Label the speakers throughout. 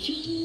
Speaker 1: ZHYAH.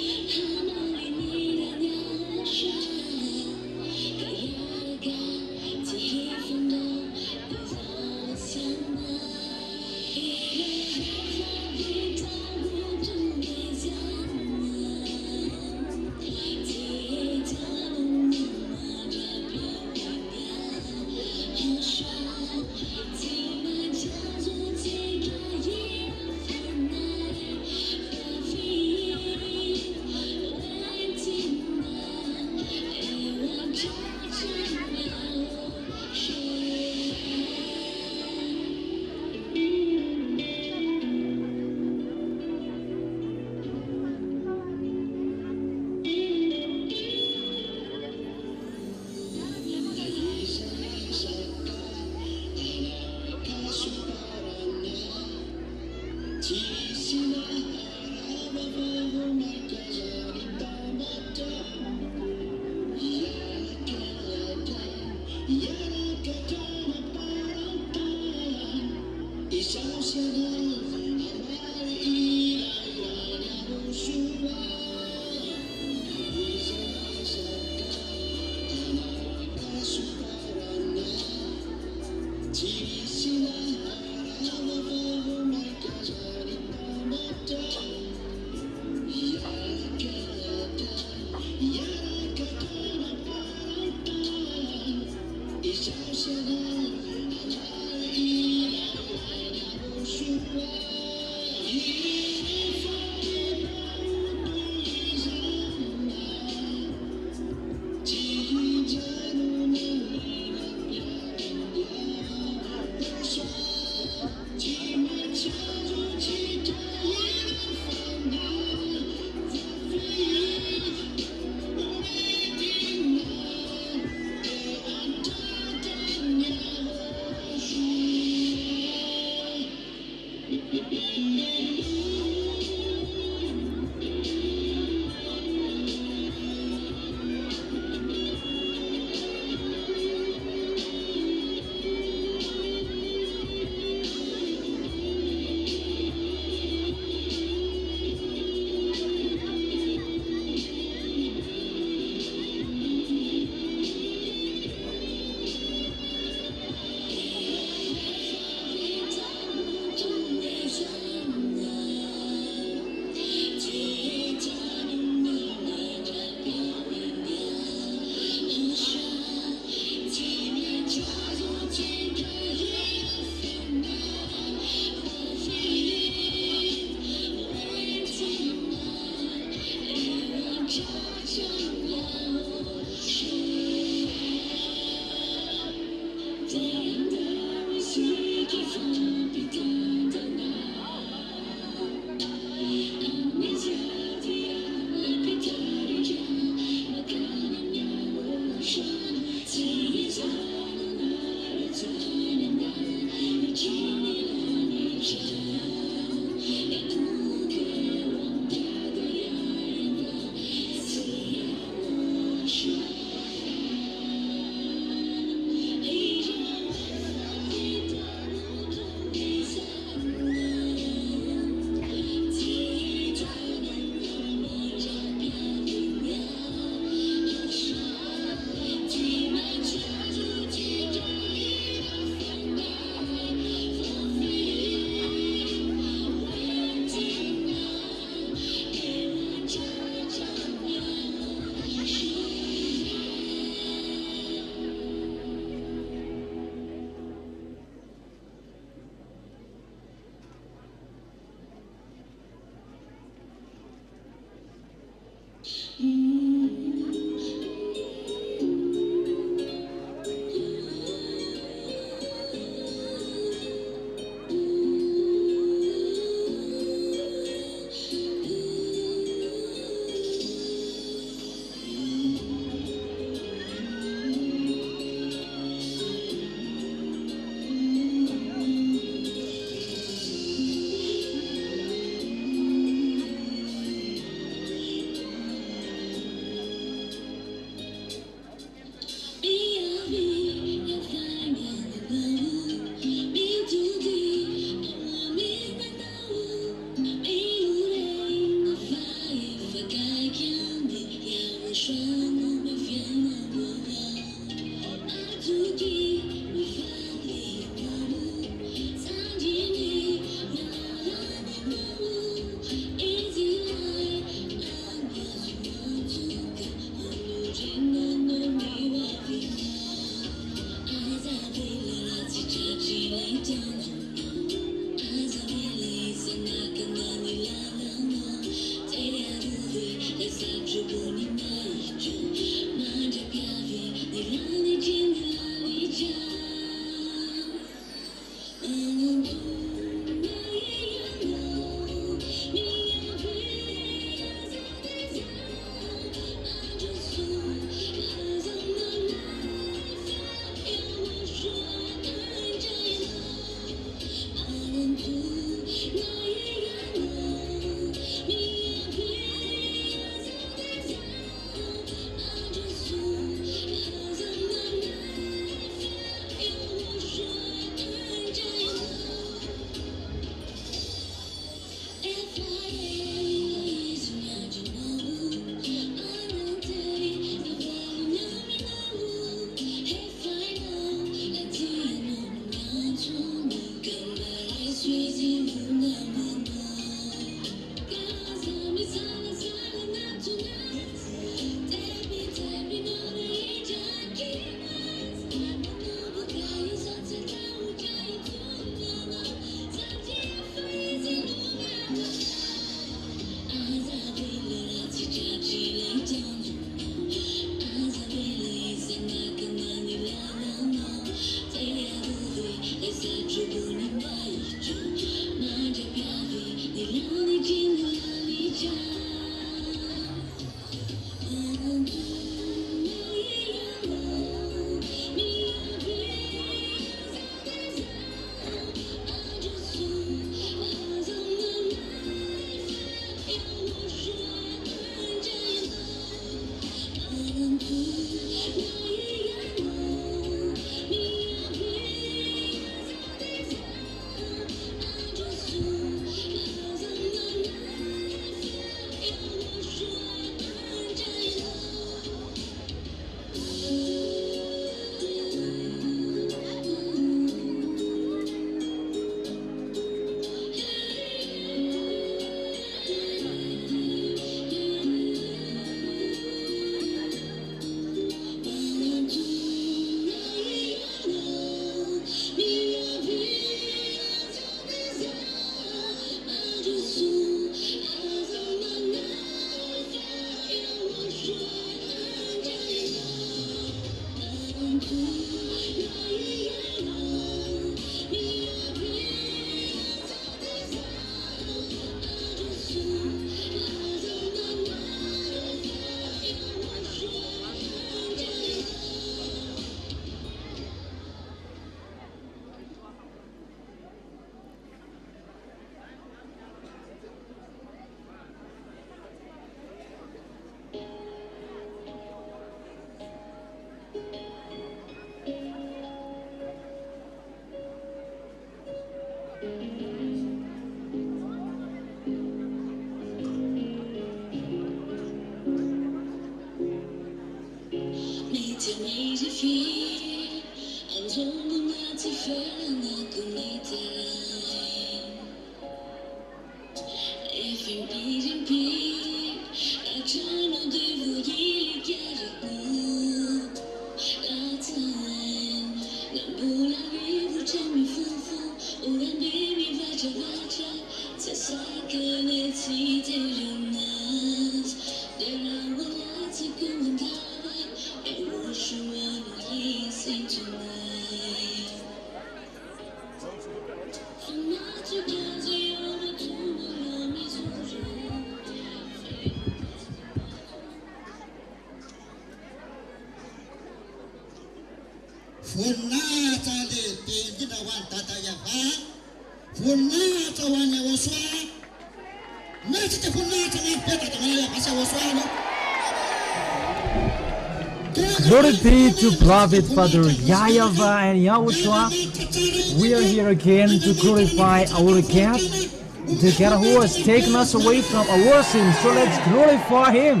Speaker 1: Glory be to Prophet Father YAHVAH and YAHOSHUA. We are here again to glorify our God, the God who has taken us away from our sins. So let's glorify Him.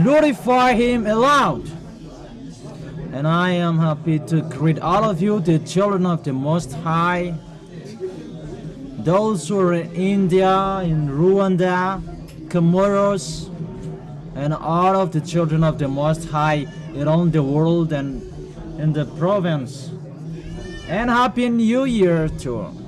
Speaker 1: Glorify Him aloud. And I am happy to greet all of you, the children of the Most High, those who are in India, in Rwanda, Comoros, and all of the children of the Most High around the world and in the province. And Happy New Year too.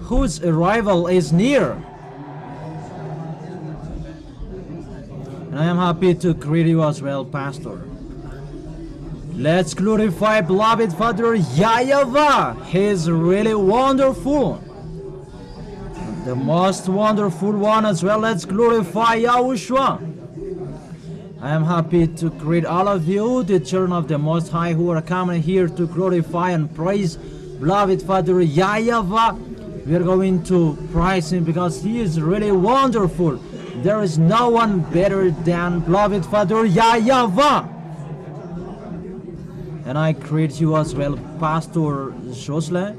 Speaker 1: Whose arrival is near. And I am happy to greet you as well, Pastor. Let's glorify beloved Father YAHVAH. He is really wonderful. The most wonderful one as well. Let's glorify YAHOSHUA. I am happy to greet all of you, the children of the Most High, who are coming here to glorify and praise beloved Father YAHVAH. We are going to praise Him because He is really wonderful. There is no one better than beloved Father YAHVAH. And I greet you as well, Pastor Josle.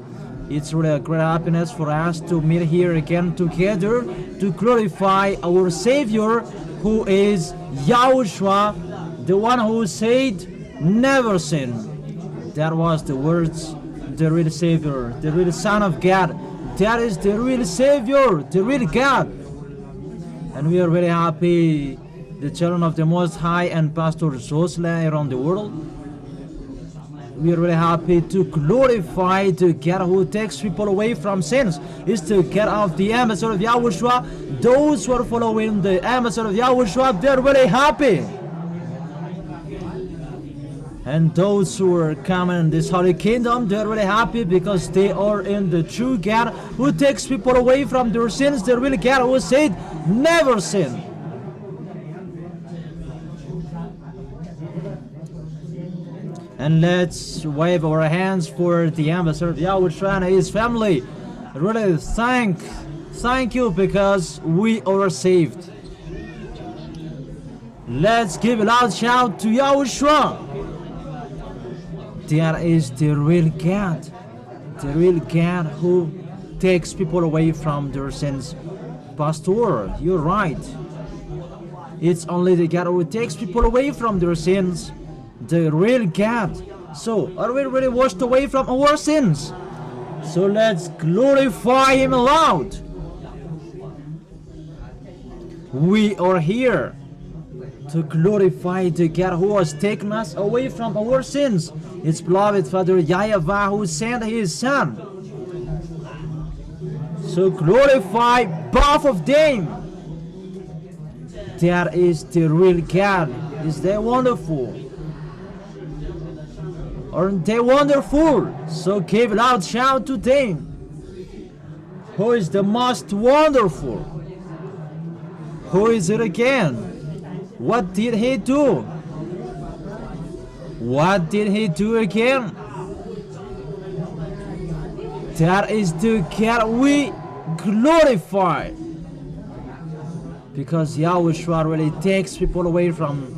Speaker 1: It's really a great happiness for us to meet here again together to glorify our Savior, who is YAHOSHUA, the one who said, never sin. That was the words, the real Savior, the real Son of God. That is the real Savior, the real God. And we are very happy, the children of the Most High and Pastor Josle around the world. We are really happy to glorify the God who takes people away from sins. It's the God of the ambassador of YAHOSHUA. Those who are following the ambassador of YAHOSHUA, they're really happy. And those who are coming in this holy kingdom, they're really happy because they are in the true God who takes people away from their sins. The real God who said, never sin. And let's wave our hands for the ambassador of YAHOSHUA and his family. Really thank you because we are saved. Let's give a loud shout to YAHOSHUA. That is the real God who takes people away from their sins. Pastor, you're right. It's only the God who takes people away from their sins, the real God. So, are we really washed away from our sins? So let's glorify Him aloud. We are here to glorify the God who has taken us away from our sins. It's beloved Father YAHVAH who sent His Son. So glorify both of them. That is the real God. Is they wonderful? Aren't they wonderful? So give a loud shout to them. Who is the most wonderful? Who is it again? What did He do? What did He do again? That is the God we glorify. Because YAHOSHUA really takes people away from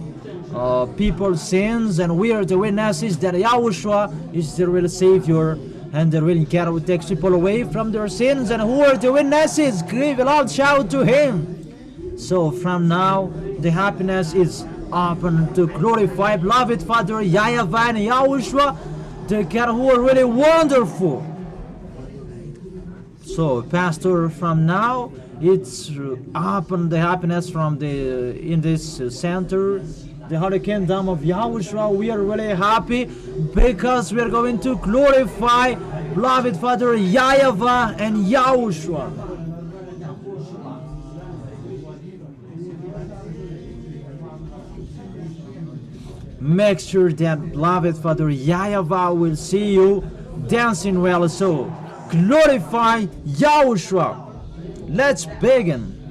Speaker 1: people's sins, and we are the witnesses that YAHOSHUA is the real Savior, And the living God will take people away from their sins. And who are the witnesses? Give a loud shout to Him. So from now, the happiness is open to glorify beloved Father YAHVAH and YAHOSHUA, the God who are really wonderful. So, Pastor, from now, it's open the happiness from in this center, the Holy Kingdom of YAHOSHUA. We are really happy because we are going to glorify beloved Father YAHVAH and YAHOSHUA. Make sure that beloved Father YAHVAH will see you dancing well. So, glorify YAHOSHUA. Let's begin.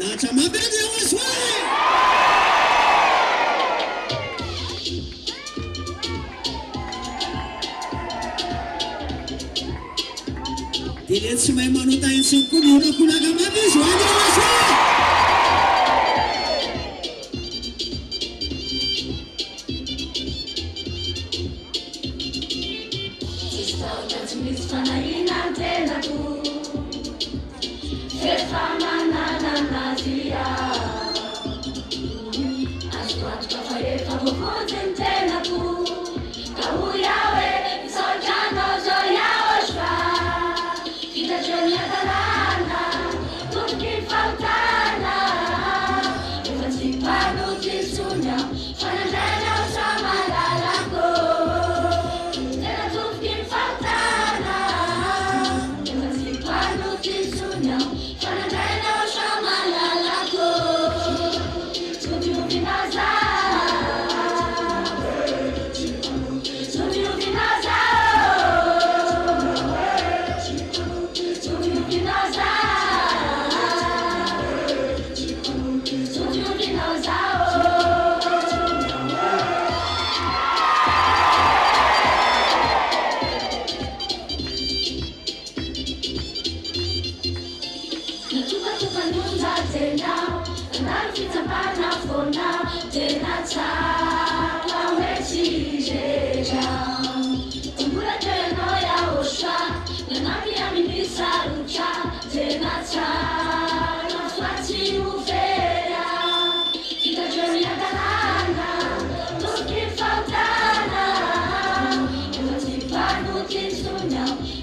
Speaker 2: Nacha mabedi Yahoshuah. Diletsy may manontany sy komono kulaga mabedi Yahoshuah.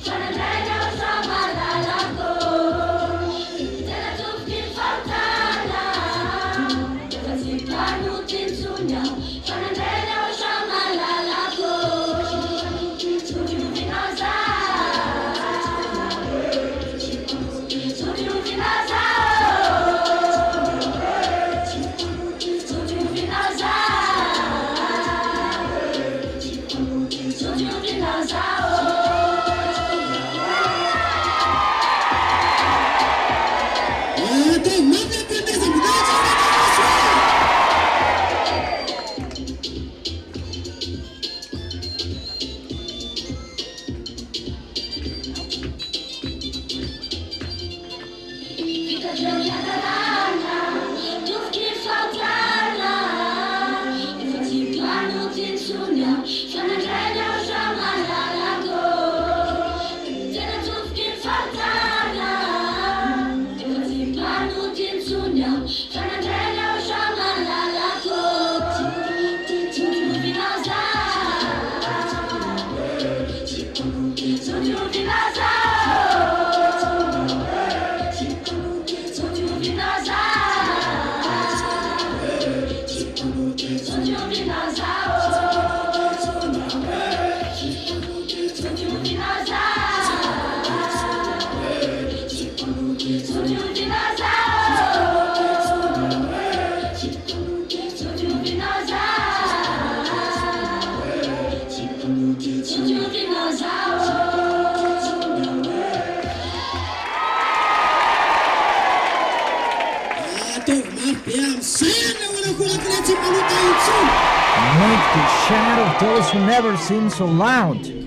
Speaker 3: Fana
Speaker 1: Make the shout of those who never sing so loud.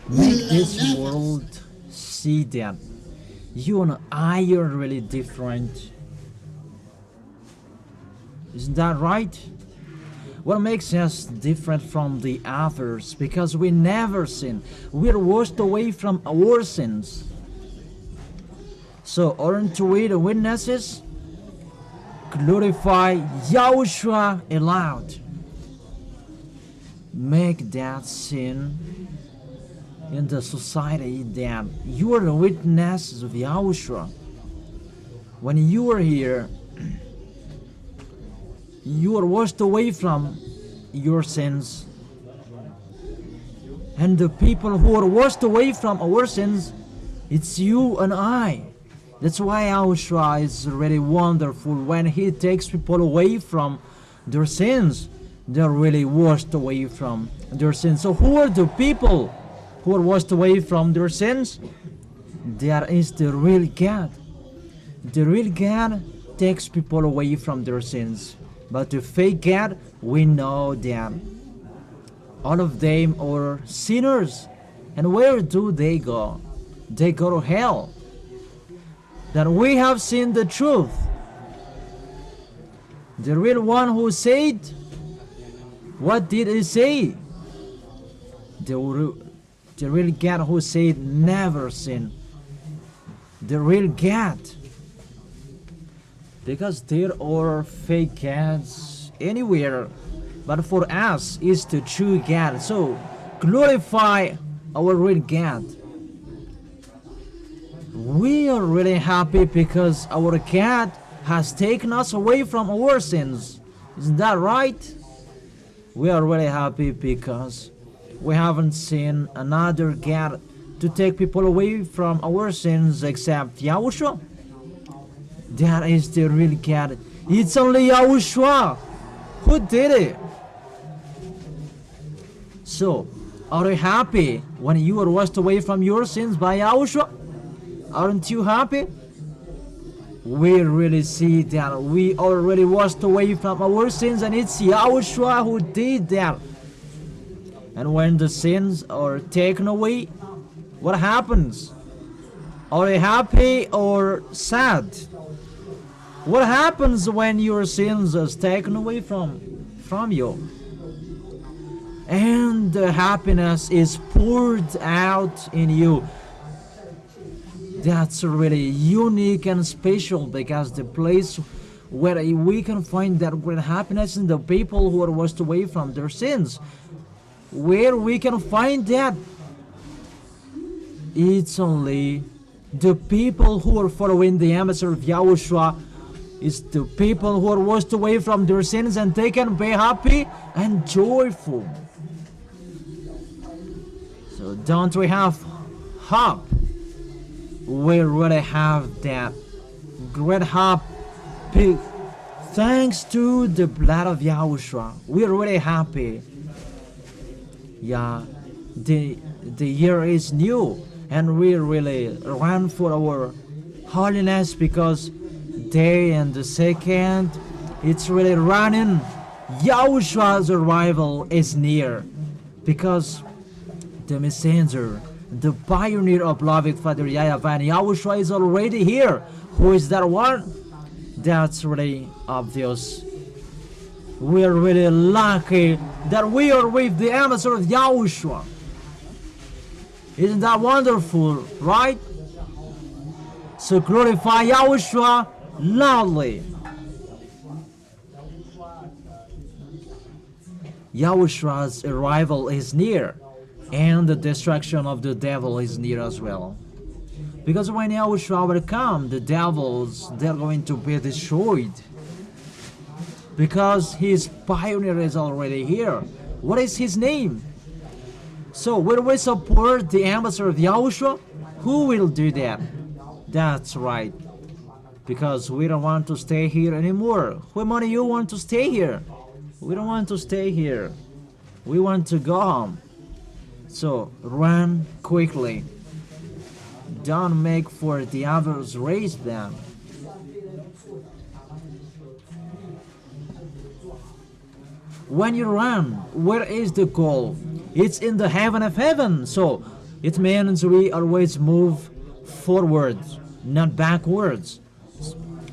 Speaker 1: Make this world see that you and I are really different. Isn't that right? What makes us different from the others? Because we never sin. We're washed away from our sins. So, aren't we the witnesses? Glorify Yahushua aloud. Make that sin in the society that you are the witnesses of Yahushua. When you are here, you are washed away from your sins. And the people who are washed away from our sins, it's you and I. That's why Yahushua is really wonderful. When He takes people away from their sins, they're really washed away from their sins. So who are the people who are washed away from their sins? There is the real God. The real God takes people away from their sins. But the fake God, we know that all of them are sinners. And where do they go? They go to hell. That we have seen the truth. The real one who said, what did He say? The real God who said, never sin. The real God. Because there are fake gods anywhere, but for us is the true God. So glorify our real God. We are really happy because our God has taken us away from our sins. Isn't that right? We are really happy because we haven't seen another God to take people away from our sins except Yahushua. That is the real God. It's only Yahushua who did it. So, are you happy when you are washed away from your sins by Yahushua? Aren't you happy? We really see that we already washed away from our sins, and it's Yahushua who did that. And when the sins are taken away, what happens? Are you happy or sad? What happens when your sins are taken away from you? And the happiness is poured out in you. That's really unique and special, because the place where we can find that great happiness in the people who are washed away from their sins. Where we can find that? It's only the people who are following the emissary of Yahushua. It's the people who are washed away from their sins, and they can be happy and joyful. So don't we have hope? We really have that great hope. Thanks to the blood of Yahushua, we're really happy. Yeah, the year is new, and we really run for our holiness, because day and the second, it's really running. Yahushua's arrival is near, because the messenger, the pioneer of beloved Father YAHVAH, and Yahushua is already here. Who is that one? That's really obvious. We are really lucky that we are with the emissary of Yahushua. Isn't that wonderful, right? So glorify Yahushua loudly. Yahushua's arrival is near, and the destruction of the devil is near as well. Because when Yahushua will come, the devils, they're going to be destroyed. Because his pioneer is already here. What is his name? So will we support the emissary of Yahushua? Who will do that? That's right. Because we don't want to stay here anymore. How many of you want to stay here? We don't want to stay here. We want to go home. So run quickly. Don't make for the others race them. When you run, where is the goal? It's in the heaven of heaven. So it means we always move forwards, not backwards.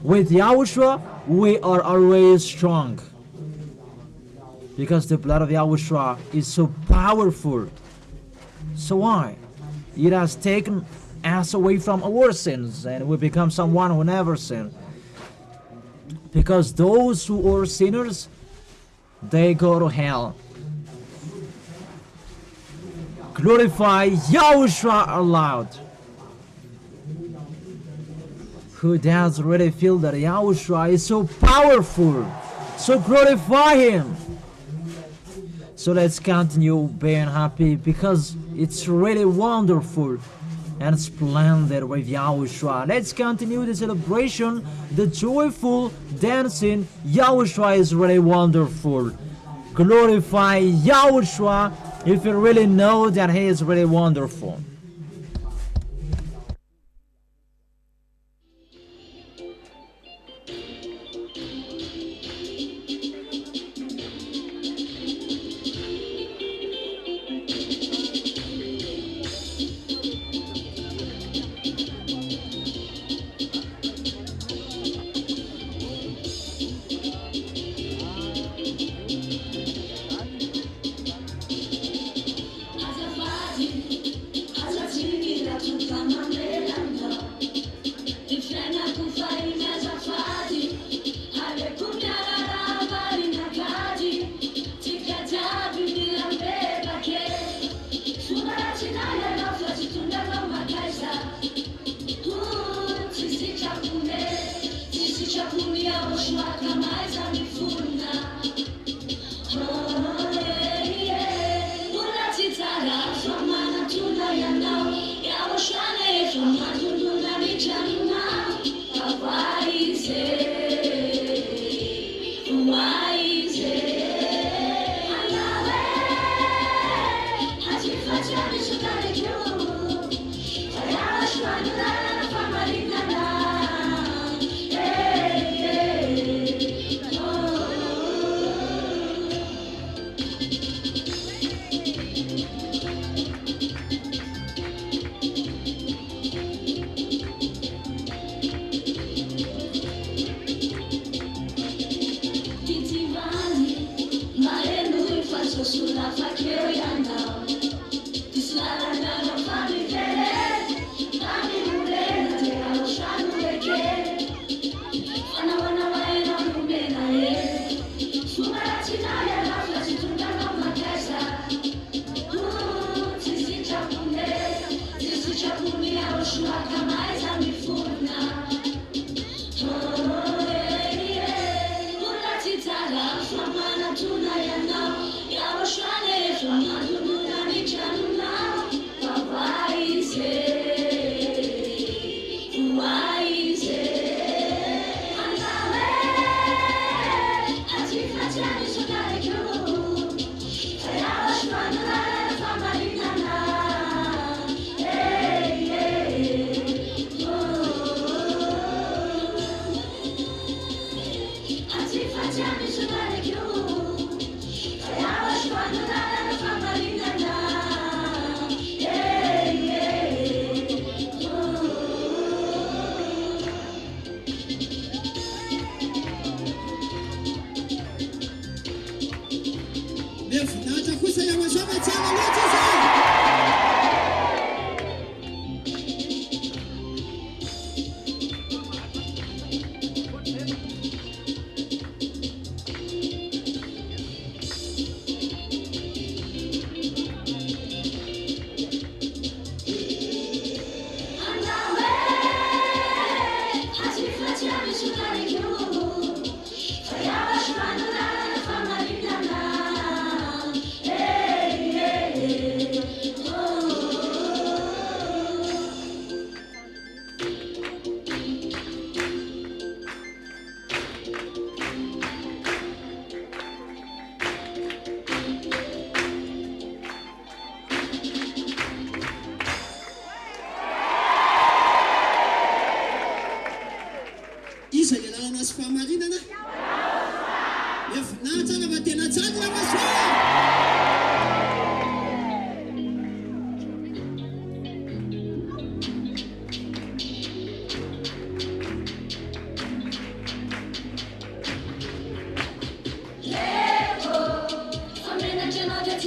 Speaker 1: With Yahushua, we are always strong. Because the blood of Yahushua is so powerful. So why? It has taken us away from our sins, and we become someone who never sinned. Because those who are sinners, they go to hell. Glorify Yahushua aloud. Who does really feel that Yahushua is so powerful? So glorify Him. So let's continue being happy, because it's really wonderful and splendid with Yahushua. Let's continue the celebration, the joyful dancing. Yahushua is really wonderful. Glorify Yahushua if you really know that He is really wonderful.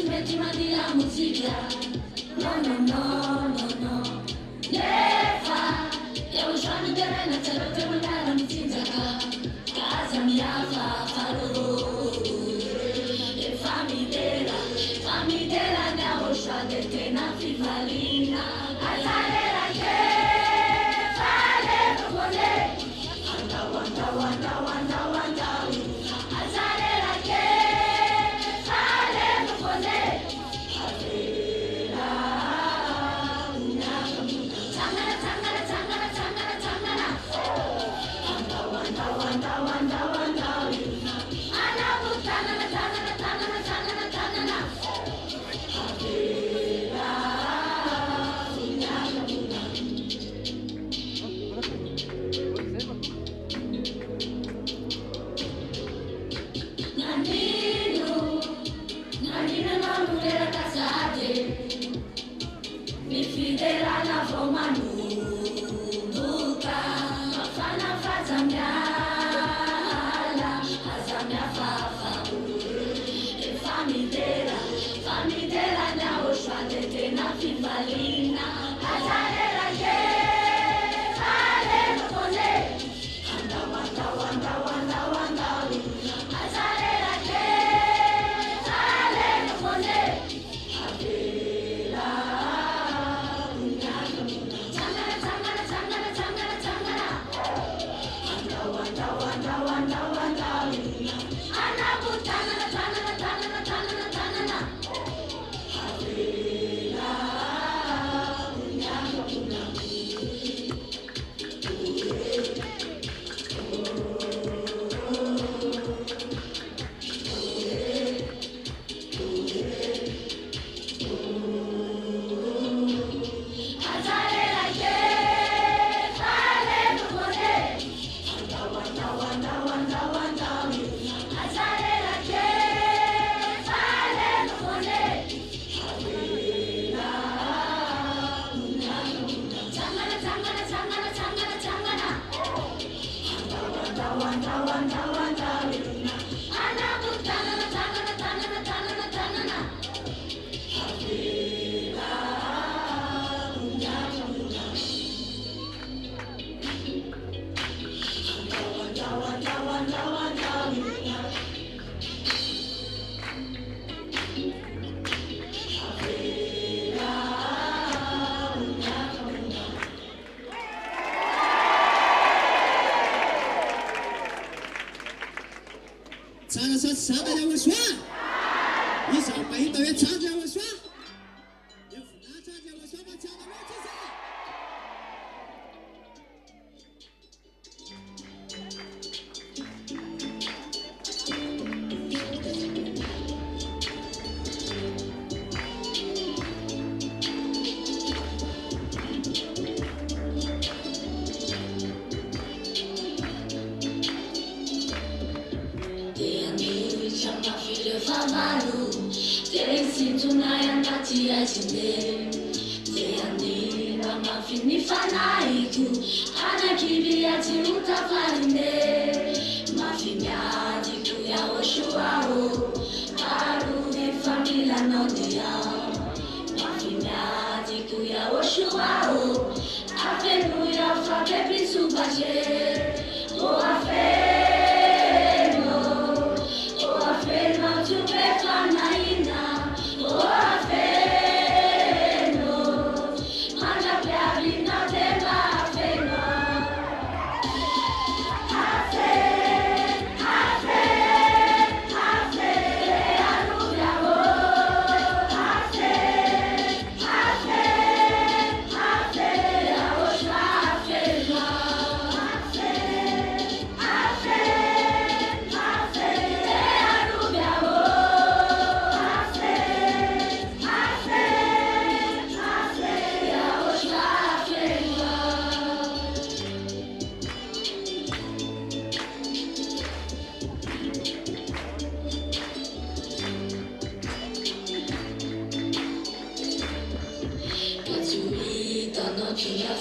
Speaker 3: metti mani la musica. No, no, no, no, no. Never. YAHVAH no terreno, te lo devo dare un zinzaka. Casa mia farò. E fammi della YAHOSHUAH de te na fivalina. Azalera che fale propone. Wanda, wanda, wanda, wanda, wanda. Azalera che fale propone. Avera una tangana, tangana, tangana, tangana, tangana. Wanda, wanda, wanda, wanda, wanda. Anabu tangana, tangana, tangana, tangana, tangana. Nannino non era casate, mi fiderà la fomanuca, ma fa una fazza mia, fafa, e fammi della YAHOSHUAH de te na fivalina, azalera che fale propone, wanda, wanda, wanda, wanda, wanda, azalera che fale propone, avera una tangana, tangana, tangana, tangana, tangana, wanda, wanda, wanda, wanda, wanda, anabu tangana, tangana, tangana, tangana, tangana.
Speaker 2: Sana sa sama YAHOSHUAH. Isa mahita we charge YAHOSHUAH. If not charge YAHOSHUAH, but charge
Speaker 3: Chama filho favalu, tem sinto na andati a chile, tem andina ma fini fanaiku, ana kibia tiruta farine, ma finiati ku YAHOSHUAH, aru di família não dia, ma finiati ku YAHOSHUAH, aleluia fa bebi subaje, o afe.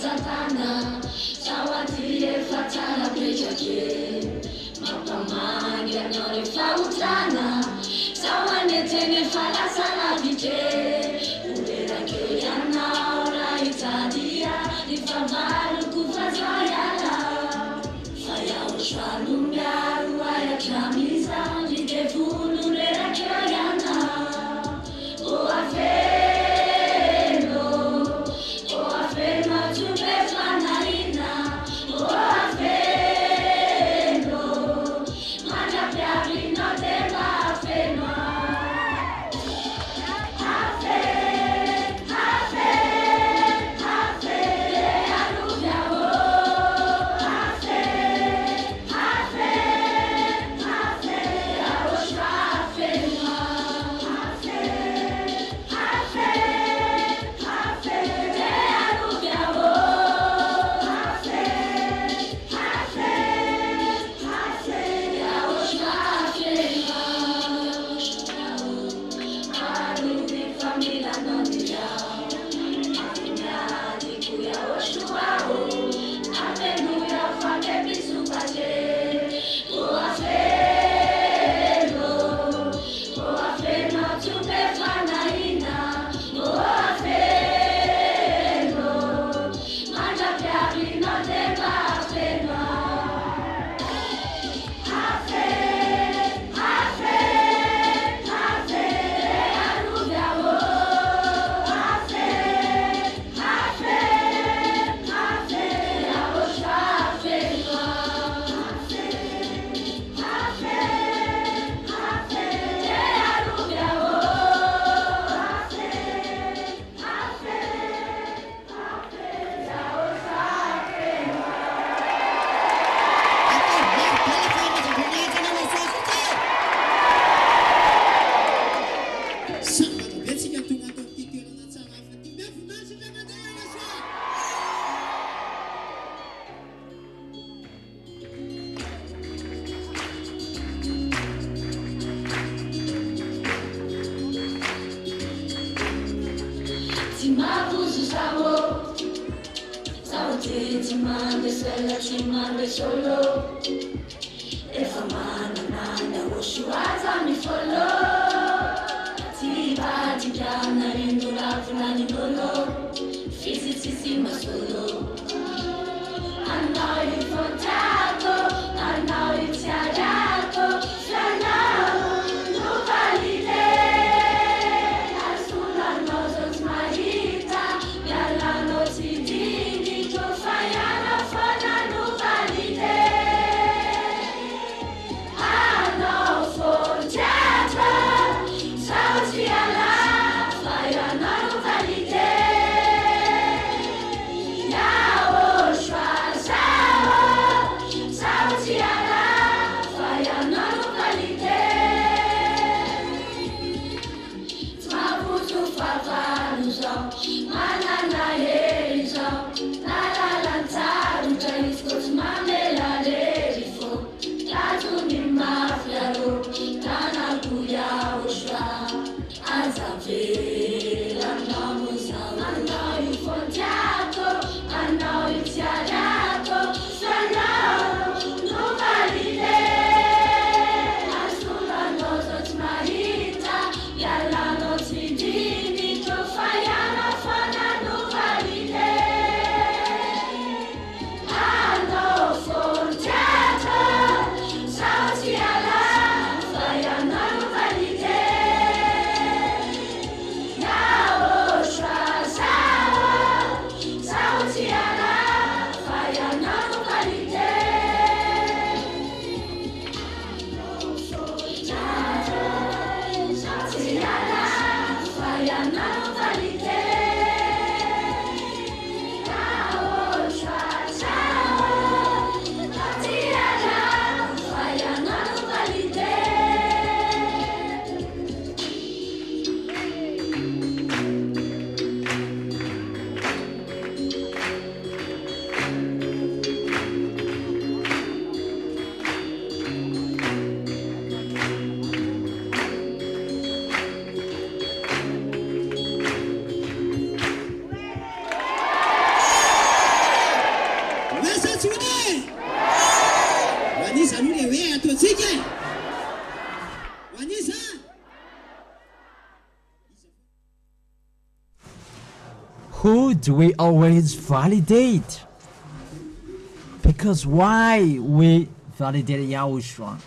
Speaker 3: Satana, Sawatie fatana prejake, Mapamanya nore fautana, Sawanetene falasana Solo, if a man YAHOSHUAH me follow, Tiba Tidana Indula Funani Bolo, Fizzy Masolo. I know you for Taco, I know you Tiaraco, Flana, no valide, as soon as knows my hita, Yala no Tidini, to Fayana Fana no valide. I know for Taco, ZHYAH, Fayana no valide.
Speaker 1: who do we always validate? Because why we validate Yahushua?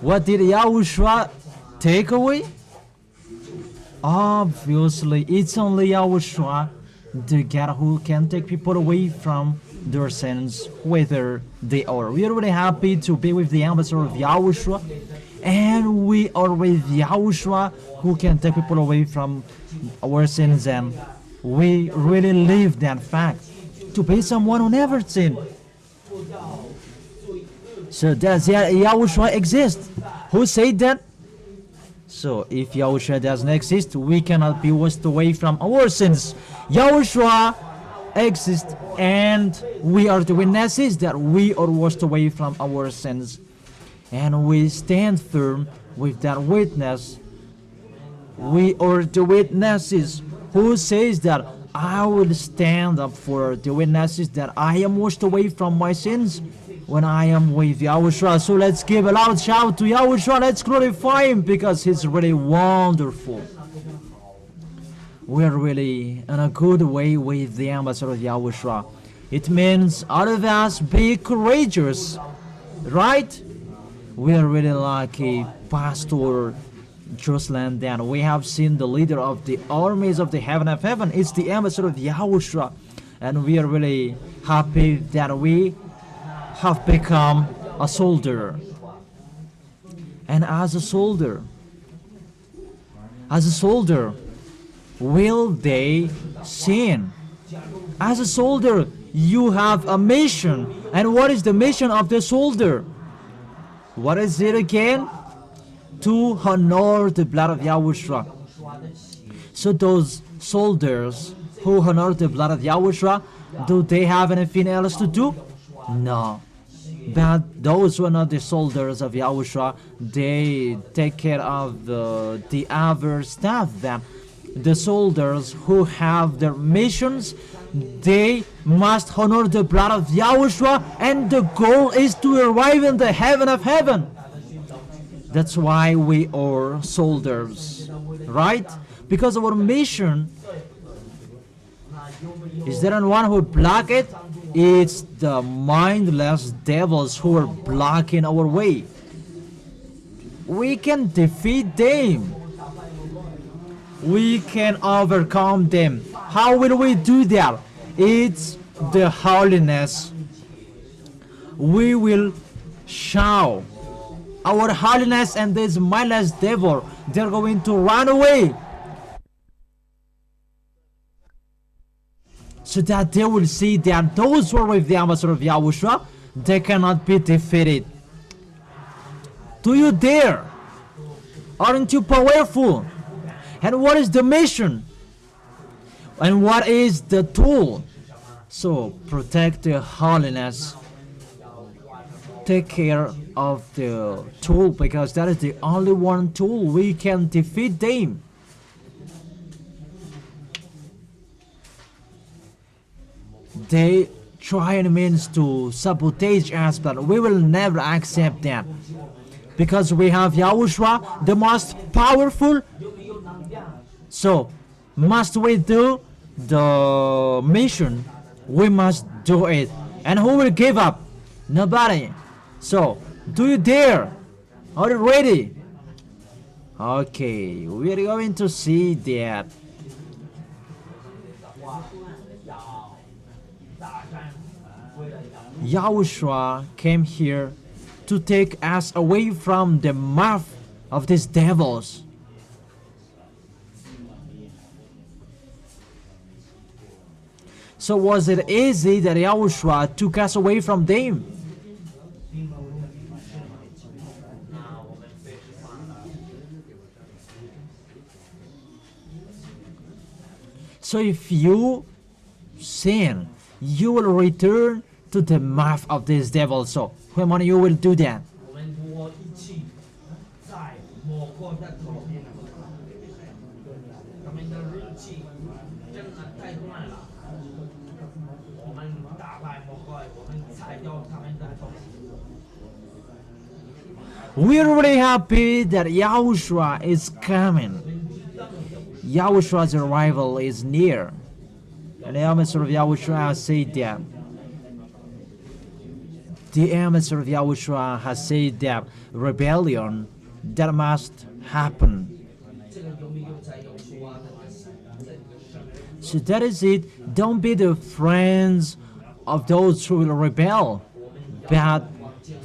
Speaker 1: What did Yahushua take away? Obviously, it's only Yahushua, the God who can take people away from their sins, whether they are. We are really happy to be with the ambassador of Yahushua, and we are with Yahushua who can take people away from our sins, and we really live that fact to be someone who never sinned. So does Yahushua exist? Who said that? So if Yahushua doesn't exist, we cannot be washed away from our sins. Yahushua exists, and we are the witnesses that we are washed away from our sins. And we stand firm with that witness. We are the witnesses who says that I will stand up for the witnesses that I am washed away from my sins when I am with Yahushua. So let's give a loud shout to Yahushua. Let's glorify him because he's really wonderful. We're really in a good way with the ambassador of Yahushua. It means all of us be courageous, right? We are really lucky, Pastor Jerusalem, that we have seen the leader of the armies of the heaven of heaven. It's the ambassador of Yahushua, and we are really happy that we have become a soldier. And as a soldier, will they sin? As a soldier, you have a mission. And what is the mission of the soldier? What is it again? To honor the blood of Yahushua. So those soldiers who honor the blood of Yahushua, do they have anything else to do? No. But those who are not the soldiers of Yahushua, they take care of the other stuff. That the soldiers who have their missions, they must honor the blood of Yahushua, and the goal is to arrive in the heaven of heaven. That's why we are soldiers, right? Because our mission is there anyone who block it? It's the mindless devils who are blocking our way. We can defeat them. We can overcome them. How will we do that? It's the holiness. We will show our holiness, and this mindless devil, they're going to run away. So that they will see that those who are with the ambassador of Yahushua, they cannot be defeated. Do you dare? Aren't you powerful? And what is the mission? And what is the tool? So protect the holiness. Take care of the tool, because that is the only one tool we can defeat them. They try and means to sabotage us, but we will never accept that, because we have Yahushua, the most powerful. So must we do the mission? We must do it. And who will give up? Nobody. So do you dare? Are you ready? Okay, we are going to see that. Yahushua came here to take us away from the mouth of these devils. So was it easy that Yahushua took us away from them? So if you sin, you will return to the mouth of this devil. So when one of you will do that? We're really happy that Yahushua is coming. Yahushua's arrival is near. And the emissary of Yahushua said that. The emissary of Yahushua has said that rebellion that must happen. So that is it. Don't be the friends of those who will rebel, but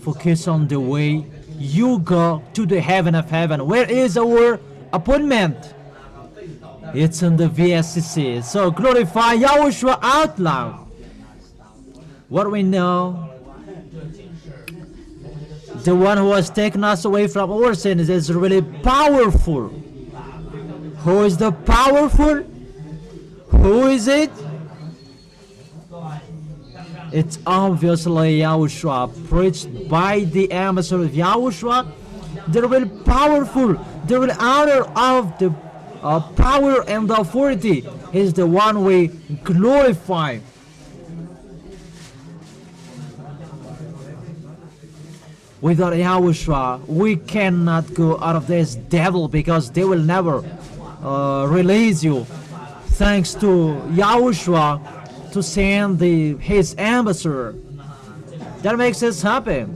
Speaker 1: focus on the way you go to the heaven of heaven. Where is our appointment? It's in the VSCC. So glorify Yahushua out loud. What we know, the one who has taken us away from our sins is really powerful. Who is the powerful? Who is it? It's obviously Yahushua, preached by the emissary of Yahushua. They're really powerful. They're really honor of the power and the authority is the one we glorify. Without Yahushua, we cannot go out of this devil because they will never release you. Thanks to Yahushua to send his ambassador. That makes us happy.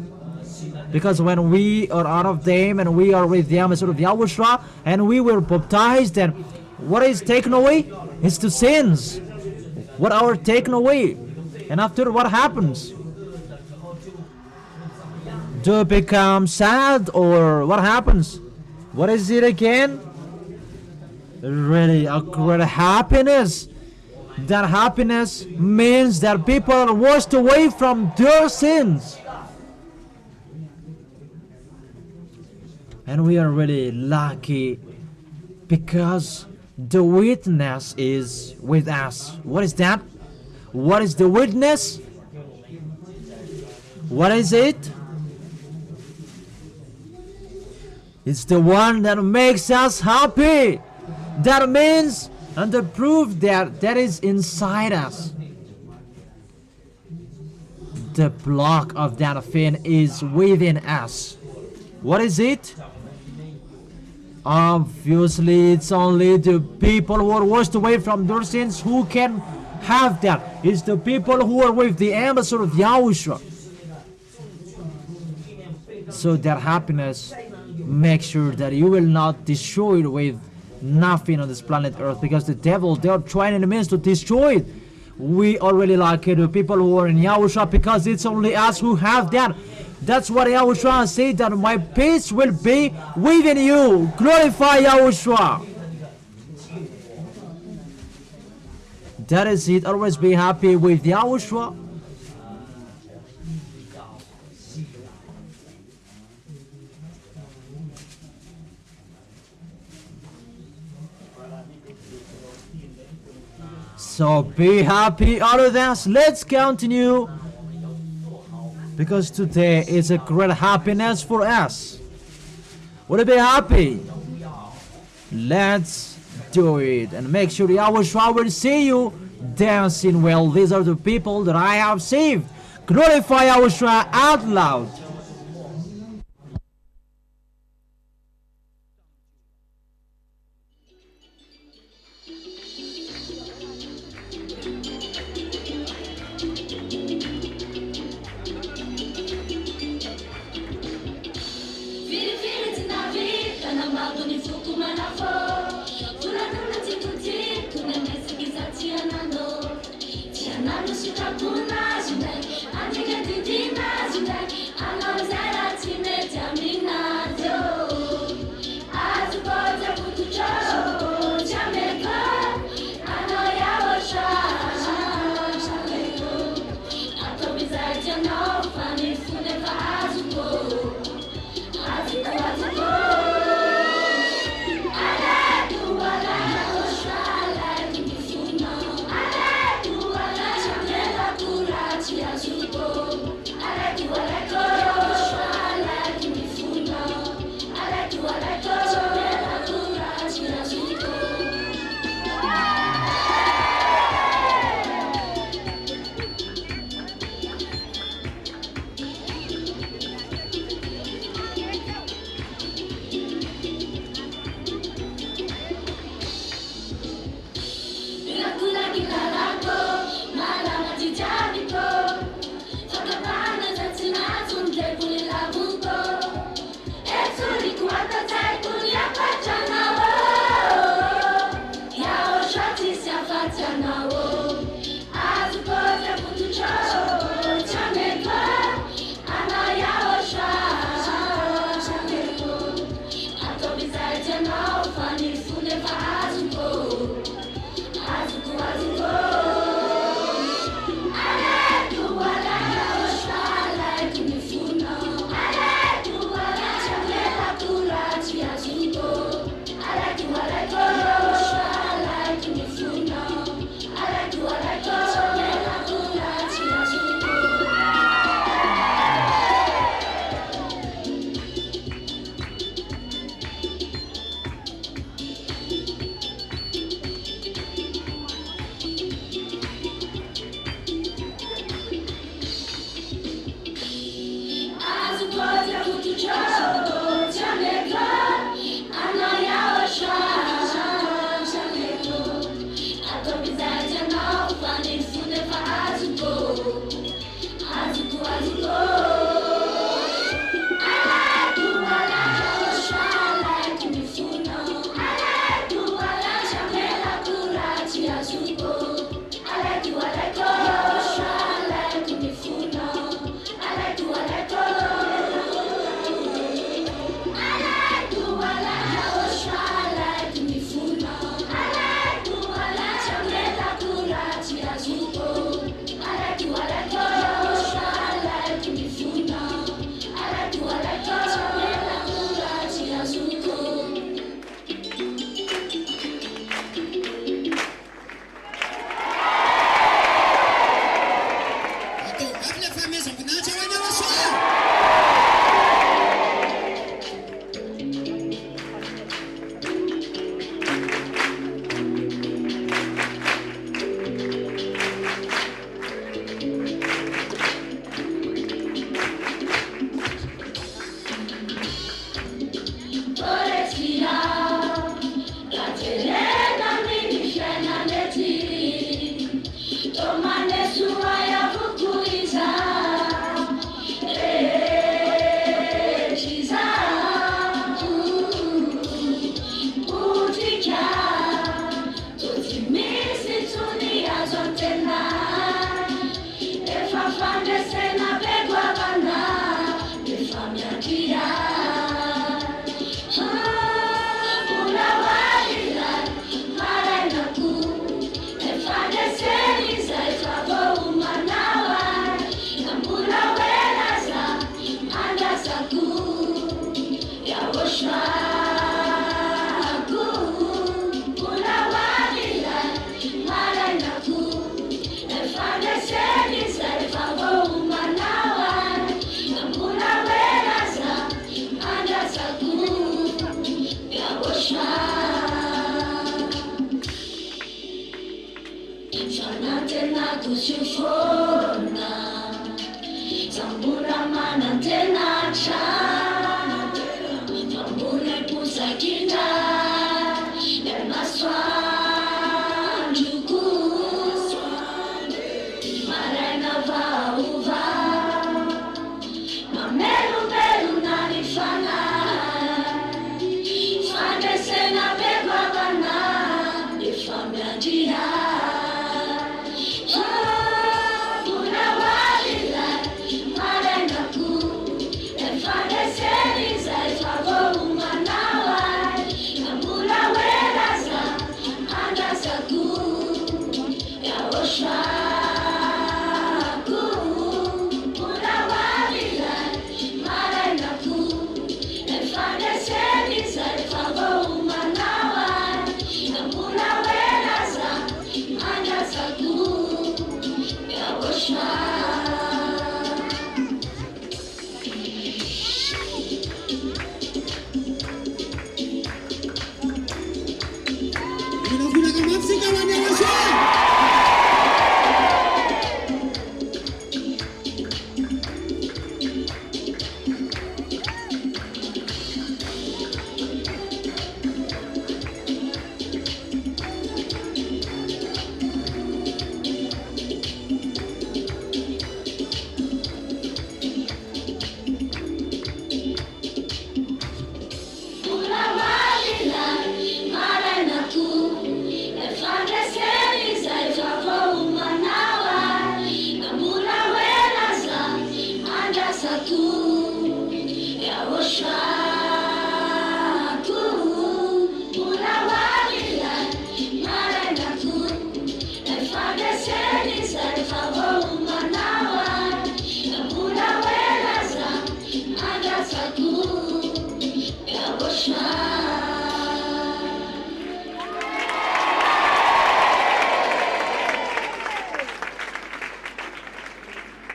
Speaker 1: Because when we are out of them and we are with the ambassador of Yahushua and we were baptized, then what is taken away is the sins. What are taken away? And after what happens? Do you become sad or what happens? What is it again? Really a great happiness. That happiness means that people are washed away from their sins. And we are really lucky because the witness is with us. What is that? What is the witness? What is it? It's the one that makes us happy. That means, and the proof that is inside us. The block of that fin is within us. What is it? Obviously, it's only the people who are washed away from their sins who can have that. It's the people who are with the ambassador of Yahushua. So that happiness, make sure that you will not destroy it with nothing on this planet Earth, because the devil, they are trying in the means to destroy it. We are really lucky the people who are in Yahushua, because it's only us who have that. That's what Yahushua said, that my peace will be within you. Glorify Yahushua. That is it. Always be happy with Yahushua. So be happy out of this. Let's continue, because today is a great happiness for us. Want to be happy? Let's do it and make sure Yahushua will see you dancing well. These are the people that I have saved. Glorify Yahushua out loud.
Speaker 3: YAHVAH.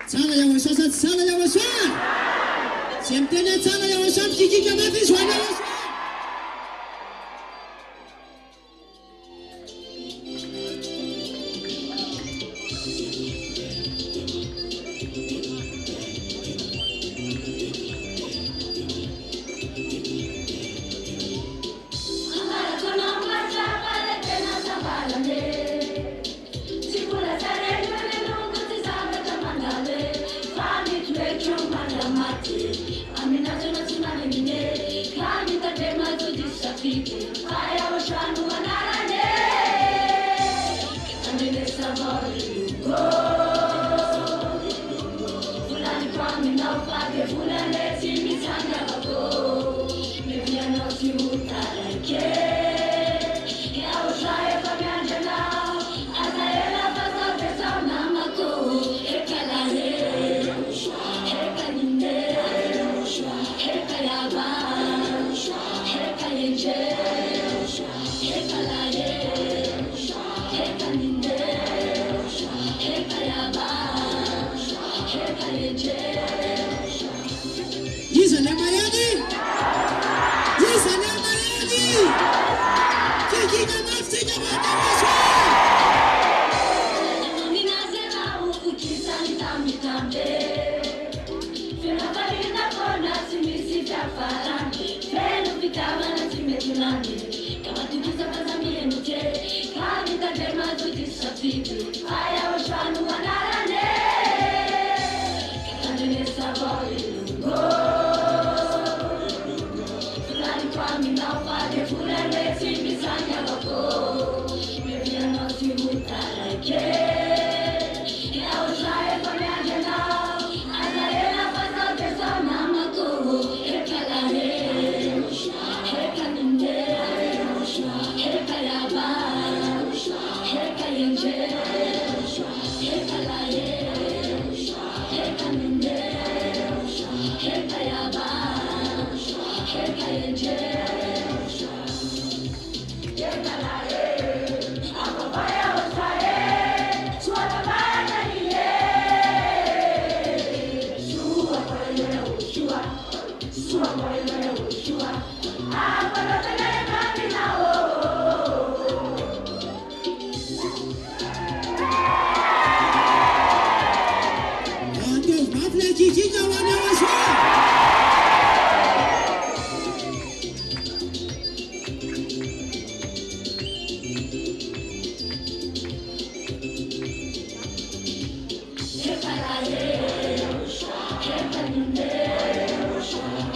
Speaker 2: Tsara YAHOSHUA sady tsara YAHOSHUA. Tsy miteny tsara YAHOSHUA mikikika mafy izy ho an'ny YAHOSHUA.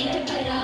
Speaker 3: Hey,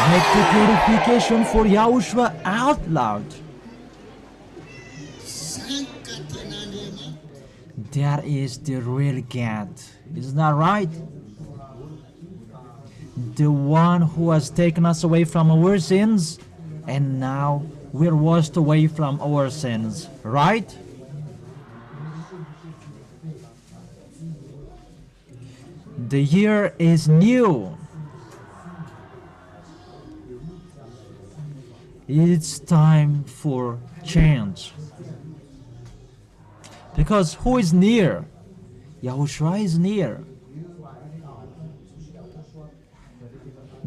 Speaker 1: Make the glorification for Yahushua out loud. That is the real God. Isn't that right? The one who has taken us away from our sins, and now we're washed away from our sins. Right? The year is new. It's time for change. Because who is near? Yahushua is near.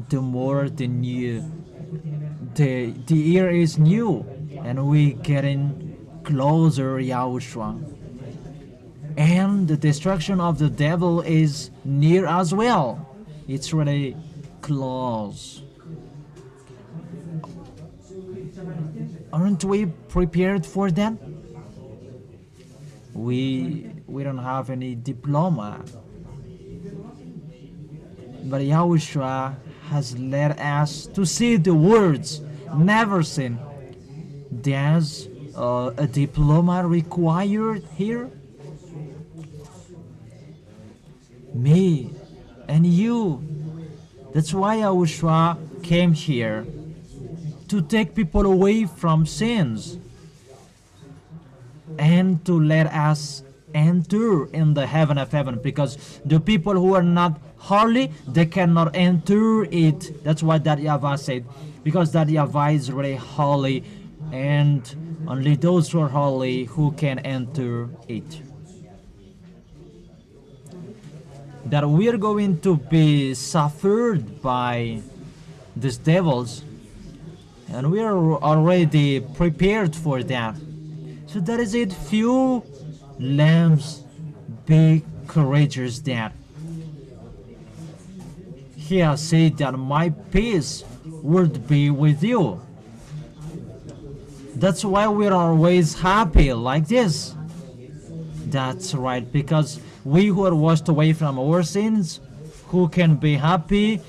Speaker 1: The more the new, the year is new, and we getting closer Yahushua. And the destruction of the devil is near as well. It's really close. Aren't we prepared for that? We don't have any diploma. But Yahushua has led us to see the words never seen. There's a diploma required here. Me and you. That's why Yahushua came here, to take people away from sins and to let us enter in the heaven of heaven, because the people who are not holy, they cannot enter it. That's what that YAHVAH said, because that YAHVAH is really holy, and only those who are holy who can enter it. That we are going to be suffered by these devils, and we are already prepared for that. So that is it. Few lambs, be courageous. That He has said that my peace would be with you. That's why we're always happy like this. That's right, because we who are washed away from our sins, who can be happy,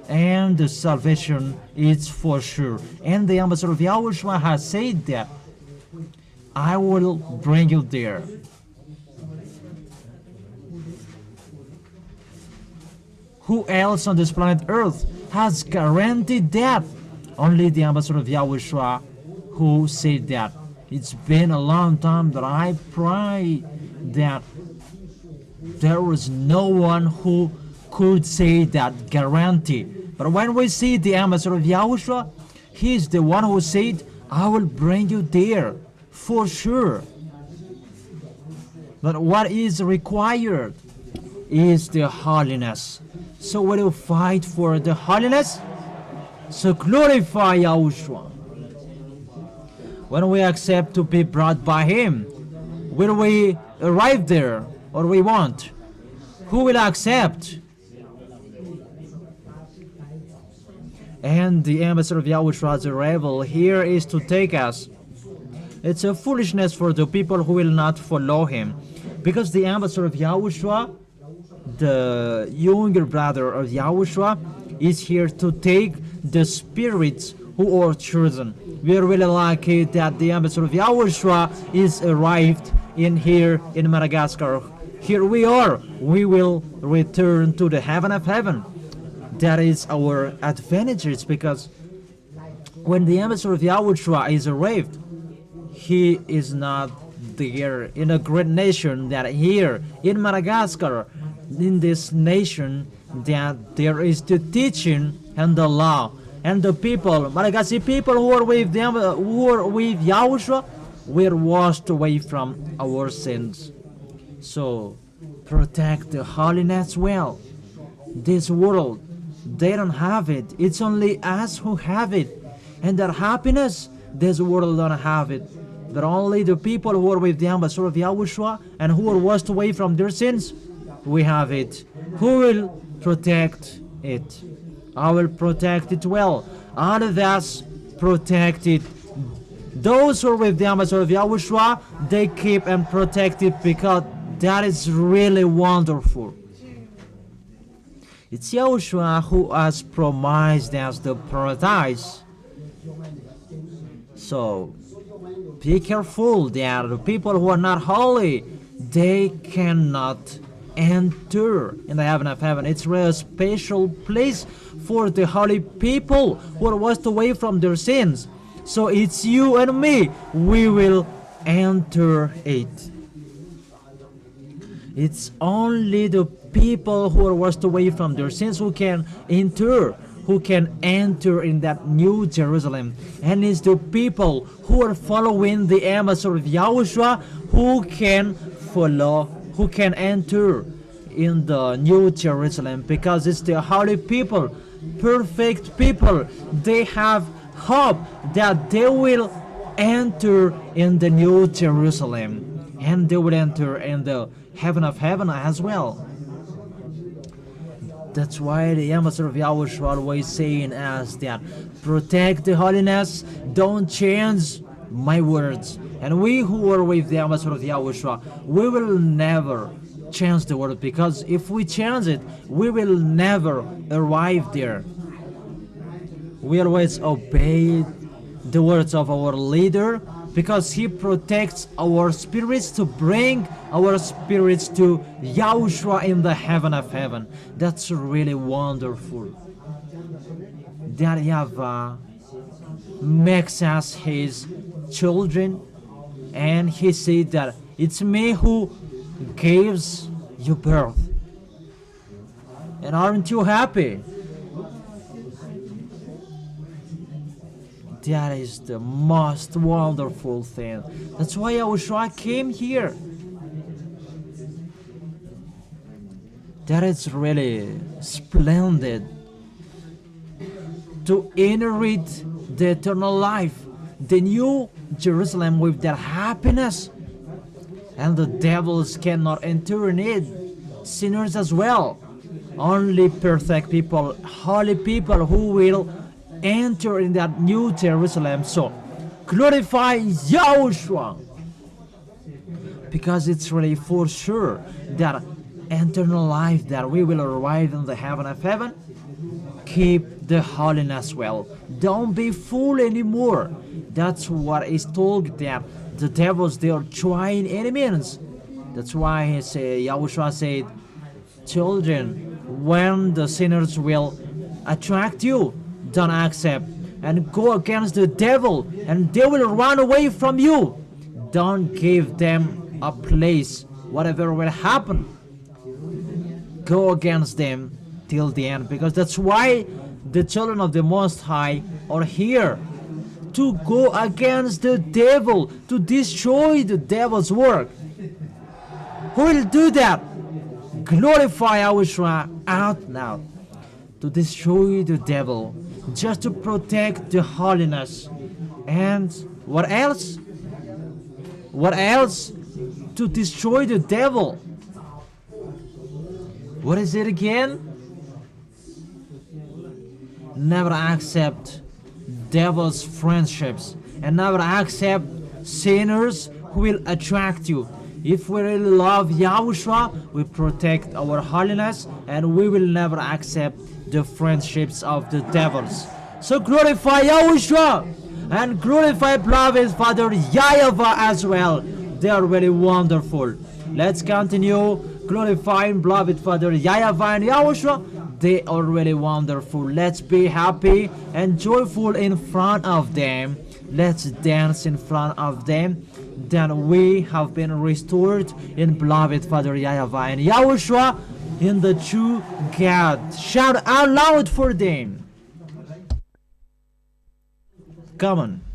Speaker 1: and the salvation is for sure. And the ambassador of Yahushua has said that I will bring you there. Who else on this planet Earth has guaranteed that? Only the ambassador of Yahushua who said that. It's been a long time that I pray that there was no one who could say that guarantee. But when we see the ambassador of Yahushua, he is the one who said, I will bring you there for sure. But what is required is the holiness. So will you fight for the holiness? So glorify Yahushua. When we accept to be brought by Him, Will we arrive there or we won't? Who will accept? And the ambassador of Yahushua's arrival here is to take us. It's a foolishness for the people who will not follow him, because the ambassador of Yahushua, the younger brother of Yahushua, is here to take the spirits who are chosen. We are really lucky that the ambassador of Yahushua is arrived in here in Madagascar. Here we are. We will return to the heaven of heaven. That is our advantages, because when the ambassador of Yahushua is arrived, he is not there in a great nation that here in Madagascar, in this nation, that there is the teaching and the law, and the people, Malagasy people who are with them, who are with Yahushua, were washed away from our sins. So protect the holiness well. This world, they don't have it. It's only us who have it. And that happiness, this world don't have it. But only the people who are with the ambassador of Yahushua and who are washed away from their sins, we have it. Who will protect it? I will protect it well. All of us protect it. Those who are with the ambassador of Yahushua, they keep and protect it, because that is really wonderful. It's Yahushua who has promised us the paradise. So be careful that the people who are not holy, they cannot enter in the heaven of heaven. It's really a special place for the holy people who are washed away from their sins. So it's you and me, we will enter it. It's only the people who are washed away from their sins who can enter in that new Jerusalem. And it's the people who are following the ambassador of Yahushua who can follow, who can enter in the new Jerusalem, because it's the holy people, perfect people. They have hope that they will enter in the new Jerusalem, and they will enter in the heaven of heaven as well. That's why the ambassador of Yahushua always saying us that protect the holiness, don't change my words. And we who are with the ambassador of Yahushua, we will never change the word, because if we change it, we will never arrive there. We always obey the words of our leader, because he protects our spirits to bring our spirits to Yahushua in the heaven of heaven. That's really wonderful. That YAHVAH makes us his children, and he said that it's me who gives you birth. And aren't you happy? That is the most wonderful thing. That's why YAHOSHUA came here. That is really splendid. To inherit the eternal life, the new Jerusalem with their happiness. And the devils cannot enter in it. Sinners as well. Only perfect people, holy people who will enter in that new Jerusalem. So glorify YAHOSHUA, because it's really for sure that eternal life, that we will arrive in the heaven of heaven. Keep the holiness well. Don't be fool anymore. That's what is told, that the devils, they are trying enemies. That's why YAHOSHUA said, children, when the sinners will attract you, don't accept and go against the devil, and they will run away from you. Don't give them a place. Whatever will happen, go against them till the end, because that's why the children of the Most High are here, to go against the devil, to destroy the devil's work. Who will do that? Glorify YAHOSHUA out now, to destroy the devil, just to protect the holiness. And what else? What else? to destroy the devil. What is it again? Never accept devil's friendships and never accept sinners who will attract you. If we really love Yahushua, we protect our holiness and we will never accept the friendships of the devils. So glorify Yahushua and glorify beloved Father YAHVAH as well. They are very wonderful. Let's continue glorifying beloved Father YAHVAH and Yahushua. They are really wonderful. Let's be happy and joyful in front of them. Let's dance in front of them. Then we have been restored in beloved Father YAHVAH and Yahushua in the true God. Shout out loud for them. Come on.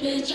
Speaker 3: This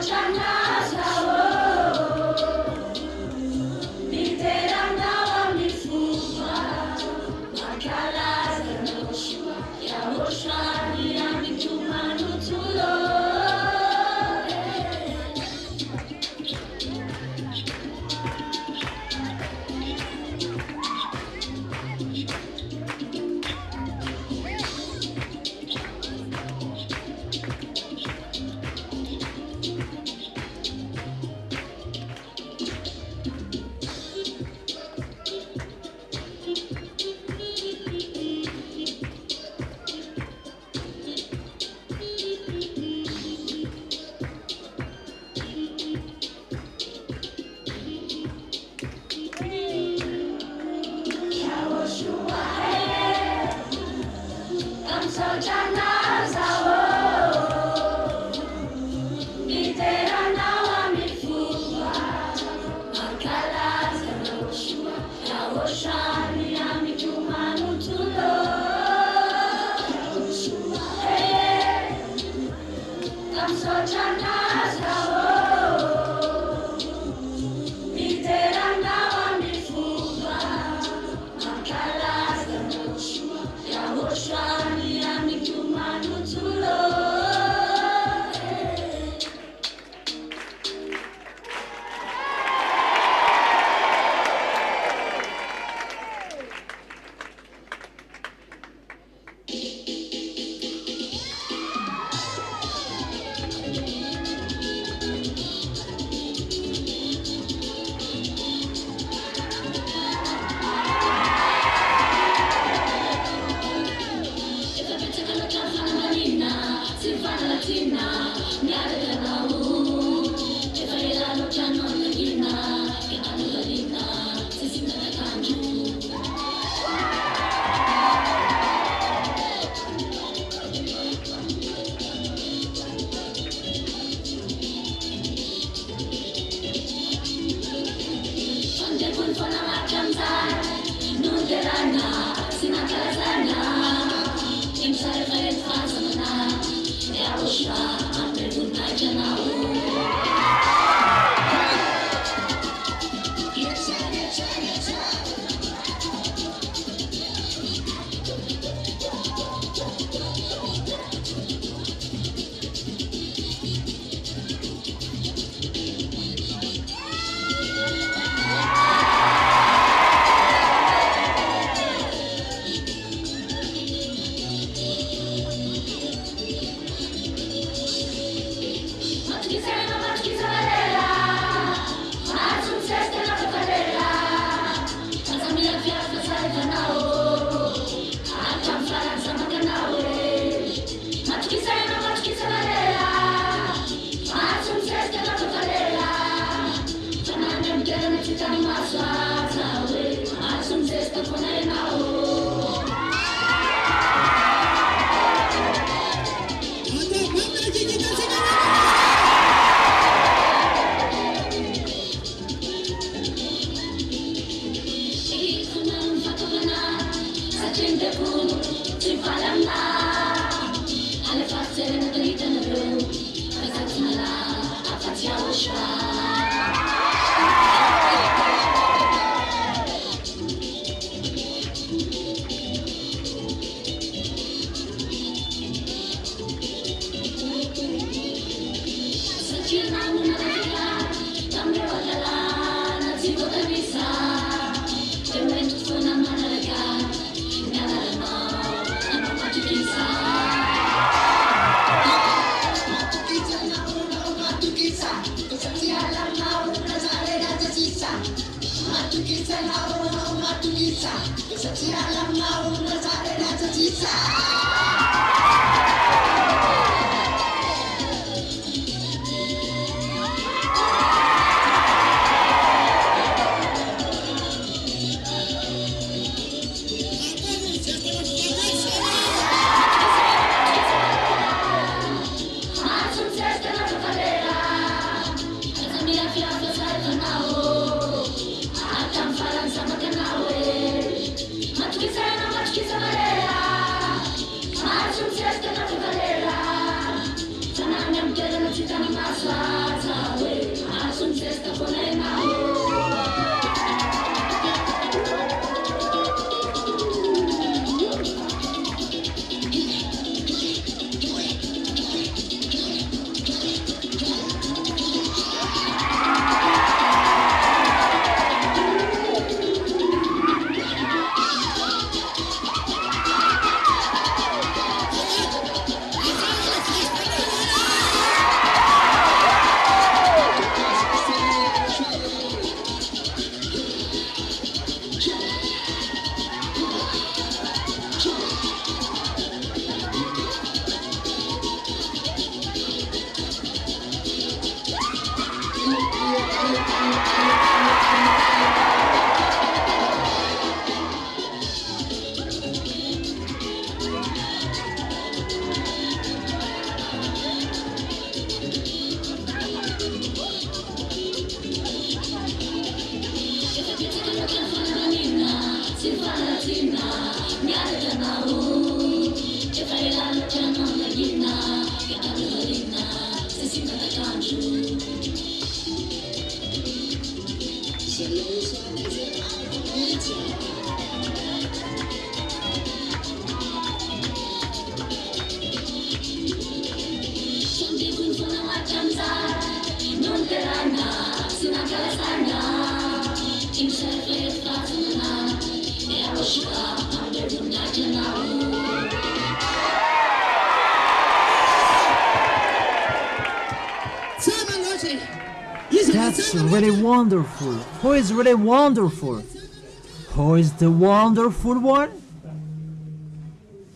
Speaker 3: ZHYAH
Speaker 1: That's really wonderful. Who is really wonderful? Who is the wonderful one?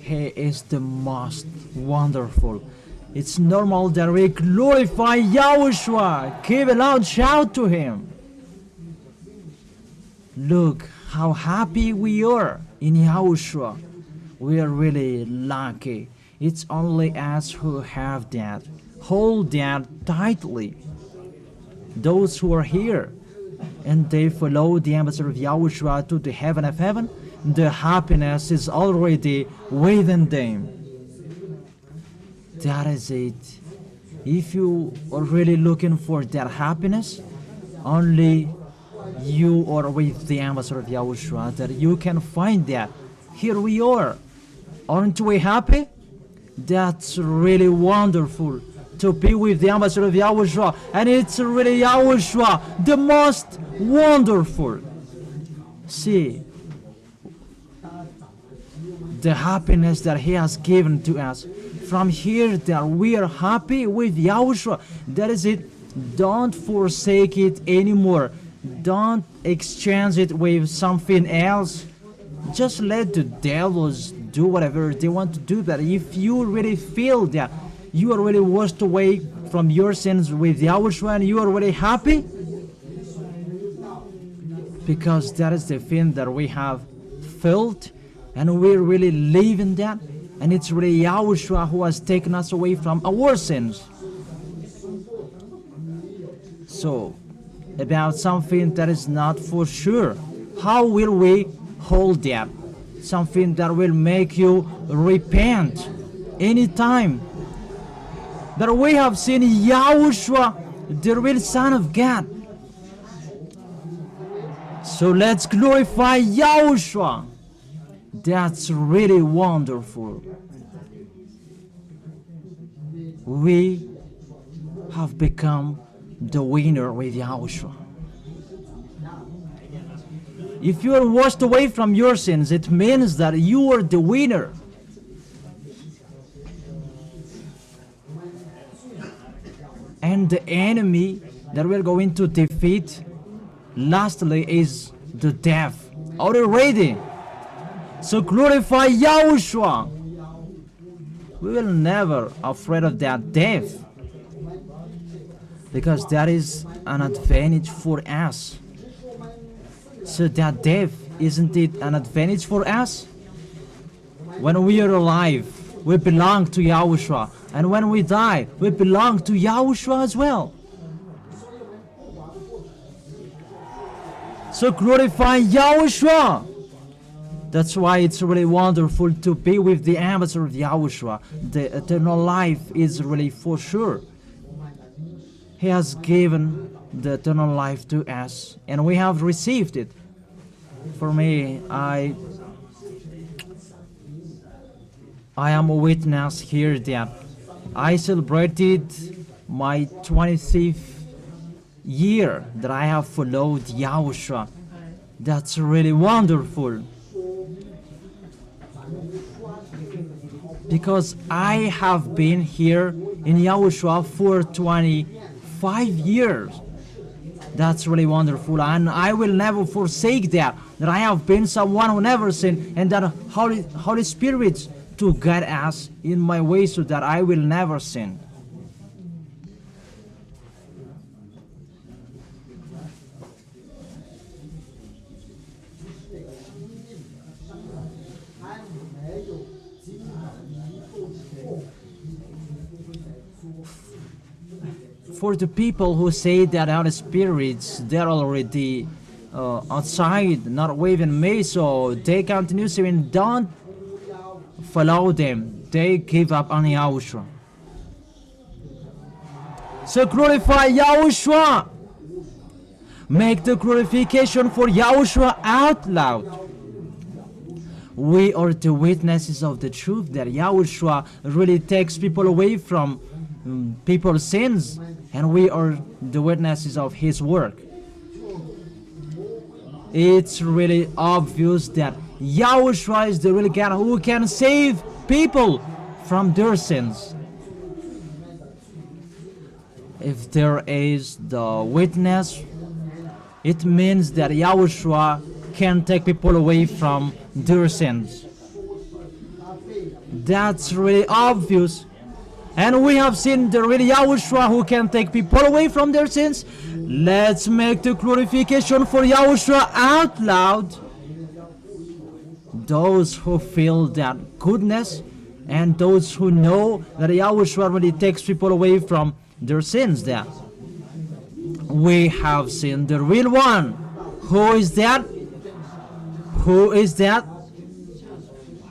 Speaker 1: He is the most wonderful. It's normal that we glorify Yahushua. Give a loud shout to him. Look how happy we are in Yahushua. We are really lucky. It's only us who have that. Hold that tightly. Those who are here and they follow the ambassador of Yahushua to the heaven of heaven, the happiness is already within them. That is it. If you are really looking for that happiness, only you are with the ambassador of Yahushua that you can find that. Here we are. Aren't we happy? That's really wonderful to be with the ambassador of Yahushua, and it's really Yahushua, the most wonderful. See, the happiness that he has given to us. From here that we are happy with Yahushua. That is it. Don't forsake it anymore. Don't exchange it with something else. Just let the devils do whatever they want to do. But if you really feel that you are really washed away from your sins with Yahushua and you are really happy, because that is the thing that we have felt, and we really live in that, and it's really Yahushua who has taken us away from our sins. So, about something that is not for sure, how will we hold that? Something that will make you repent anytime. That we have seen Yahushua, the real Son of God. So let's glorify Yahushua. That's really wonderful. We have become the winner with Yahushua. If you are washed away from your sins, it means that you are the winner. And the enemy that we're going to defeat, lastly, is the death. Already. So glorify Yahushua. We will never afraid of that death, because that is an advantage for us. So that death, isn't it an advantage for us? When we are alive, we belong to Yahushua. And when we die, we belong to Yahushua as well. So glorify Yahushua. That's why it's really wonderful to be with the ambassador of Yahushua. The eternal life is really for sure. He has given the eternal life to us, and we have received it. For me, I am a witness here that I celebrated my 25th year that I have followed Yahushua. That's really wonderful, because I have been here in Yahushua for 25 years. That's really wonderful, and I will never forsake that I have been someone who never sinned, and that Holy Spirit to guide us in my way so that I will never sin. For the people who say that our spirits, they're already outside, not waving me, so they continue saying, don't follow them. They give up on Yahushua. So glorify Yahushua. Make the glorification for Yahushua out loud. We are the witnesses of the truth that Yahushua really takes people away from people's sins, and we are the witnesses of his work. It's really obvious that Yahushua is the real God who can save people from their sins. If there is the witness, it means that Yahushua can take people away from their sins. That's really obvious. And we have seen the real Yahushua who can take people away from their sins. Let's make the glorification for Yahushua out loud. Those who feel that goodness, and those who know that Yahushua really takes people away from their sins there. we have seen the real one. Who is that? Who is that?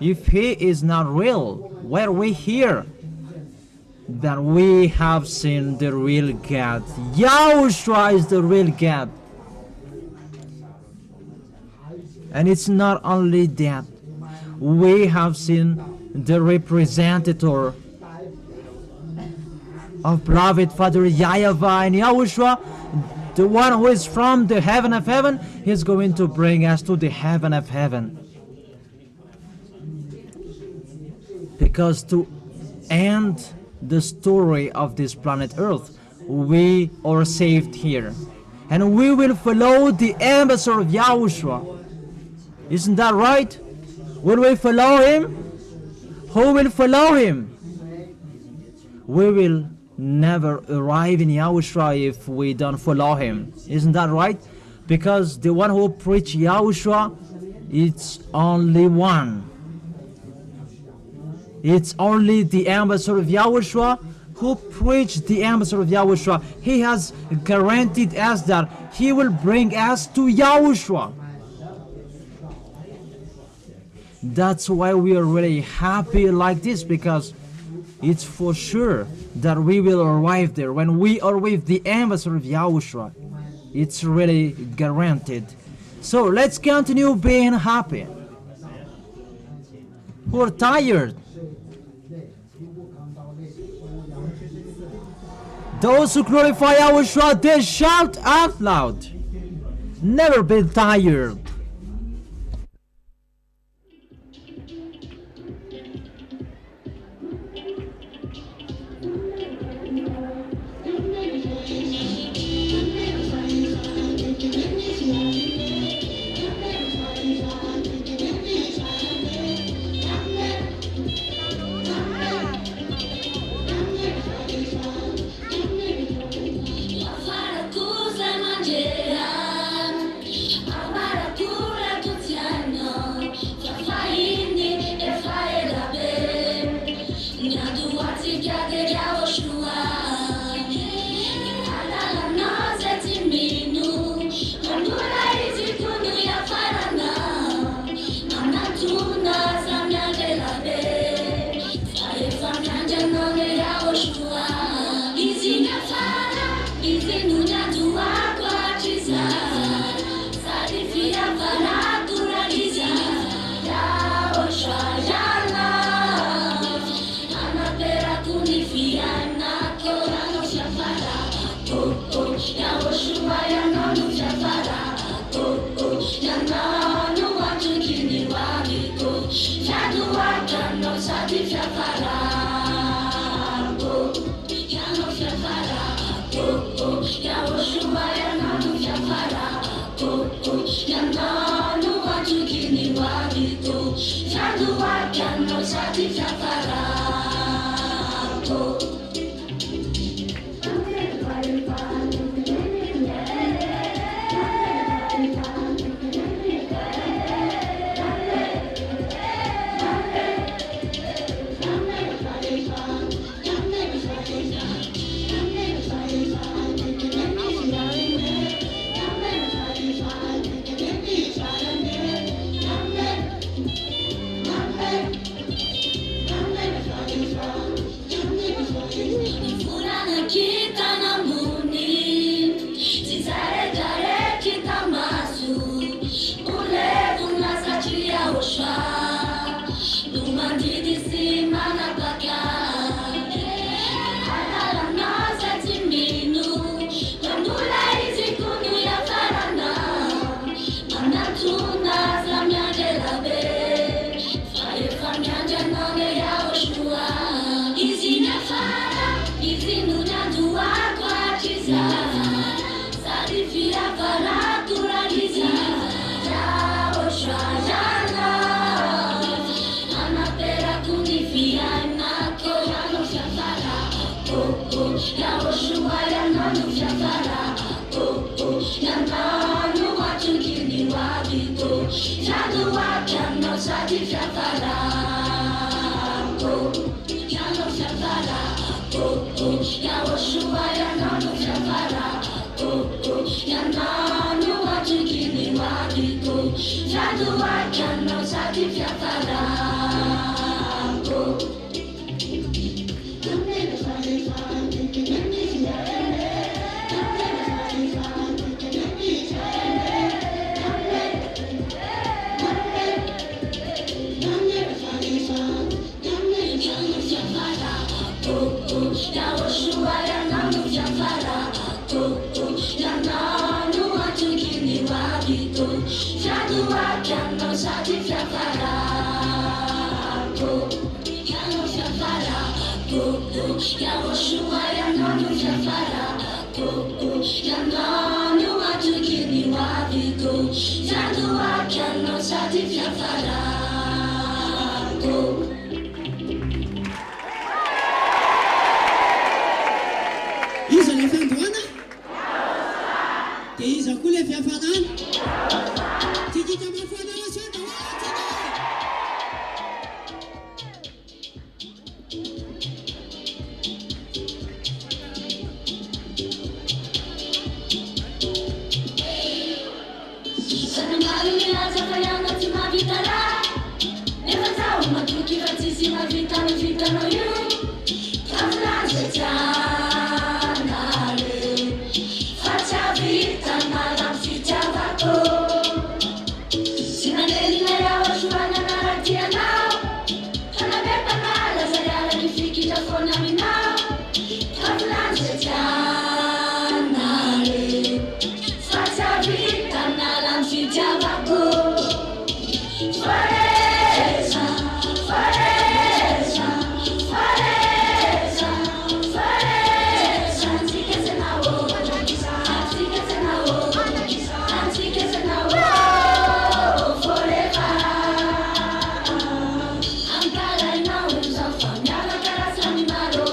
Speaker 1: If he is not real, why are we here? Then we have seen the real God. Yahushua is the real God. And it's not only that. We have seen the representative of beloved Father YAHVAH and Yahushua, the one who is from the heaven of heaven. He's going to bring us to the heaven of heaven. Because to end the story of this planet Earth, we are saved here. And we will follow the ambassador of Yahushua. Isn't that right? Will we follow him? Who will follow him? We will never arrive in Yahushua if we don't follow him. Isn't that right? Because the one who preached Yahushua, it's only one. It's only the ambassador of Yahushua who preached the ambassador of Yahushua. He has guaranteed us that he will bring us to Yahushua. That's why we are really happy like this, because it's for sure that we will arrive there when we are with the ambassador of Yahushua. It's really guaranteed. So let's continue being happy. Who are tired? Those who glorify Yahushua, they shout out loud. Never be tired.
Speaker 3: YAHOSHUA, YAHOSHUA, ZHYAH chiamano sati fiafaranco. Non deve fare fame, che non mi fiare. Non deve fare fame, che non mi fiare. Non deve fare fame, non deve chiamano fiafaranco. YAHOSHUAH chiamano fiafaranco. Chiamano a tutti i wabito. ZHYAH chiamano sati fiafaranco. Chiamano fiafaranco. YAHOSHUAH chiamano fiafaranco. Chiamano a tutti i wabito. ZHYAH chiamano sati fiafaranco.
Speaker 2: Iza le fandoana? Dia iza koa le fihafanana? Tikika mafana masaka hoatsika!
Speaker 3: Sanamalo milaza fa anaty mahavita raha. Nefa zaho matoky fa tsisy mahavita vitanao io. Fa volaza janareo fa tsy havita mara ny fitiavako. Tsy nanelina YAHOSHUAH nanaratianao. Fa namepanala zay arany fikitra foana aminao. Fa volaza janareo fa tsy havita nala ny fitiavako. Fareza, fareza, fareza, fareza. Antsika senao, antsika senao, antsika senao, forever. Ankarainao izao fa miaraka rasany maro.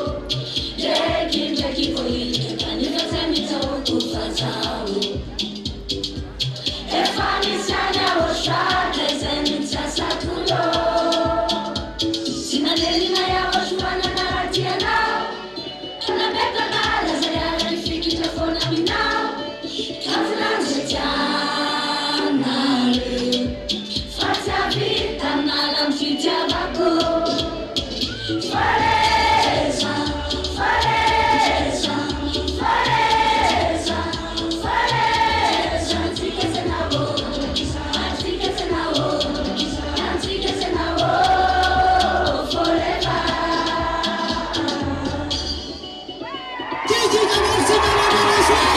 Speaker 3: Ndraiky vohiny kanefa zay mitsaoko fa zaho. Efa misy any YAHOSHUAH zay zay mitsasakolo. Tsy nanelina YAHOSHUAH nanaratianao. Namepakala zay arany fikitra foana aminao. Ka volaza janareo fa tsy havita nala ny fitiavako. Fareza, fareza, fareza, fareza. Antsika senao, antsika senao, antsika senao, forever.
Speaker 2: Tikika masaka YAHOSHUAH!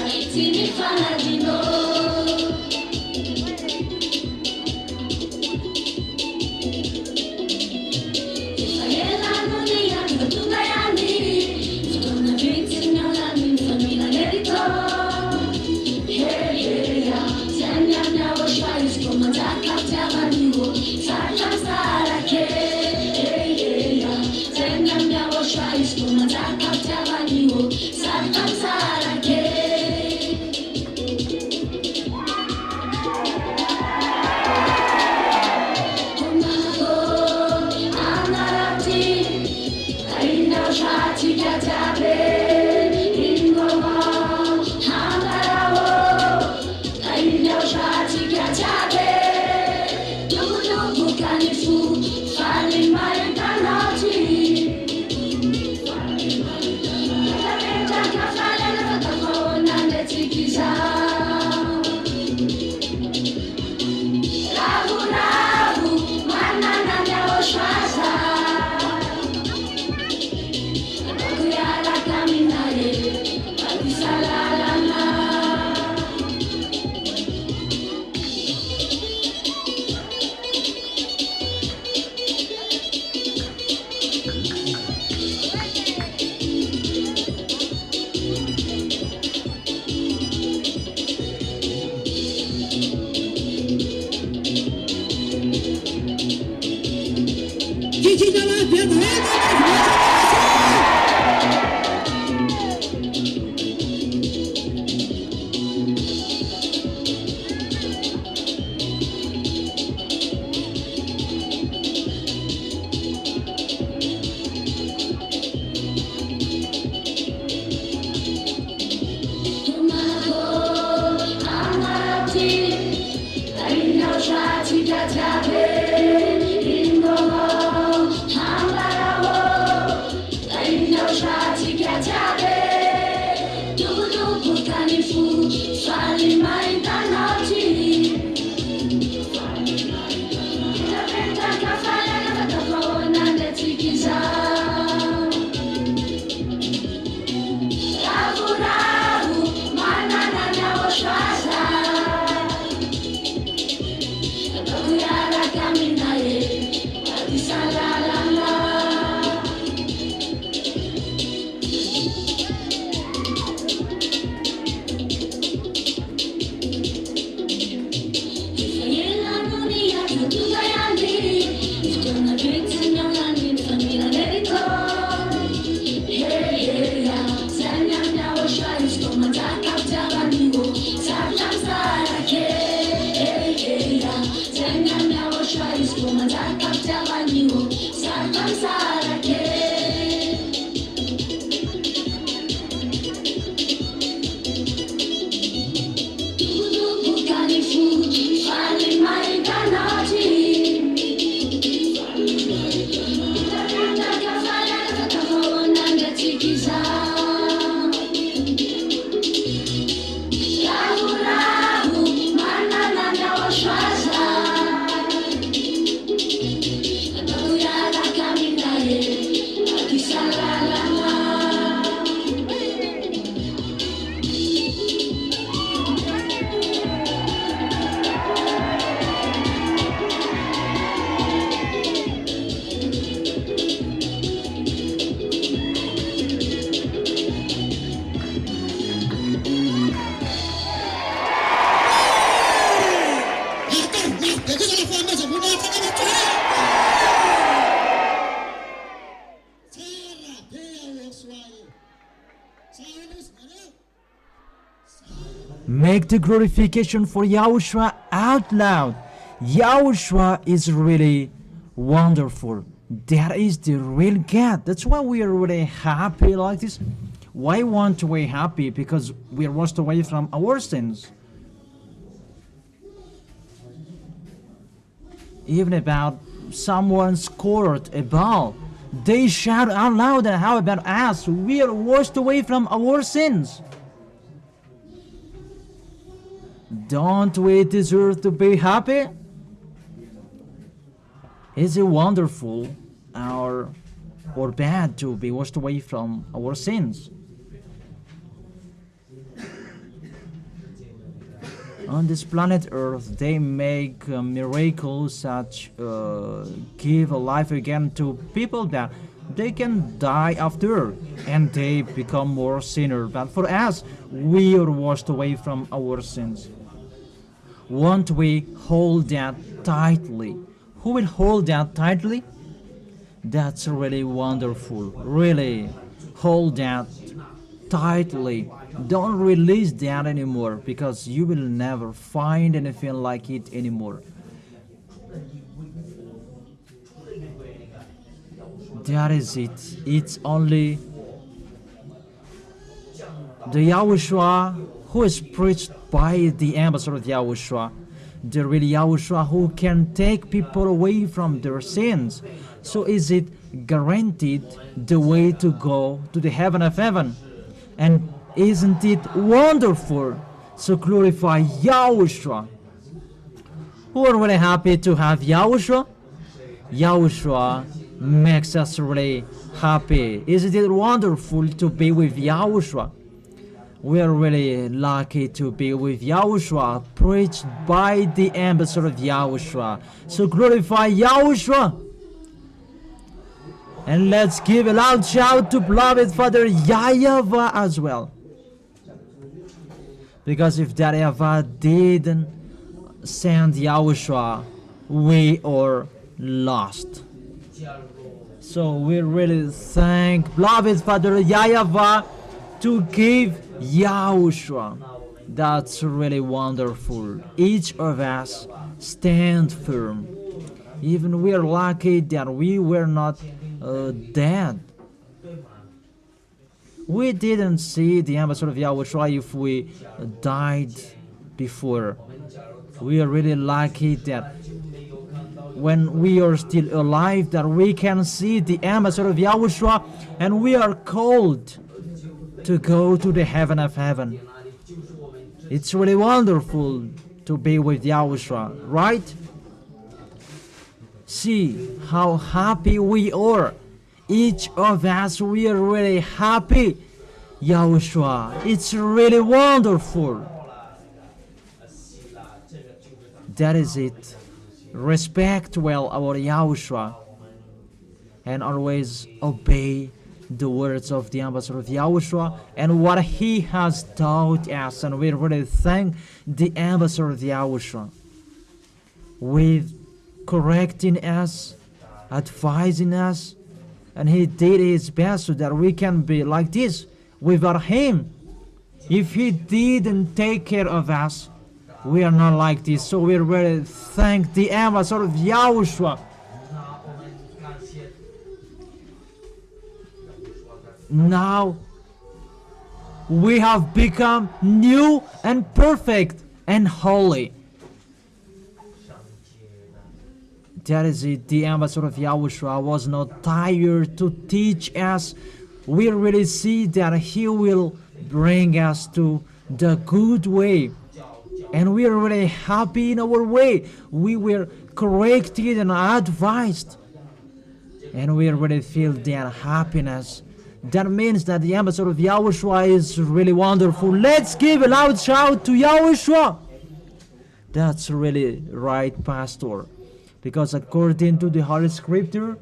Speaker 3: Timi Fanadino.
Speaker 1: Make the glorification for Yahushua out loud. Yahushua is really wonderful. That is the real God. That's why we are really happy like this. Why want to be happy? Because we are washed away from our sins. Even about someone scored a ball, they shout out loud, and how about us? We are washed away from our sins. Don't we deserve to be happy? Is it wonderful or bad to be washed away from our sins? On this planet Earth, they make miracles such give a life again to people that they can die after, and they become more sinner. But for us, we are washed away from our sins. Won't we hold that tightly? Who will hold that tightly? That's really wonderful. Really, hold that tightly. Don't release that anymore, because you will never find anything like it anymore. That is it. It's only the YAHOSHUA who is preached by the ambassador of YAHOSHUA, the real YAHOSHUA who can take people away from their sins. So is it guaranteed the way to go to the heaven of heaven? And isn't it wonderful? So glorify YAHOSHUA. Who are really happy to have YAHOSHUA? YAHOSHUA makes us really happy. Isn't it wonderful to be with YAHOSHUA? We are really lucky to be with YAHOSHUA, preached by the ambassador of YAHOSHUA. So glorify YAHOSHUA. And let's give a loud shout to beloved Father YAHVAH as well. Because if that YAHVAH didn't send YAHOSHUA, we are lost. So we really thank beloved Father YAHVAH to give YAHOSHUA. That's really wonderful. Each of us stand firm. Even we are lucky that we were not dead. We didn't see the ambassador of YAHOSHUA if we died before. We are really lucky that when we are still alive, that we can see the ambassador of YAHOSHUA, and we are called to go to the heaven of heaven. It's really wonderful to be with YAHOSHUA, right? See how happy we are. Each of us, we are really happy. YAHOSHUA, it's really wonderful. That is it. Respect well our YAHOSHUA, and always obey the words of the ambassador of YAHOSHUA and what he has taught us. And we really thank the ambassador of YAHOSHUA with correcting us, advising us, and he did his best so that we can be like this. Without him, if he didn't take care of us, we are not like this. So we really thank the ambassador of YAHOSHUA. Now we have become new and perfect and holy. That is it. The ambassador of YAHOSHUA was not tired to teach us. We really see that he will bring us to the good way. And we are really happy in our way. We were corrected and advised. And we really feel that happiness. That means that the ambassador of YAHOSHUA is really wonderful. Let's give a loud shout to YAHOSHUA. That's really right, Pastor. Because according to the Holy Scripture,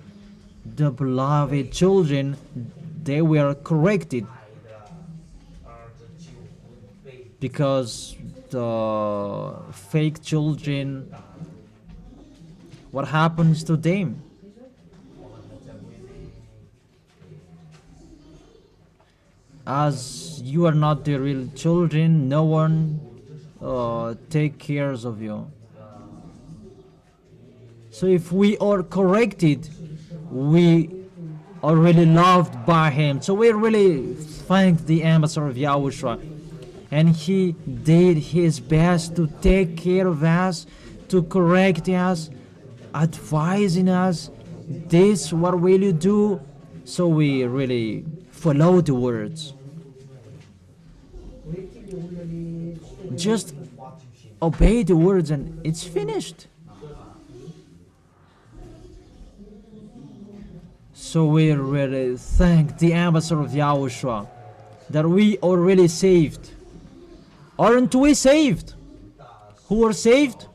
Speaker 1: the beloved children, they were corrected. Because the fake children, what happens to them? As you are not the real children, no one take care of you. So if we are corrected, we are really loved by him. So we really thank the ambassador of YAHOSHUA. And he did his best to take care of us, to correct us, advising us, this, what will you do? So we really follow the words. Just obey the words and it's finished. So we really thank the ambassador of YAHOSHUA that we are really saved. Aren't we saved? who are saved.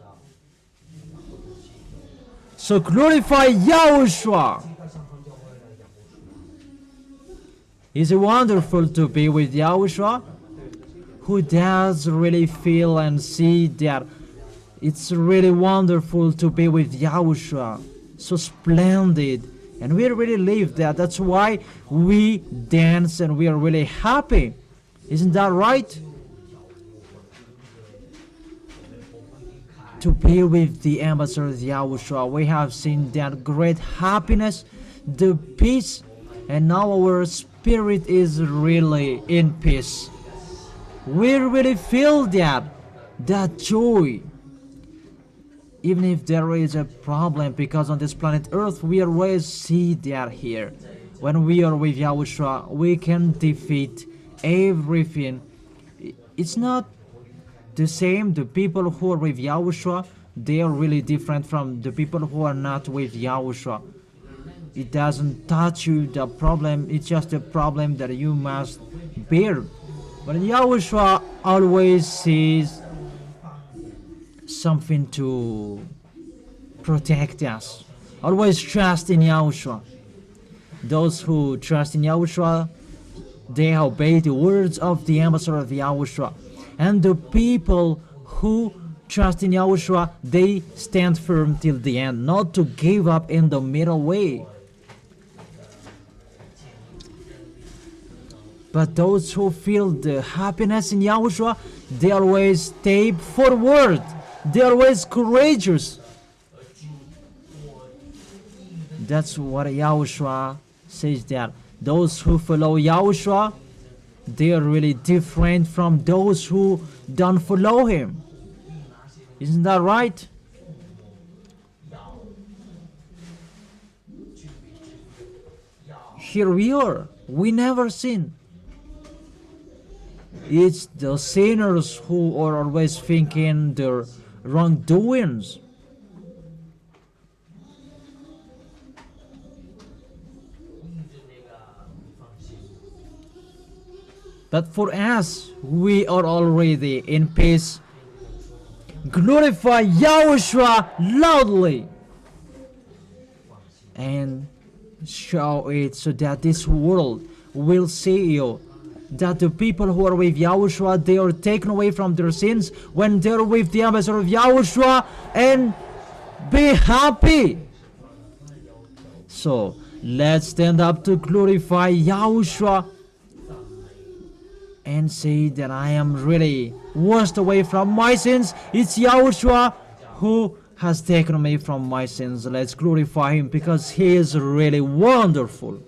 Speaker 1: So glorify Yahushua. Is it wonderful to be with Yahushua? Who does really feel and see that it's really wonderful to be with Yahushua? So splendid. And we really live that. That's why we dance and we are really happy. Isn't that right? To be with the ambassador of Yahushua, we have seen that great happiness, the peace, and now our spirit is really in peace. We really feel that joy. Even if there is a problem, because on this planet Earth, we always see that here. When we are with Yahushua, we can defeat everything. It's not the same. The people who are with Yahushua, they are really different from the people who are not with Yahushua. It doesn't touch you, the problem. It's just a problem that you must bear. But Yahushua always sees something to protect us. Always trust in Yahushua. Those who trust in Yahushua, they obey the words of the ambassador of Yahushua. And the people who trust in Yahushua, they stand firm till the end, not to give up in the middle way. But those who feel the happiness in Yahushua, they always stay forward. They are always courageous. That's what Yahushua says, that those who follow Yahushua, they are really different from those who don't follow him. Isn't that right? Here we are. We never sin. It's the sinners who are always thinking their wrongdoings. But for us, we are already in peace. Glorify Yahushua loudly and show it so that this world will see you. That the people who are with Yahushua, they are taken away from their sins when they are with the ambassador of Yahushua, and be happy. So let's stand up to glorify Yahushua and say that I am really washed away from my sins. It's Yahushua who has taken me from my sins. Let's glorify him because he is really wonderful.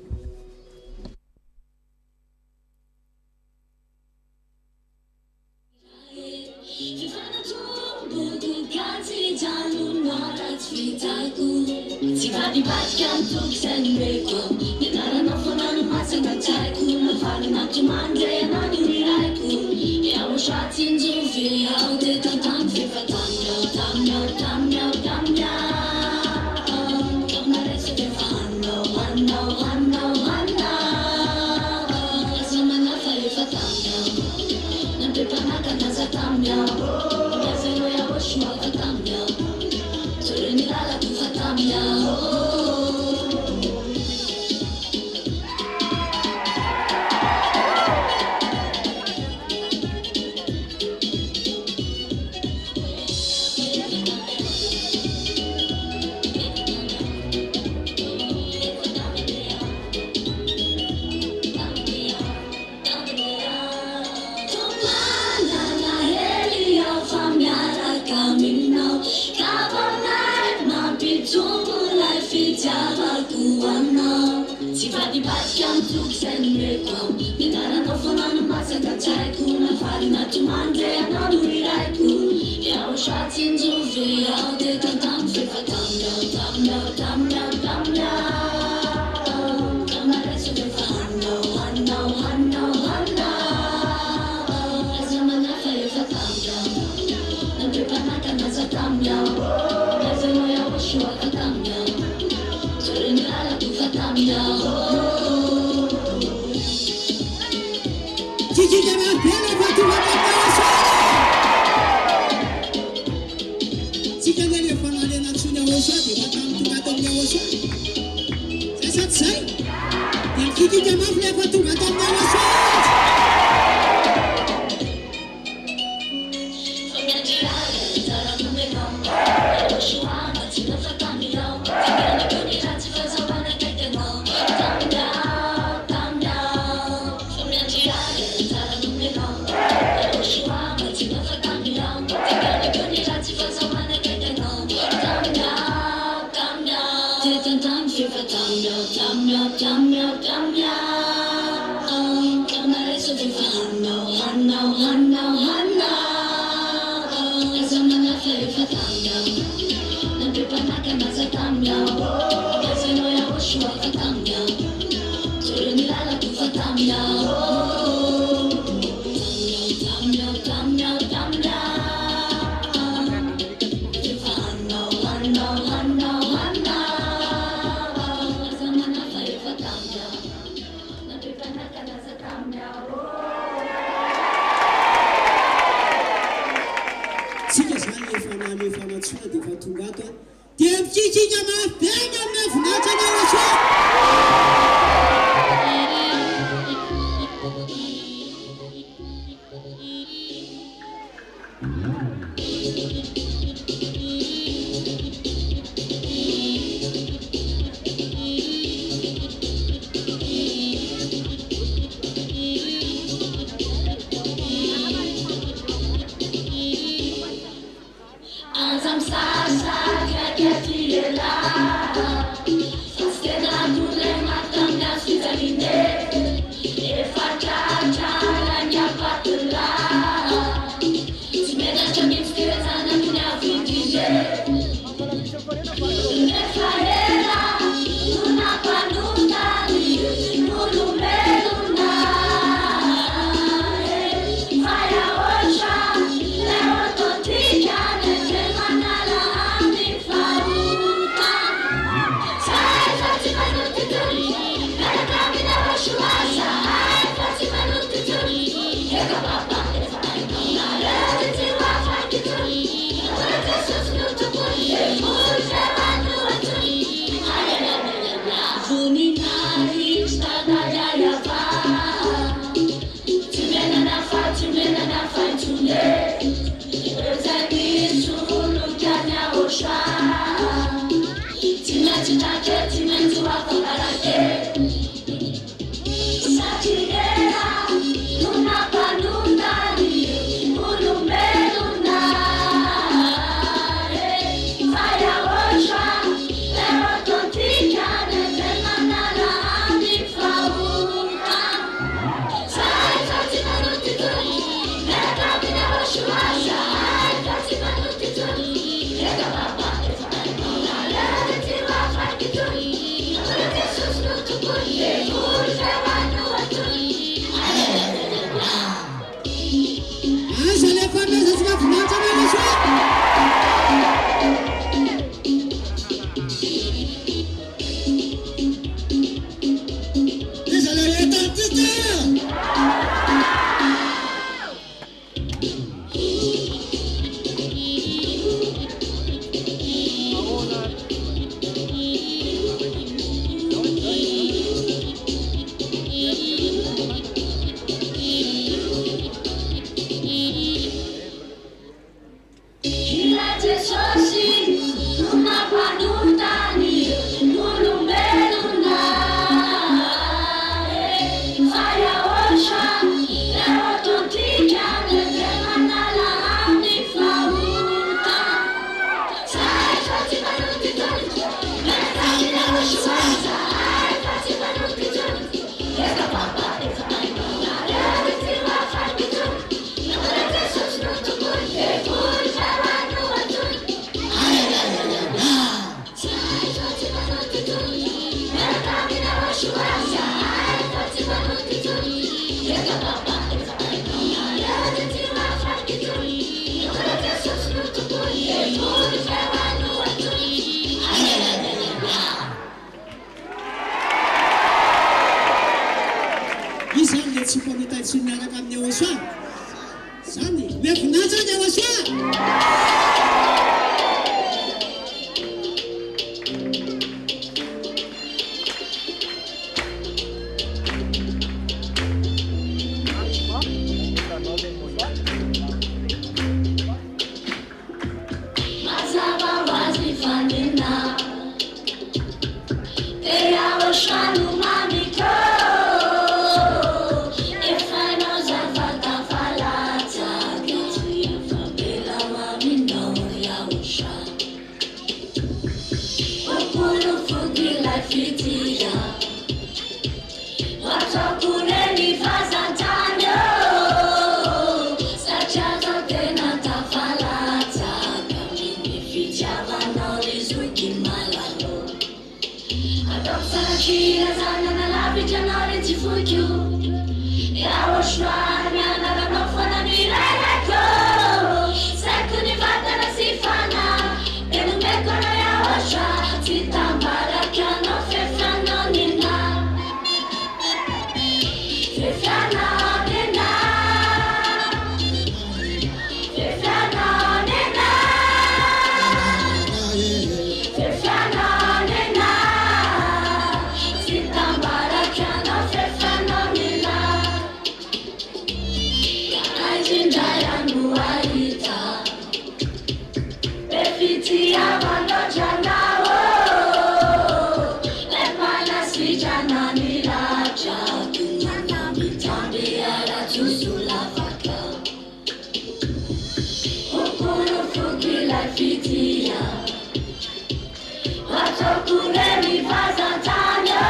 Speaker 3: you. YAHOSHUAH, mianarana fanamilailako. Saikuni vatana sifana, elumekona YAHOSHUAH, titambaraka no fefanonina. Fefanonina. Fefanonina. Fefanonina. Titambaraka no fefanonina. ZHYAH Befiti Avanojanawo Lepana Sijana Niraja Kunana Mitambi Ara Tusulavaka Ukuru Fuki Laifitia Watokure Mivazantanyo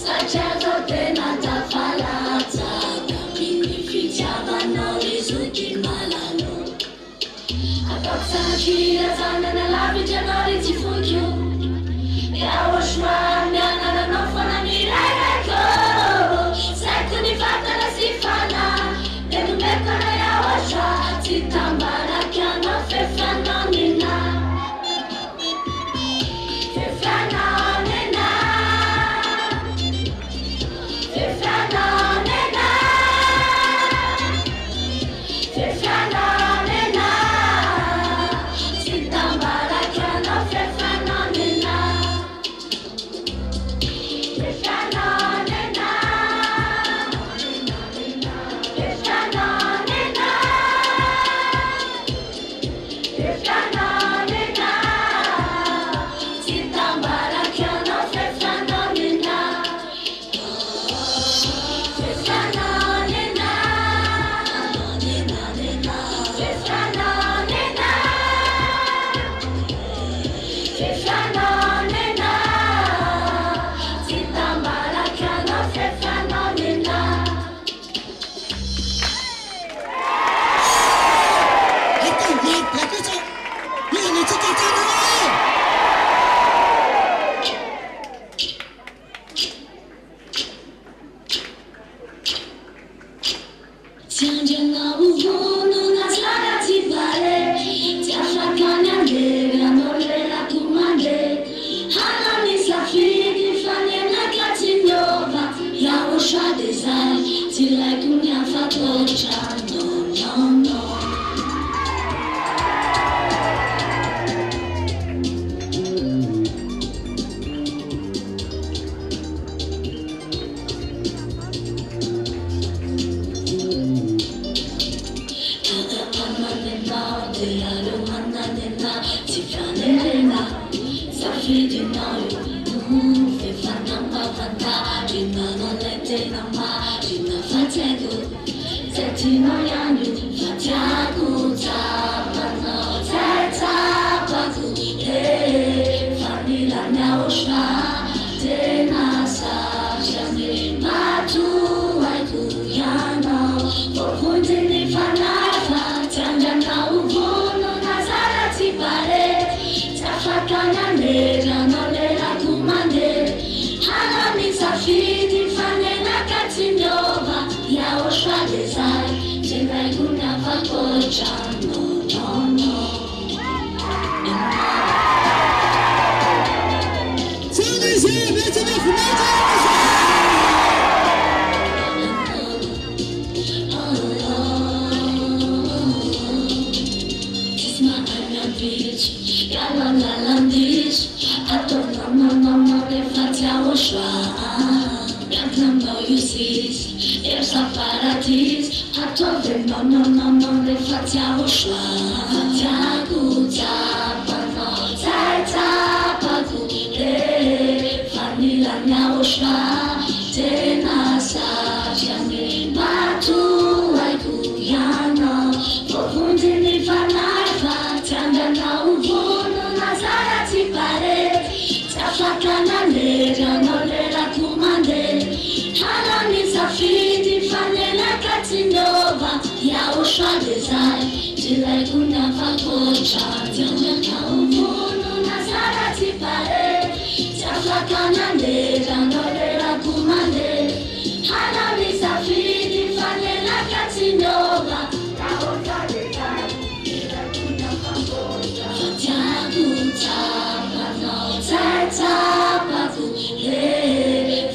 Speaker 3: Sachezo Tenata Falata Sanchira zanana lavi janori ti fukyo YAHOSHUAH mianarana fanamilailako. Saikuni vatana sifana, elumekona YAHOSHUAH, titambaraka no fefanonina. Fefanonina. Fefanonina. Fefanonina. Titambaraka no fefanonina. Fefanonina. Fefanonina. Fefanonina. Titambaraka no fefanonina. Fefanonina. Fefanonina. Fefanonina. Titambaraka no fefanonina.
Speaker 2: Attends, mais après ça, mais on est tout en train de
Speaker 3: Tianjana uvono na sala tibale, tiafakanya ndere anolela kumande. Hana ni safiri fanye na katinova, YAHOSHUAH desire, tilai kunya fatocha, no. YAHOSHUAH desire, tilai kunya fatocha, no. No, le fate YAHOSHUAH, fatiaku tapano, taitapaku, fanila YAHOSHUAH, tenasa, jangi, matu, aiku, yano, vovundini fanaifa, tangana uvono, nazara tipare, tafakana lera, no lera kumande, halani safidi, fanela katinova, YAHOSHUAH desire, tilai kunya fakocha, tangana uvono, nazara tipare, tafakana lera, no lera kumande. tumande hanami safiti fanena katinova yahoshua desai irakunya pamoja fatiaku tapano taitapaku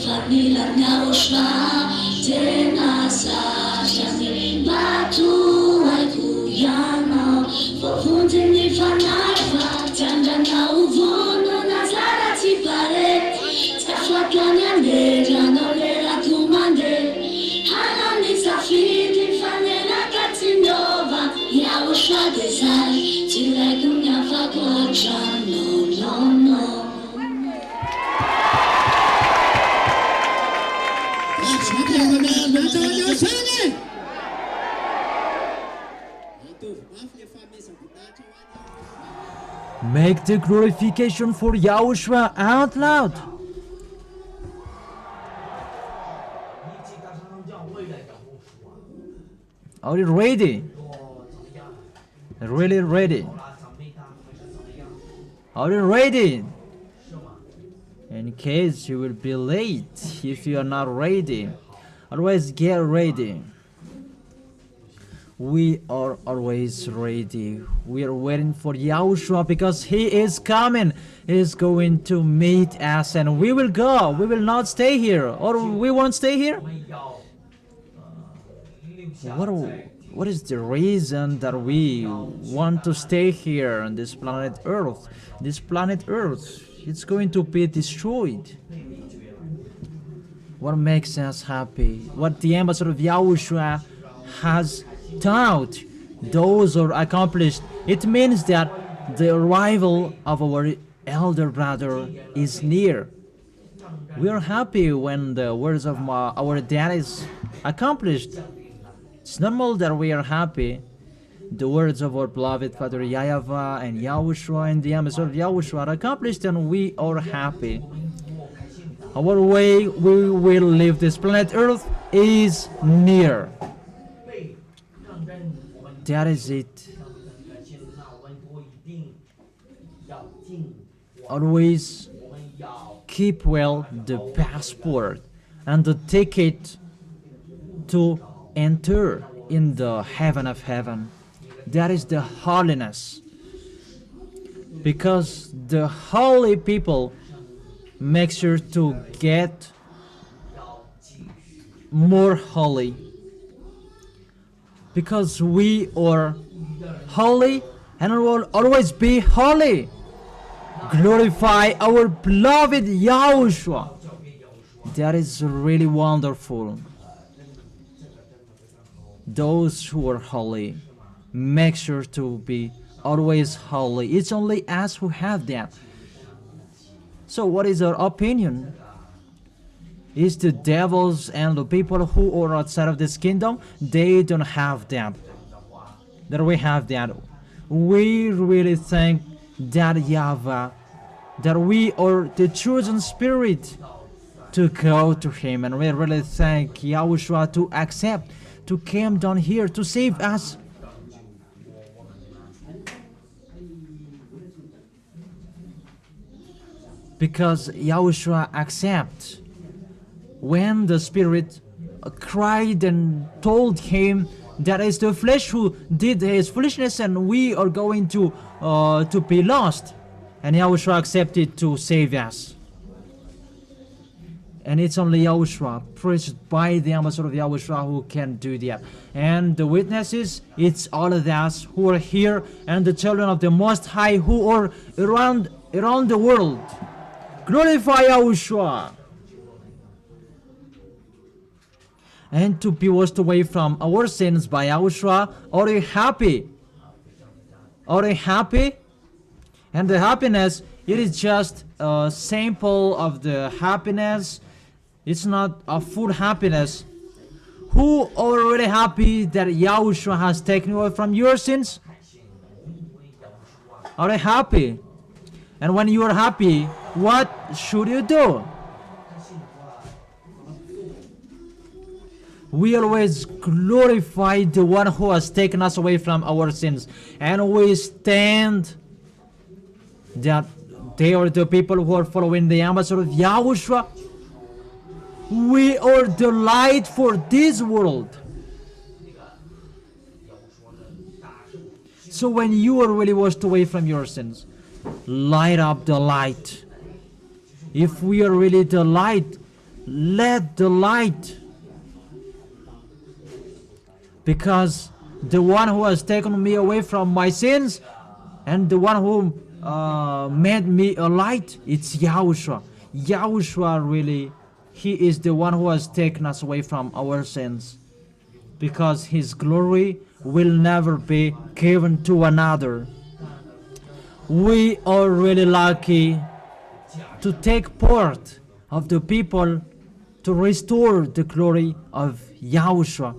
Speaker 3: fanila yahoshua tena sashani batu aikuyano vofunde ni fanaiva tanda na uvono na zara tipare tafakanya ndera nolela tumande hanani safiti fanela katinova yahoshua desai tilekunya fakocha no no no.
Speaker 1: Make the glorification for Yahushua out loud. Are you ready? Really ready? Are you ready? In case you will be late if you are not ready. Otherwise, get ready. We are always ready. We are waiting for Yahushua because He is coming. He is going to meet us and we will go. We will not stay here. Or we won't stay here? What is the reason that we want to stay here on this planet Earth? This planet Earth, it's going to be destroyed. What makes us happy? What the ambassador of Yahushua has taught, those are accomplished. It means that the arrival of our elder brother is near. We are happy when the words of our dad is accomplished. It's normal that we are happy. The words of our beloved Father YAHVAH and YAHOSHUA and the ambassador of Yahushua are accomplished and we are happy. Our way we will leave this planet Earth is near. That is it. Always keep well the passport and the ticket to enter in the heaven of heaven. That is the holiness. Because the holy people make sure to get more holy. Because we are holy and will always be holy. Glorify our beloved Yahushua. That is really wonderful. Those who are holy, make sure to be always holy. It's only us who have that. So what is our opinion? Is the devils and the people who are outside of this kingdom, they don't have that. That we have that. We really thank that YAHVAH, that we are the chosen spirit to go to Him. And we really thank Yahushua to accept, to come down here to save us. Because Yahushua accepts. When the Spirit cried and told him that it's the flesh who did his foolishness and we are going to be lost. And Yahushua accepted to save us. And it's only Yahushua, preached by the ambassador of Yahushua, who can do that. And the witnesses, it's all of us who are here and the children of the Most High who are around the world. Glorify Yahushua. And to be washed away from our sins by Yahushua. Are you happy? Are you happy? And the happiness, it is just a sample of the happiness. It's not a full happiness. Who are really happy that Yahushua has taken away from your sins? Are you happy? And when you are happy, what should you do? We always glorify the one who has taken us away from our sins. And we stand that they are the people who are following the ambassador of Yahushua. We are the light for this world. So when you are really washed away from your sins, light up the light. If we are really the light, let the light. Because the one who has taken me away from my sins and the one who made me a light, it's Yahushua. Yahushua really, he is the one who has taken us away from our sins. Because his glory will never be given to another. We are really lucky to take part of the people to restore the glory of Yahushua.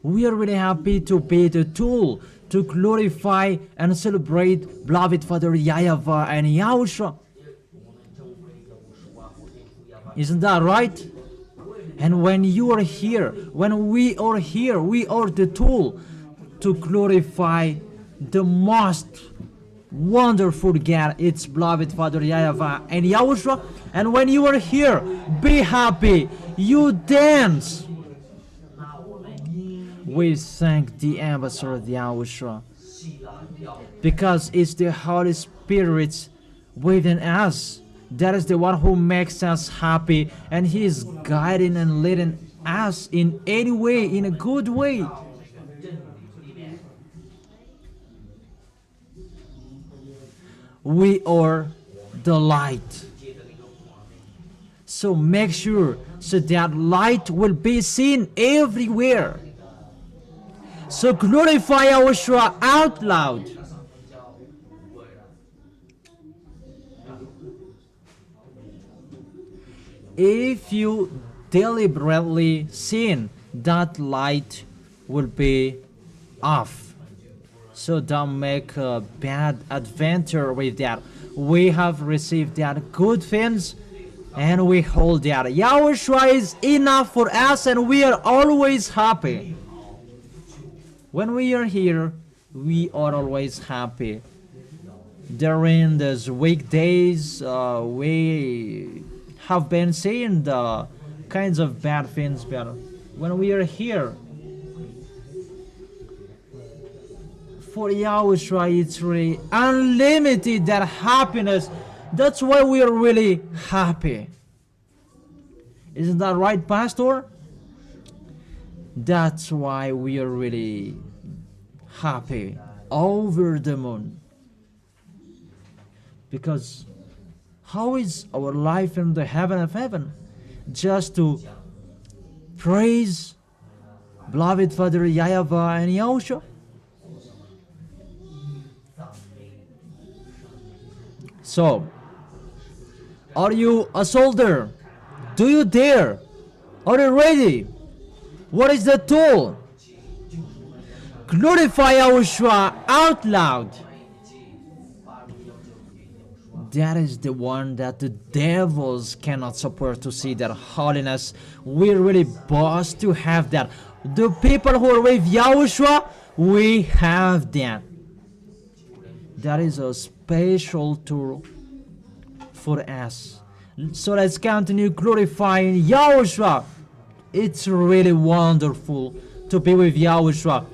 Speaker 1: We are really happy to be the tool to glorify and celebrate beloved Father YAHVAH and Yahushua. Isn't that right? And when you are here, when we are here, we are the tool to glorify the most wonderful God, its beloved Father YAHVAH and Yahushua. And when you are here, be happy, you dance. We thank the ambassador of Yahushua because it's the Holy Spirit within us. That is the one who makes us happy, and he is guiding and leading us in any way, in a good way. We are the light. So make sure so that light will be seen everywhere. So glorify YAHOSHUA out loud. If you deliberately sin, that light will be off. So don't make a bad adventure with that. We have received that good things and we hold that. YAHOSHUA is enough for us and we are always happy. When we are here, we are always happy. During these weekdays, we have been seeing the kinds of bad things, but when we are here, for YAHOSHUA, it's really unlimited, that happiness. That's why we are really happy. Isn't that right, Pastor? That's why we are really happy, over the moon. Because how is our life in the heaven of heaven? Just to praise beloved Father YAHVAH and YAHOSHUA? So, are you a soldier? Do you dare? Are you ready? What is the tool? Glorify YAHOSHUA out loud. That is the one that the devils cannot support to see, that holiness. We really boast to have that. The people who are with YAHOSHUA, we have that. That is a special tool for us. So let's continue glorifying YAHOSHUA. It's really wonderful to be with YAHOSHUA.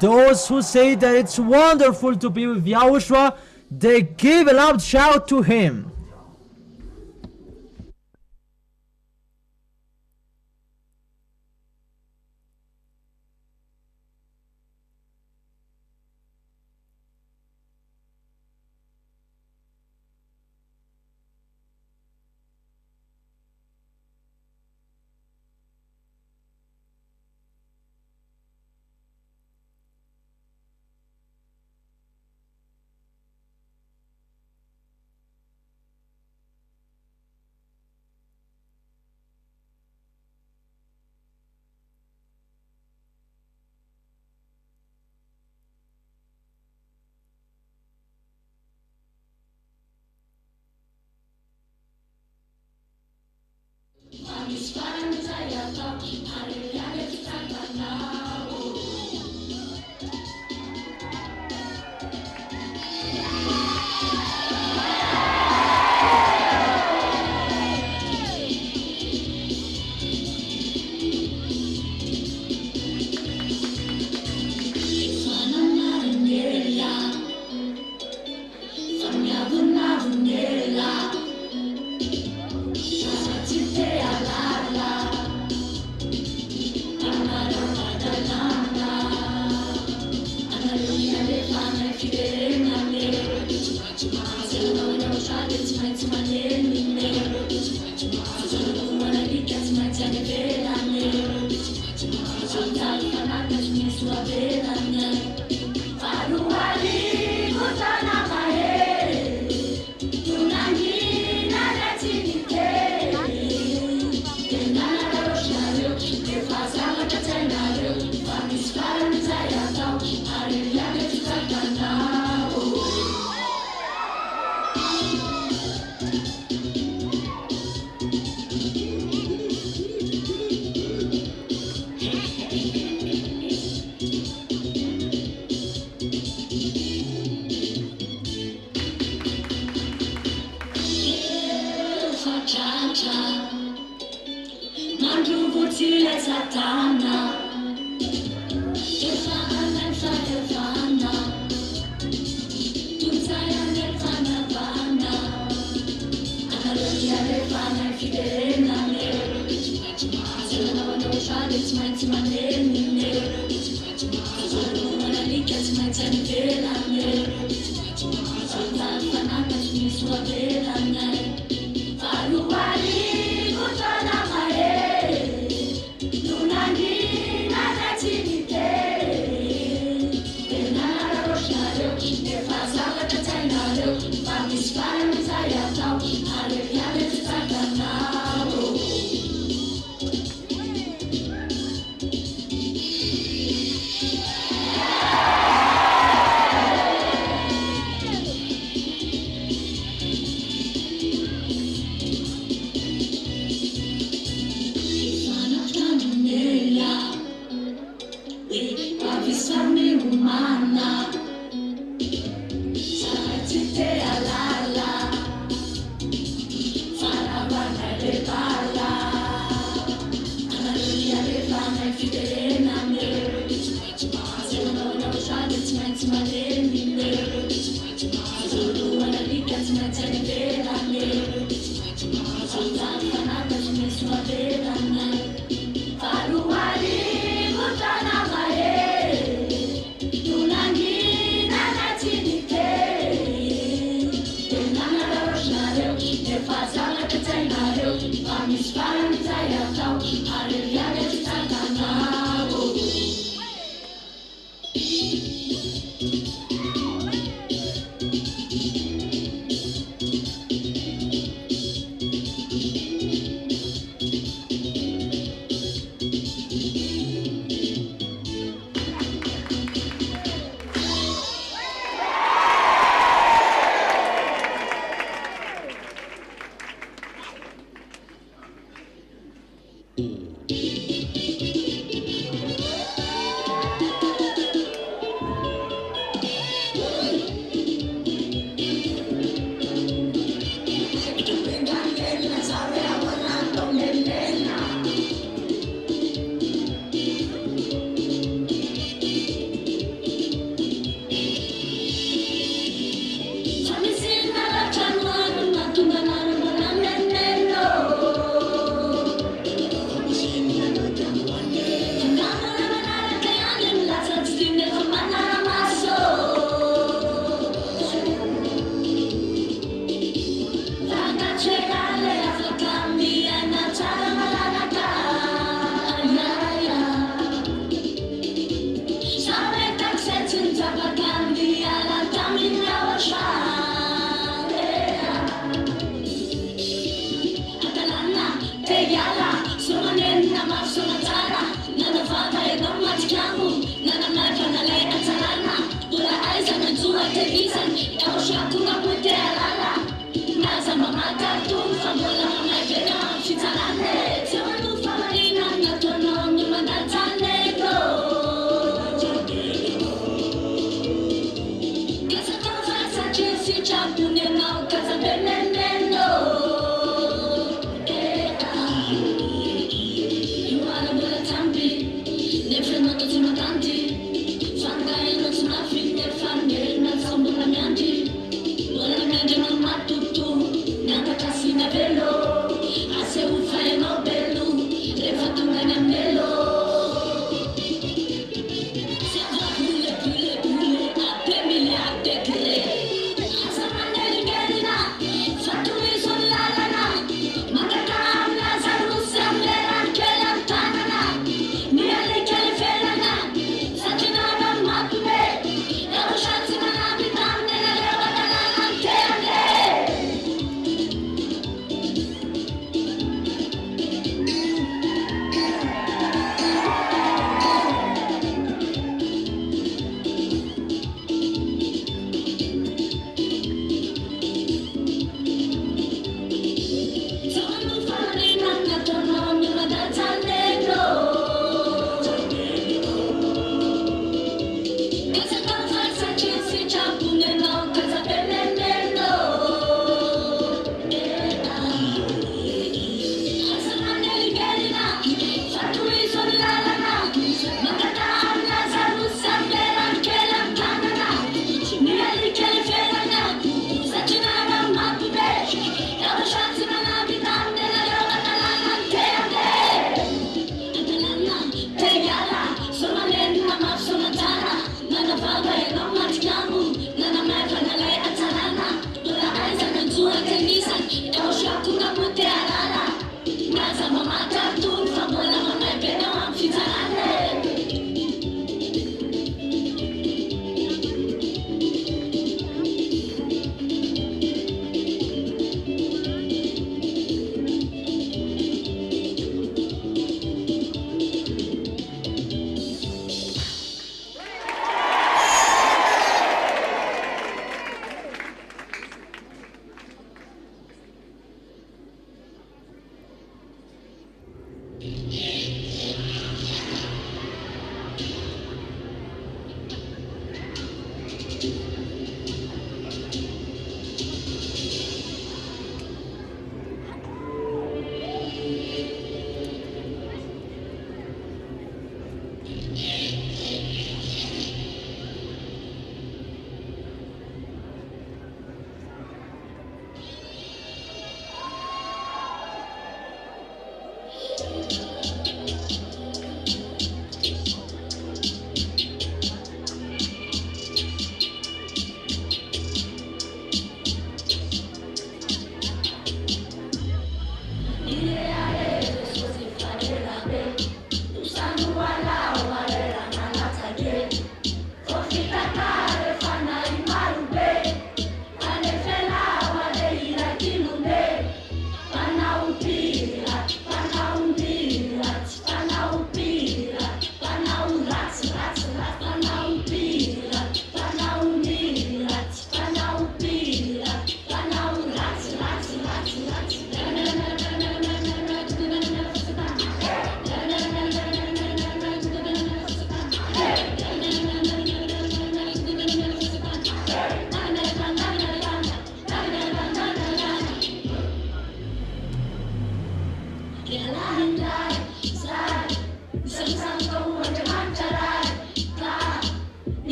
Speaker 1: Those who say that it's wonderful to be with YAHOSHUA, they give a loud shout to him.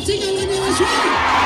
Speaker 2: sigawan ni Yahushua.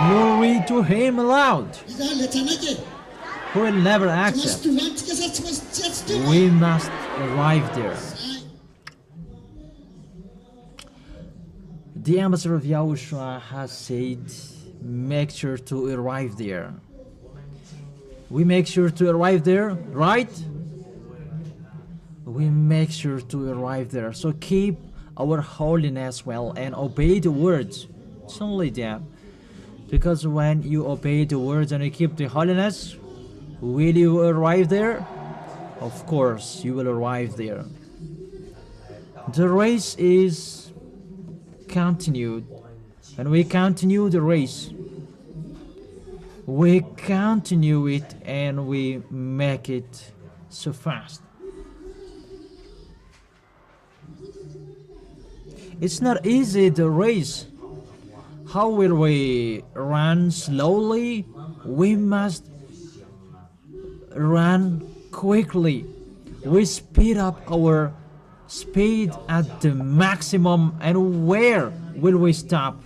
Speaker 1: Glory to him aloud. Who will never accept. We must arrive there. The ambassador of Yahushua has said, make sure to arrive there. We make sure to arrive there, right? We make sure to arrive there. So keep our holiness well and obey the words. It's only that. Because when you obey the words and you keep the holiness, will you arrive there? Of course, you will arrive there. The race is continued, and we continue the race. We continue it and we make it so fast. It's not easy, the race. How will we run slowly? We must run quickly. We speed up our speed at the maximum. And where will we stop?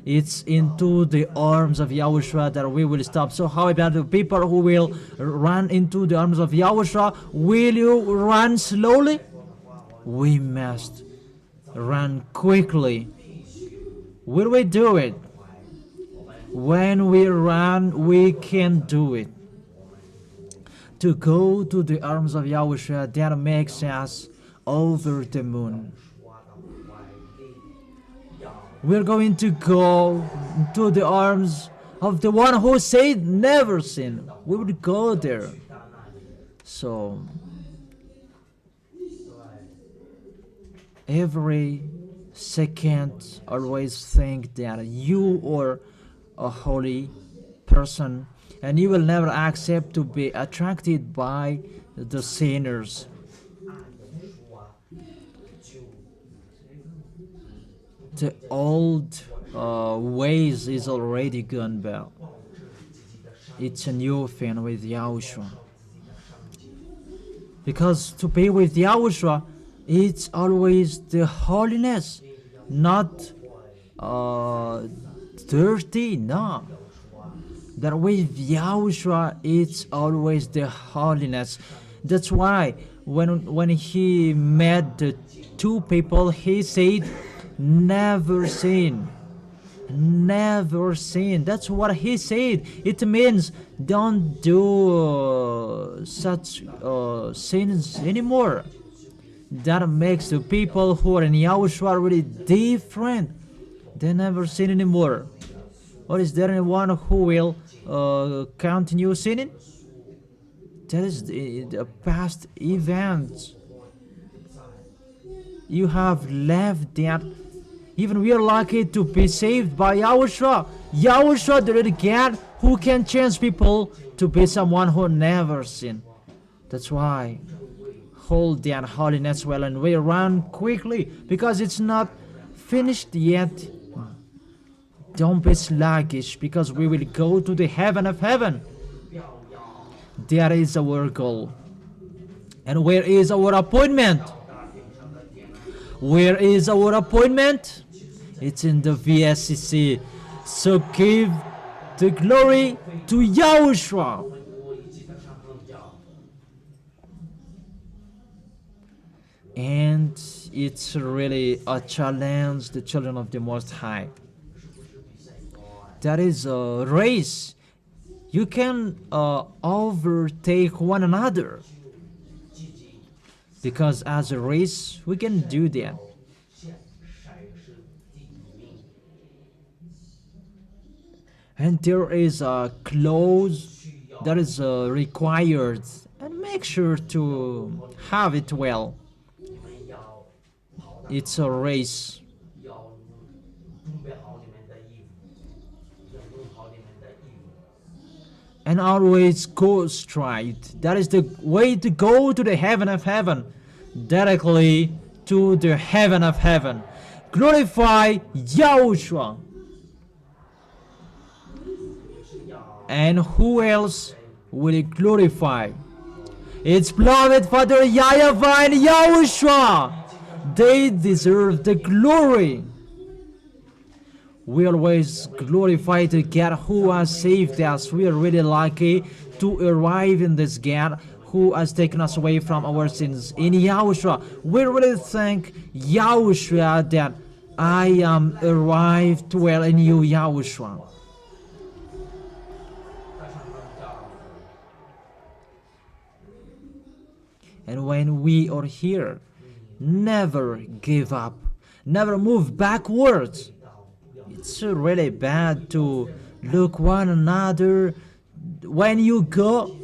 Speaker 1: It's into the arms of Yahushua that we will stop. So how about the people who will run into the arms of Yahushua? Will you run slowly? We must run quickly. Will we do it? When we run, we can do it. To go to the arms of Yahushua, that makes us over the moon. We're going to go to the arms of the one who said never sin. We would go there. So every second always think that you are a holy person, and you will never accept to be attracted by the sinners. The old ways is already gone by. It's a new thing with Yahushua. Because to be with Yahushua, it's always the holiness, not dirty, no. That with Yahushua, it's always the holiness. That's why when he met the two people, he said, never sin. Never sin. That's what he said. It means don't do such sins anymore. That makes the people who are in Yahushua really different. They never sin anymore. Or is there anyone who will continue sinning? That is the past events. You have left that. Even we are lucky to be saved by Yahushua. Yahushua, the little God who can change people to be someone who never sinned. That's why hold that holiness well and we run quickly because it's not finished yet. Don't be sluggish because we will go to the heaven of heaven. That is our goal. And where is our appointment? Where is our appointment? It's in the VSCC. So give the glory to Yahushua. And it's really a challenge, the children of the Most High. That is a race. You can overtake one another. Because as a race, we can do that. And there is a clause that is required. And make sure to have it well. It's a race. And always go straight. That is the way to go to the heaven of heaven. Directly to the heaven of heaven. Glorify Yahushua. And who else will glorify? It's beloved Father YAHVAH and Yahushua. They deserve the glory. We always glorify the God who has saved us. We are really lucky to arrive in this God who has taken us away from our sins in Yahushua. We really thank Yahushua that I am arrived well in you, Yahushua. And when we are here, never give up, never move backwards. It's really bad to look one another. When you go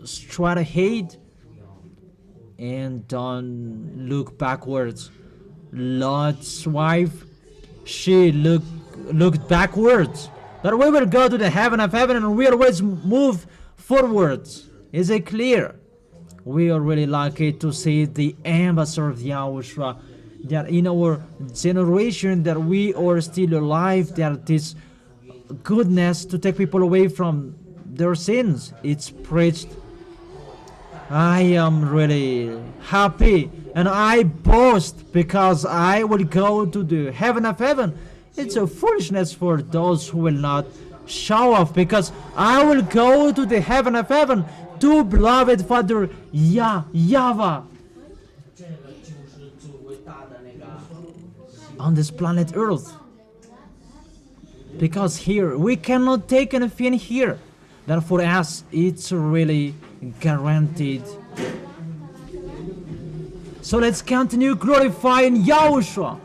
Speaker 1: straight ahead and don't look backwards. Lot's wife, she looked backwards. But we will go to the heaven of heaven and we always move forwards. Is it clear? We are really lucky to see the ambassador of Yahushua, that in our generation that we are still alive, that this goodness to take people away from their sins, it's preached. I am really happy and I boast because I will go to the heaven of heaven. It's a foolishness for those who will not show off, because I will go to the heaven of heaven to beloved Father YAHVAH on this planet Earth. Because here we cannot take anything here. That for us it's really guaranteed. So let's continue glorifying Yahushua.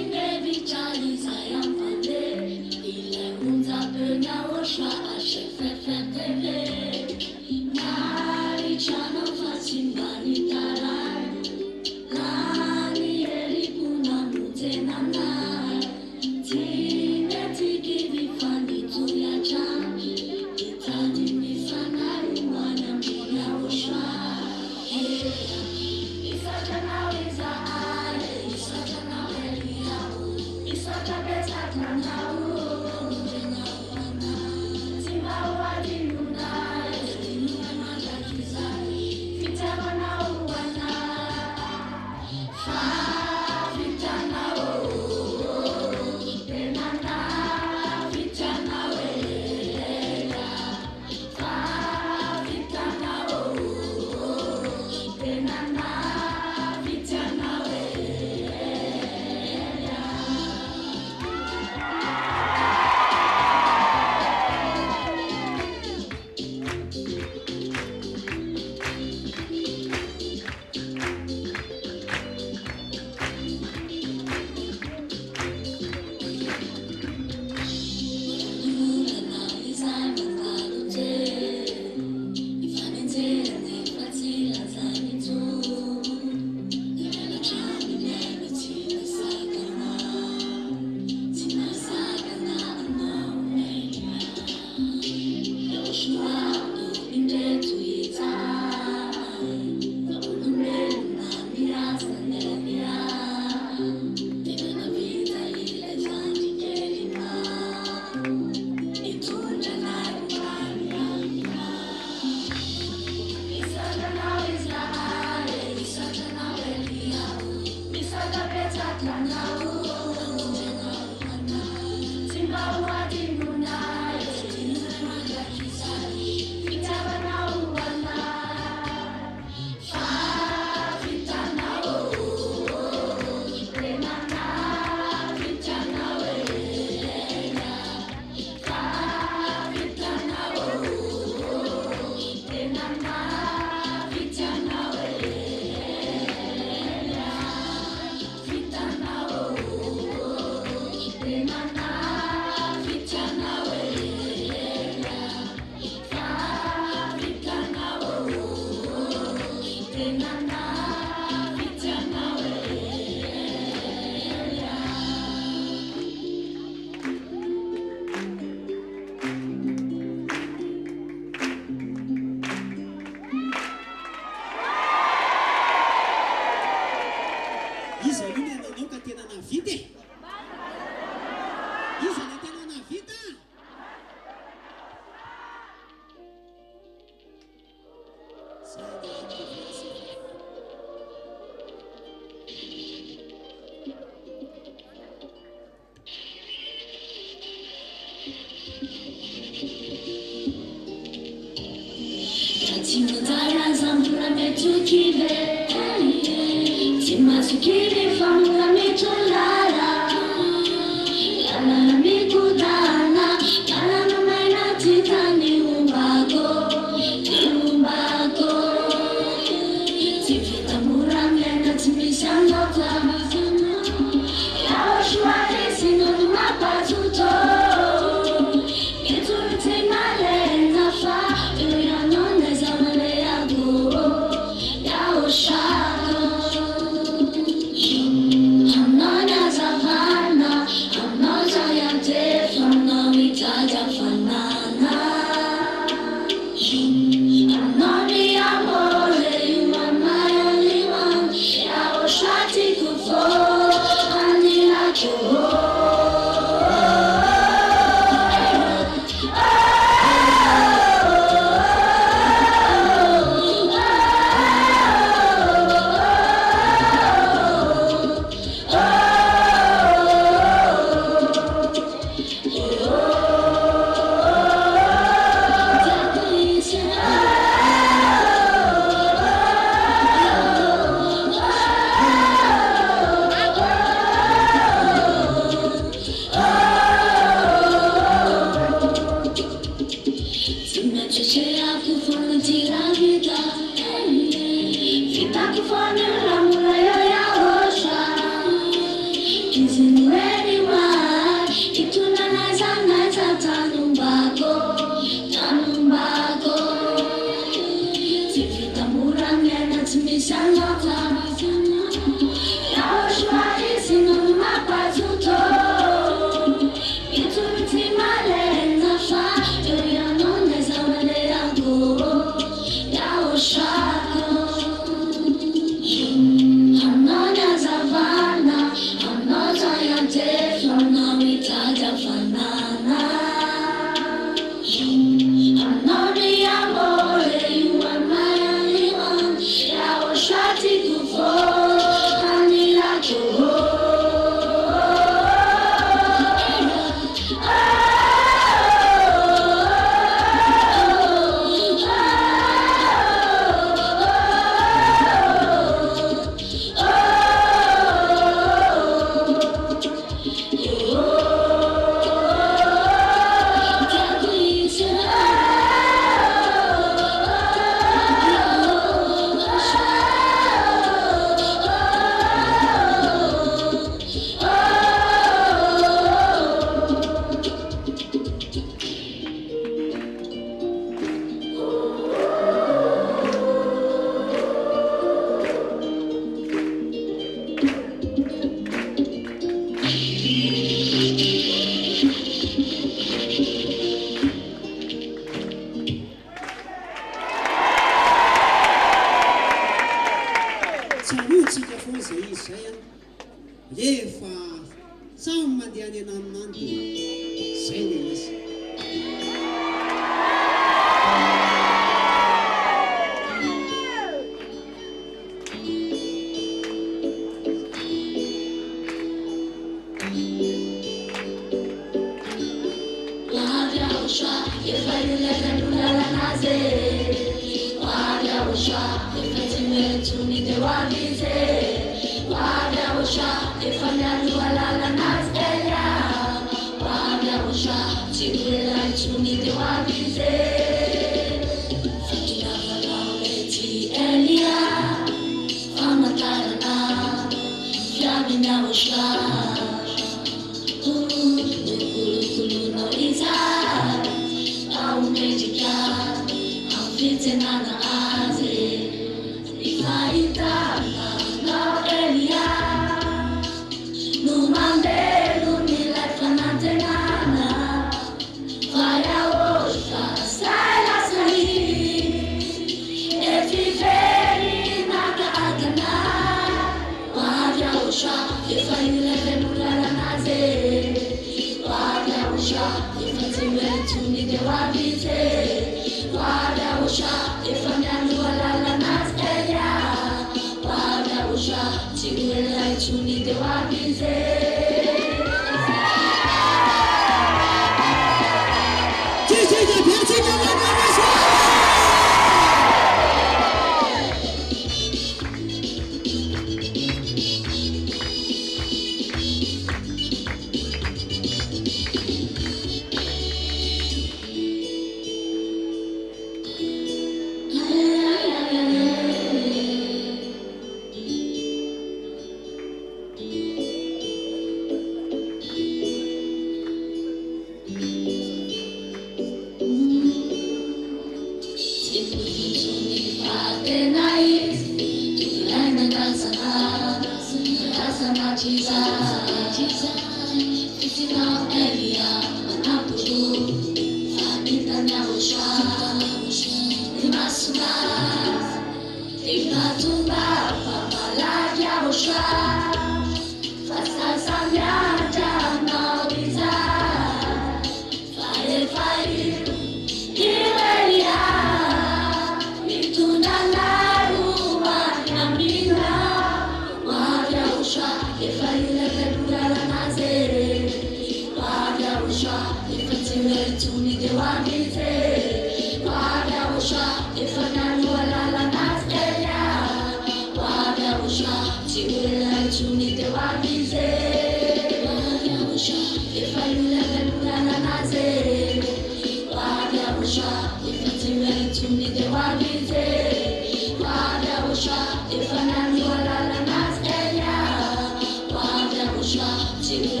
Speaker 3: YAHOSHUAH,
Speaker 2: Kikita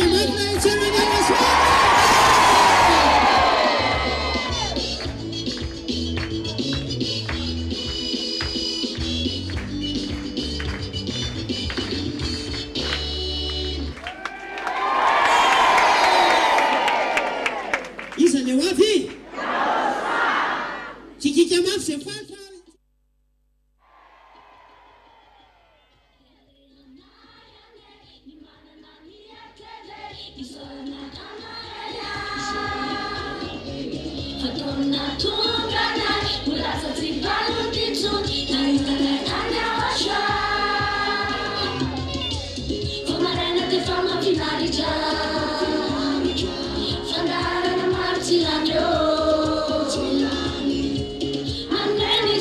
Speaker 2: makna ichara YAHOSHUAH. Isa ni wapi? Kikita makse fata.
Speaker 3: I'm ready.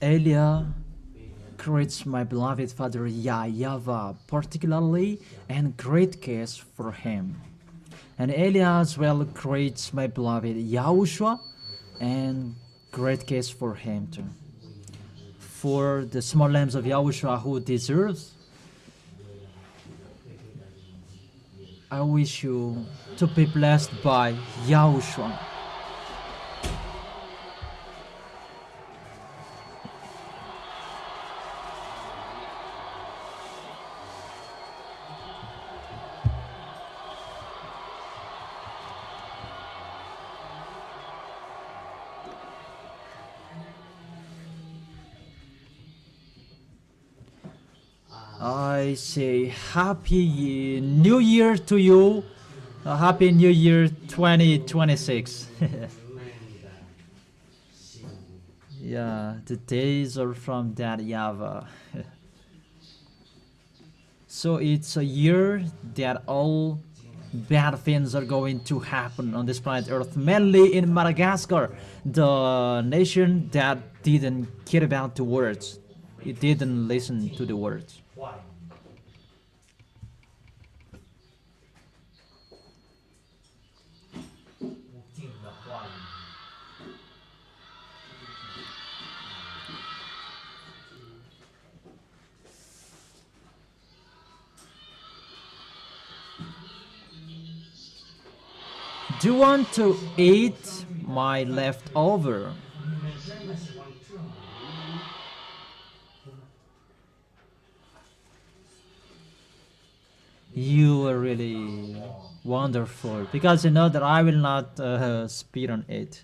Speaker 1: Elia creates my beloved father YAHVAH particularly and great case for him. And Elia as well creates my beloved YAHOSHUA and great case for him too. For the small lambs of YAHOSHUA who deserves, I wish you to be blessed by YAHOSHUA. I say Happy New Year to you. Happy New Year 2026. Yeah, the days are from that YAHVAH. So it's a year that all bad things are going to happen on this planet Earth, mainly in Madagascar, the nation that didn't care about the words. It didn't listen to the words. Do you want to eat my leftover? You are really wonderful, because you know that I will not spit on it.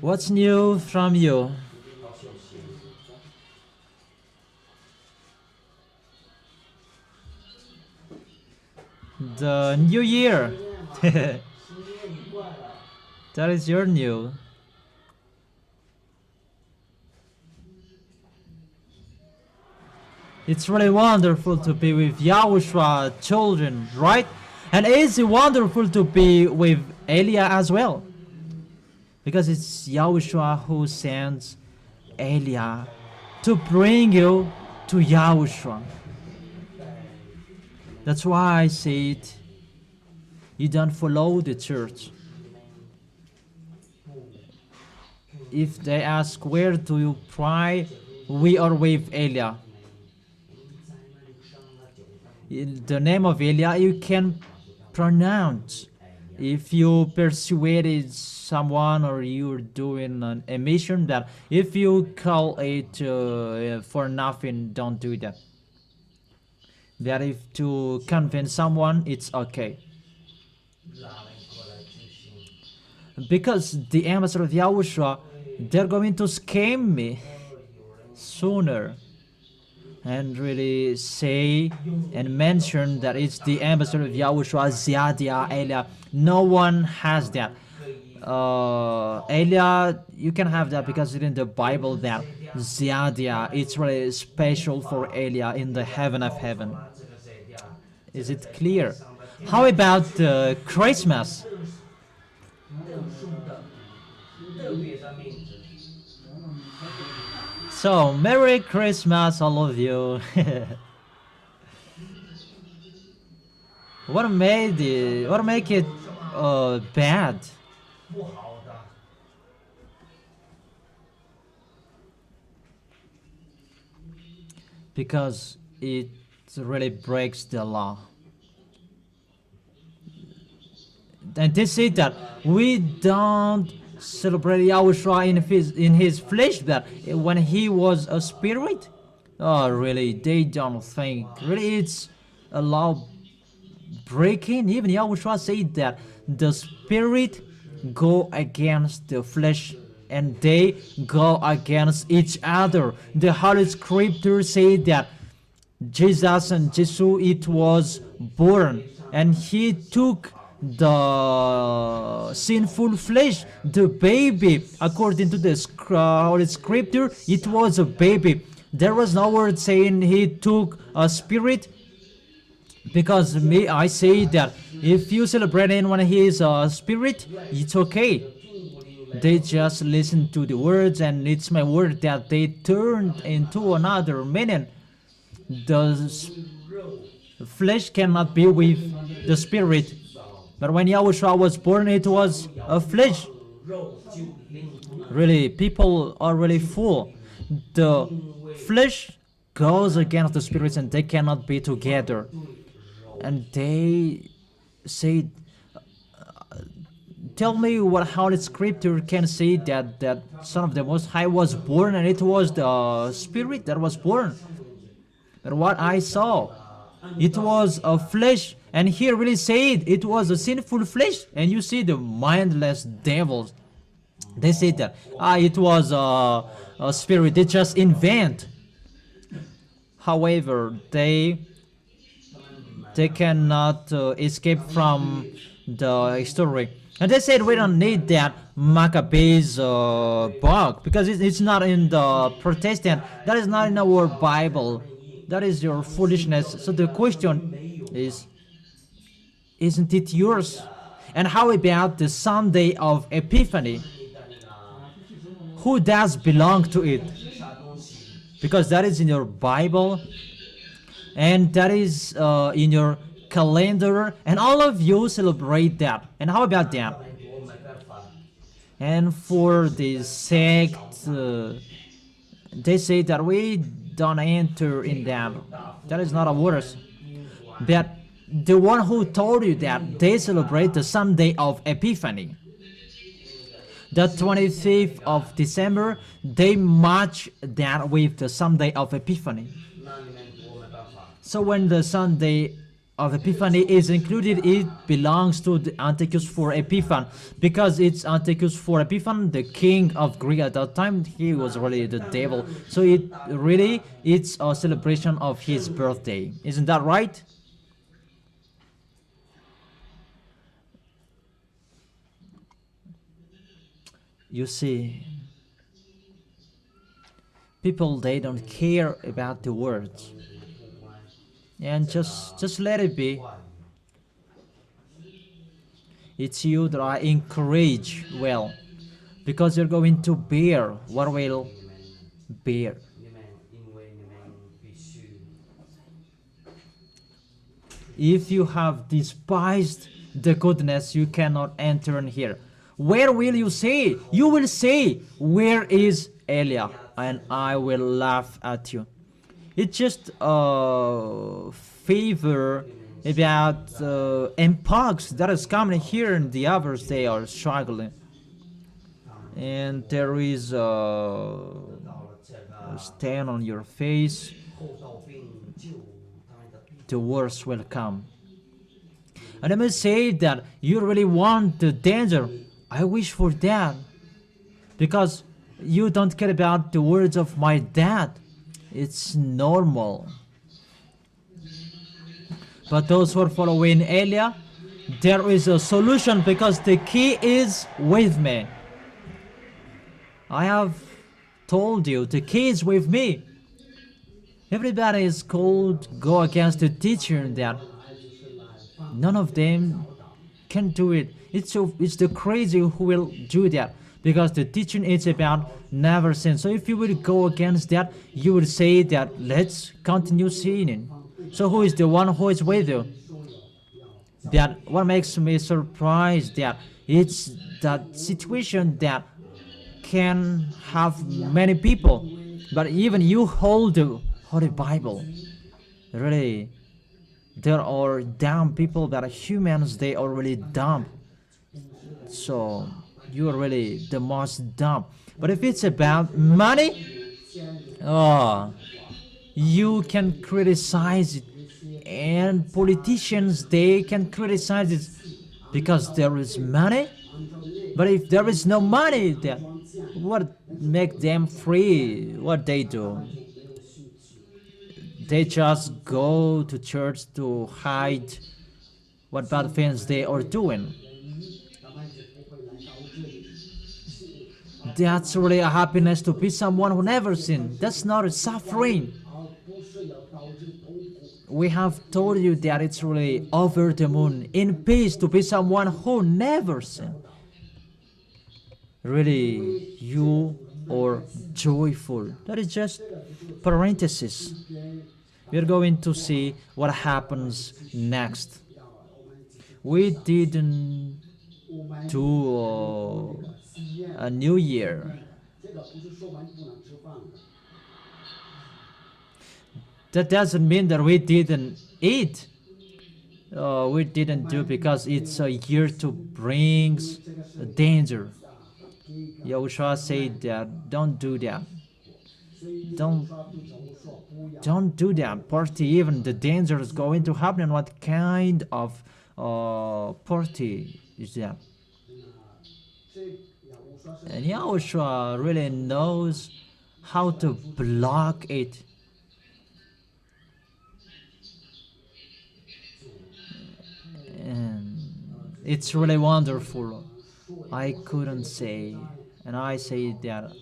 Speaker 1: What's new from you? The new year. That is your new. It's really wonderful to be with YAHOSHUA children, right? And it's wonderful to be with Elia as well, because it's YAHOSHUA who sends Elia to bring you to YAHOSHUA. That's why I said you don't follow the church. If they ask where do you pray, we are with Elia. In the name of Elia you can pronounce. If you persuaded someone or you're doing a mission, that if you call it for nothing, don't do that. That if to convince someone, it's okay. Because the ambassador of YAHOSHUA, they're going to scam me sooner and really say and mention that it's the ambassador of YAHOSHUA, ZHYAH, Elia. No one has that. Elia, you can have that because it's in the Bible that ZHYAH, it's really special for Elia in the heaven of heaven. Is it clear? How about Christmas? So, Merry Christmas, all of you. What make it bad? Because it really breaks the law. And they say that we don't celebrate YAHOSHUA in his flesh, that when he was a spirit. Oh, really? They don't think really it's a law breaking. Even YAHOSHUA said that the spirit go against the flesh and they go against each other. The Holy Scripture say that Jesus and Jesus, it was born and he took the sinful flesh, the baby. According to the Holy Scripture, it was a baby. There was no word saying he took a spirit, Because me, I say that if you celebrate anyone his spirit, it's okay. They just listen to the words, and it's my word that they turned into another meaning. The flesh cannot be with the spirit. But when Yahushua was born, it was a flesh. Really, people are really fool. The flesh goes against the spirits, and they cannot be together. And they say, tell me how the scripture can say that Son of the Most High was born and it was the spirit that was born. But what I saw, it was a flesh, and here really said it was a sinful flesh. And you see the mindless devils, they say that it was a spirit, they just invent. However, they cannot escape from the story. And they said we don't need that Maccabees book because it's not in the Protestant. That is not in our Bible. That is your foolishness. So the question is, isn't it yours? And how about the Sunday of Epiphany? Who does belong to it? Because that is in your Bible, and that is in your calendar, and all of you celebrate that. And how about that? And for the sect, they say that we don't enter in them. That is not a worse. But the one who told you that they celebrate the Sunday of Epiphany, the 25th of December, they match that with the Sunday of Epiphany. So when the Sunday of Epiphany is included, it belongs to the Antiochus for Epiphan, because it's Antiochus for Epiphan, the king of Greece at that time. He was really the devil. So it's a celebration of his birthday. Isn't that right? You see, people, they don't care about the words. And just let it be. It's you that I encourage, well, because you're going to bear what will bear. If you have despised the goodness, you cannot enter in here. Where will you say? You will say, where is Eliah? And I will laugh at you. It's just a favor about Mpox that is coming here, and the others, they are struggling. And there is a stain on your face. The worst will come. And I must say that you really want the danger. I wish for that, because you don't care about the words of my dad. It's normal. But those who are following Eliah, there is a solution, because the key is with me. I have told you, the key is with me. Everybody is called to go against the teacher, that none of them can do it. It's the crazy who will do that, because the teaching is about never sin. So if you will go against that, you will say that let's continue sinning. So who is the one who is with you? That what makes me surprised, that it's that situation that can have many people, but even you hold the Holy Bible. Really, there are dumb people that are humans. They are really dumb. So you are really the most dumb. But if it's about money, you can criticize it, and politicians, they can criticize it because there is money. But if there is no money, then what make them free? What they do? They just go to church to hide what bad things they are doing. That's really a happiness to be someone who never sinned. That's not a suffering. we have told you that it's really over the moon in peace to be someone who never sinned. Really, you are joyful. That is just parenthesis. We're going to see what happens next. We didn't do a new year. That doesn't mean that we didn't eat. We didn't do because it's a year to bring danger. Yahushua said that don't do that. Don't do that party. Even the danger is going to happen. What kind of party is that? And Yahushua really knows how to block it. And it's really wonderful. I couldn't say, and I say that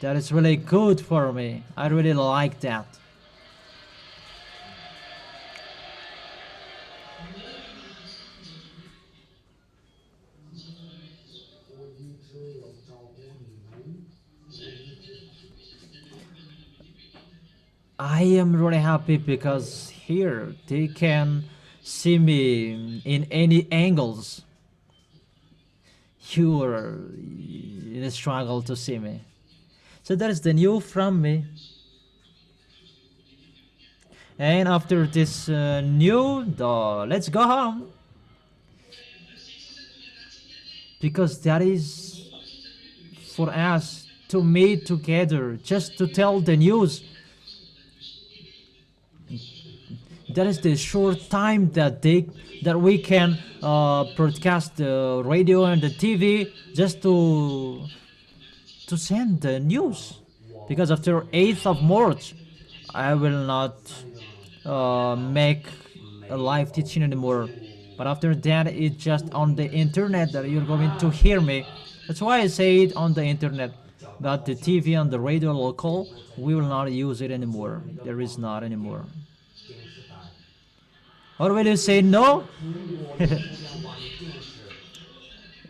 Speaker 1: is really good for me. I really like that. I am really happy because here they can see me in any angles. You are in a struggle to see me. So that is the new from me. And after this let's go home. Because that is for us to meet together, just to tell the news. That is the short time that we can broadcast the radio and the TV just to send the news. Because after 8th of March, I will not make a live teaching anymore. But after that, it's just on the internet that you're going to hear me. That's why I say it on the internet. But the TV and the radio local, we will not use it anymore. There is not anymore. Or will you say no?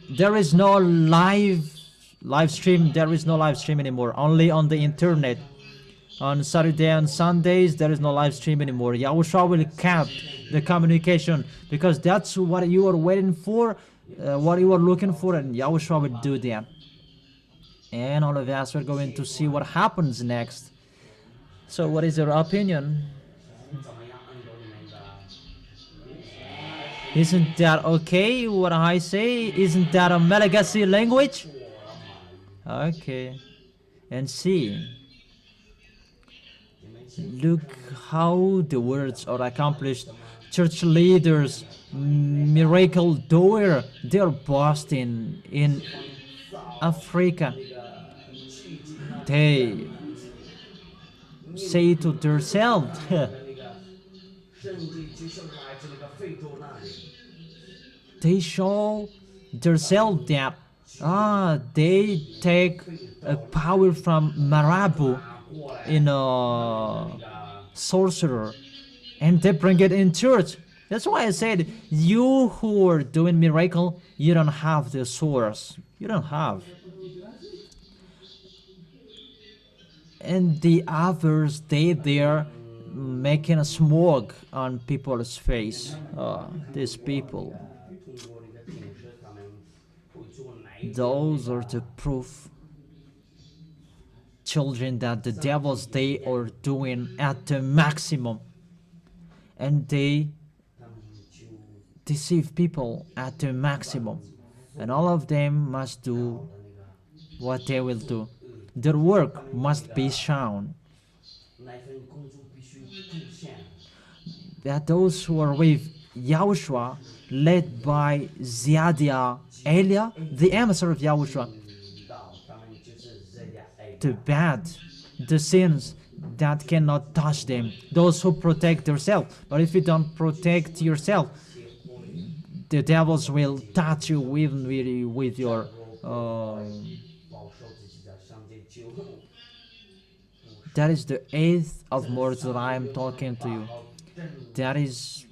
Speaker 1: There is no live stream. There is no live stream anymore. Only on the internet. On Saturday and Sundays, there is no live stream anymore. Yahushua will cap the communication because that's what you are waiting for, what you are looking for, and Yahushua will do that. And all of us are going to see what happens next. So what is your opinion? Isn't that okay what I say? Isn't that a Malagasy language? Okay. And see. Look how the words are accomplished. Church leaders, miracle doer, they're boasting in Africa. They say to themselves, they show themselves that they take a power from Marabu in a sorcerer and they bring it in church. That's why I said, you who are doing miracle, you don't have the source. You don't have. And the others, they're making a smoke on people's face. These people. Those are the proof. Children that the devils, they are doing at the maximum. And they deceive people at the maximum. And all of them must do what they will do. Their work must be shown. That those who are with Yahushua, led by ZHYAH, Elia, the emissary of Yahushua, to bad, the sins that cannot touch them, those who protect themselves. But if you don't protect yourself, the devils will touch you even with your that is the 8th of March that I am talking to you. That is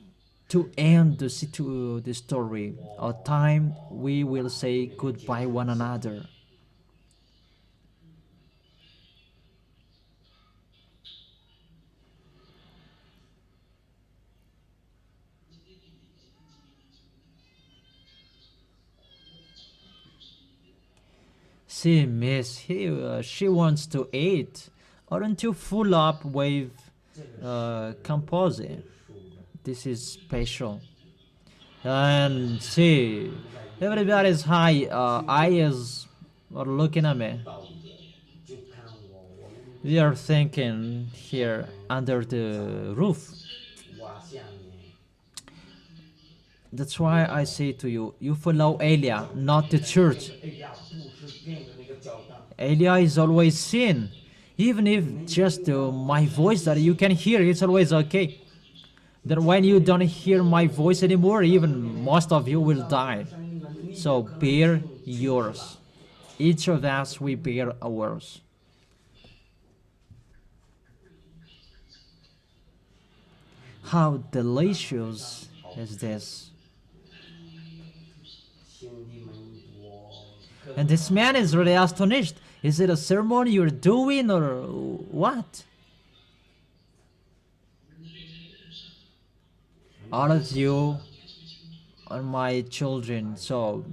Speaker 1: to end the story, a time we will say goodbye one another. See, miss, she wants to eat. Aren't you full up with composite? This is special. And see, everybody's high eyes are looking at me. We are thinking here under the roof. That's why I say to you, you follow Elia, not the church. Elia is always sin. Even if just my voice that you can hear, it's always okay. Then when you don't hear my voice anymore, even most of you will die. So bear yours. Each of us, we bear ours. How delicious is this? And this man is really astonished. Is it a ceremony you're doing or what? All of you are my children, so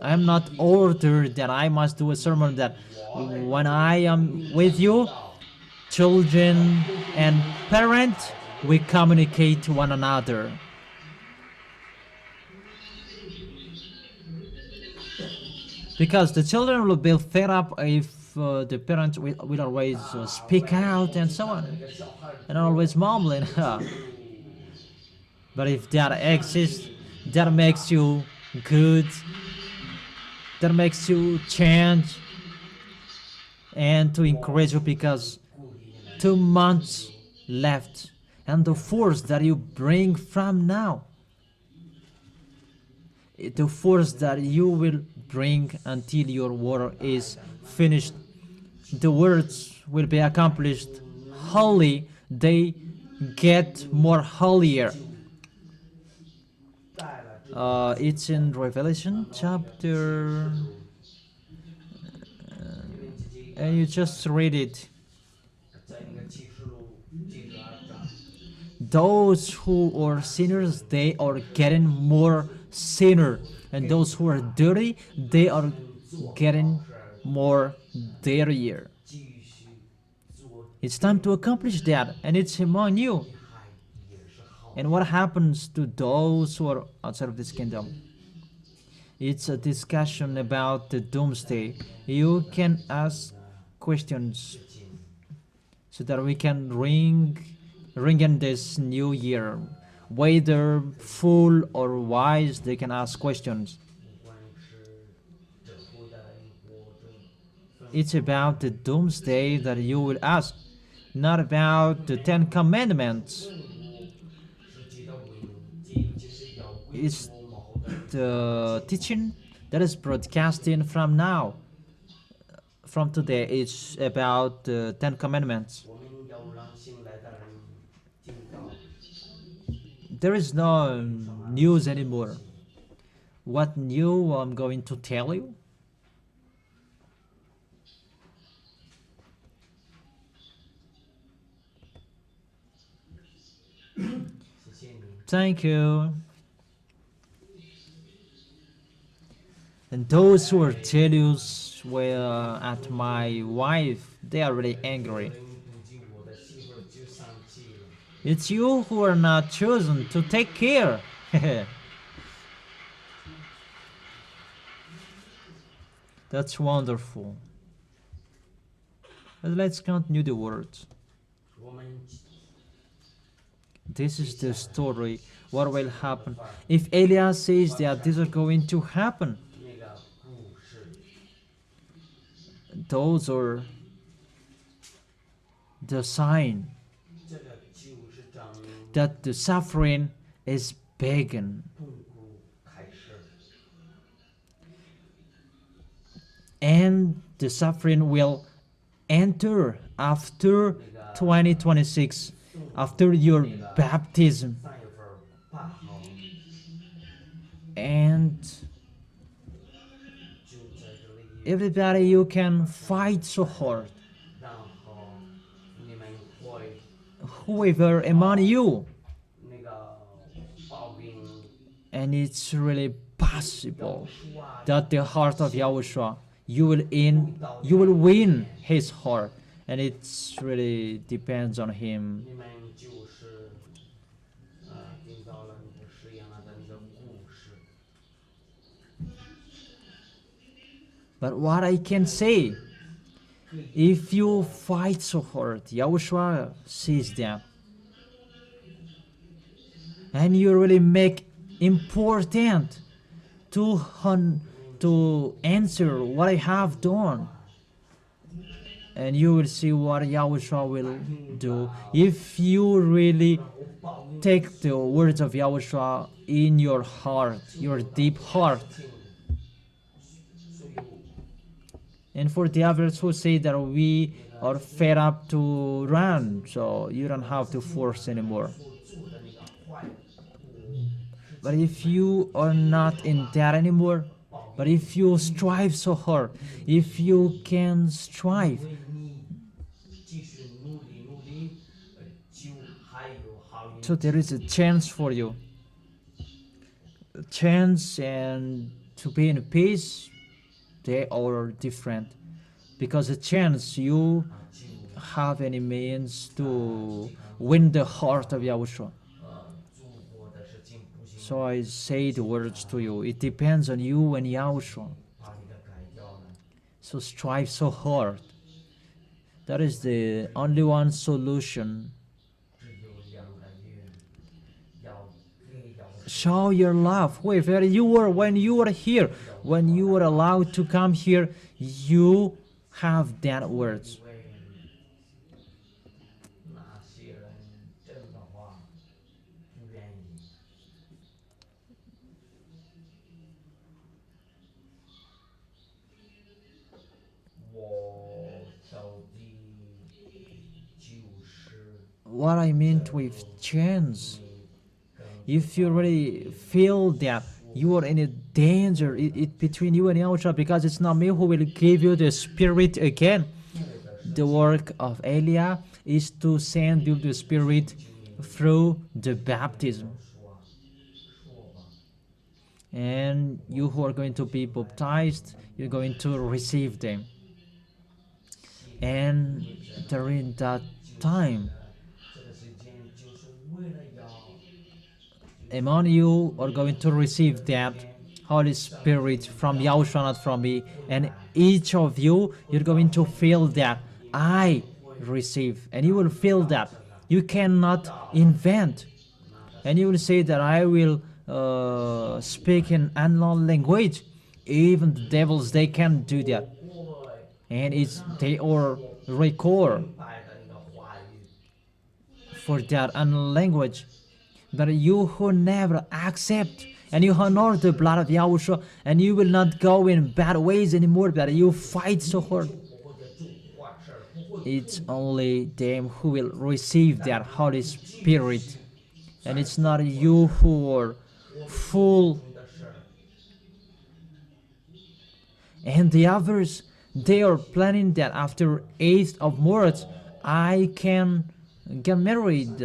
Speaker 1: I am not ordered that I must do a sermon that when I am with you, children and parents, we communicate to one another. Because the children will be fed up if the parents will always speak out and so on, and always mumbling. But if that exists, that makes you good, that makes you change, and to encourage you, because 2 months left, and the force that you bring from now, the force that you will bring until your work is finished, the words will be accomplished. Holy, they get more holier. It's in Revelation chapter, and you just read it. Those who are sinners, they are getting more sinner, and those who are dirty, they are getting more dirtier. It's time to accomplish that, and it's among you. And what happens to those who are outside of this kingdom? It's a discussion about the doomsday. You can ask questions so that we can ring in this new year. Whether fool or wise, they can ask questions. It's about the doomsday that you will ask, not about the 10 Commandments. It's the teaching that is broadcasting from now. From today, it's about the 10 Commandments. There is no news anymore. What new I'm going to tell you? Thank you. And those who are jealous at my wife, they are really angry. It's you who are not chosen to take care. That's wonderful. But let's continue the words. This is the story. What will happen? If Elias says that these are going to happen, those are the sign that the suffering is begun. And the suffering will enter after 2026. after your baptism. And everybody, you can fight so hard. Whoever among you, and it's really possible that the heart of Yahushua, you will win his heart, and it's really depends on him. But what I can say, if you fight so hard, Yahushua sees that, and you really make important to answer what I have done, and you will see what Yahushua will do if you really take the words of Yahushua in your heart, your deep heart. And for the others who say that we are fed up to run, so you don't have to force anymore. But if you are not in that anymore, but if you strive so hard, if you can strive, so there is a chance for you. A chance and to be in peace, they are different. Because a chance you have any means to win the heart of Yahushua. So I say the words to you. It depends on you and Yahushua. So strive so hard. That is the only one solution. Show your love. Whoever you were when you were here, when you were allowed to come here, you have that words. What I meant with chance, if you really feel that you are in a danger between you and Yahushua, because it's not me who will give you the Spirit again. The work of Eliah is to send you the Spirit through the baptism. And you who are going to be baptized, you're going to receive them. And during that time, among you are going to receive that Holy Spirit from Yahushua, not from me. And each of you, you're going to feel that I receive. And you will feel that. You cannot invent. And you will say that I will speak in unknown language. Even the devils, they can do that. And they are record for that unknown language. But you who never accept and you honor the blood of Yahushua, and you will not go in bad ways anymore, but you fight so hard, it's only them who will receive that Holy Spirit. And it's not you who are full. And the others, they are planning that after 8th of March, I can get married.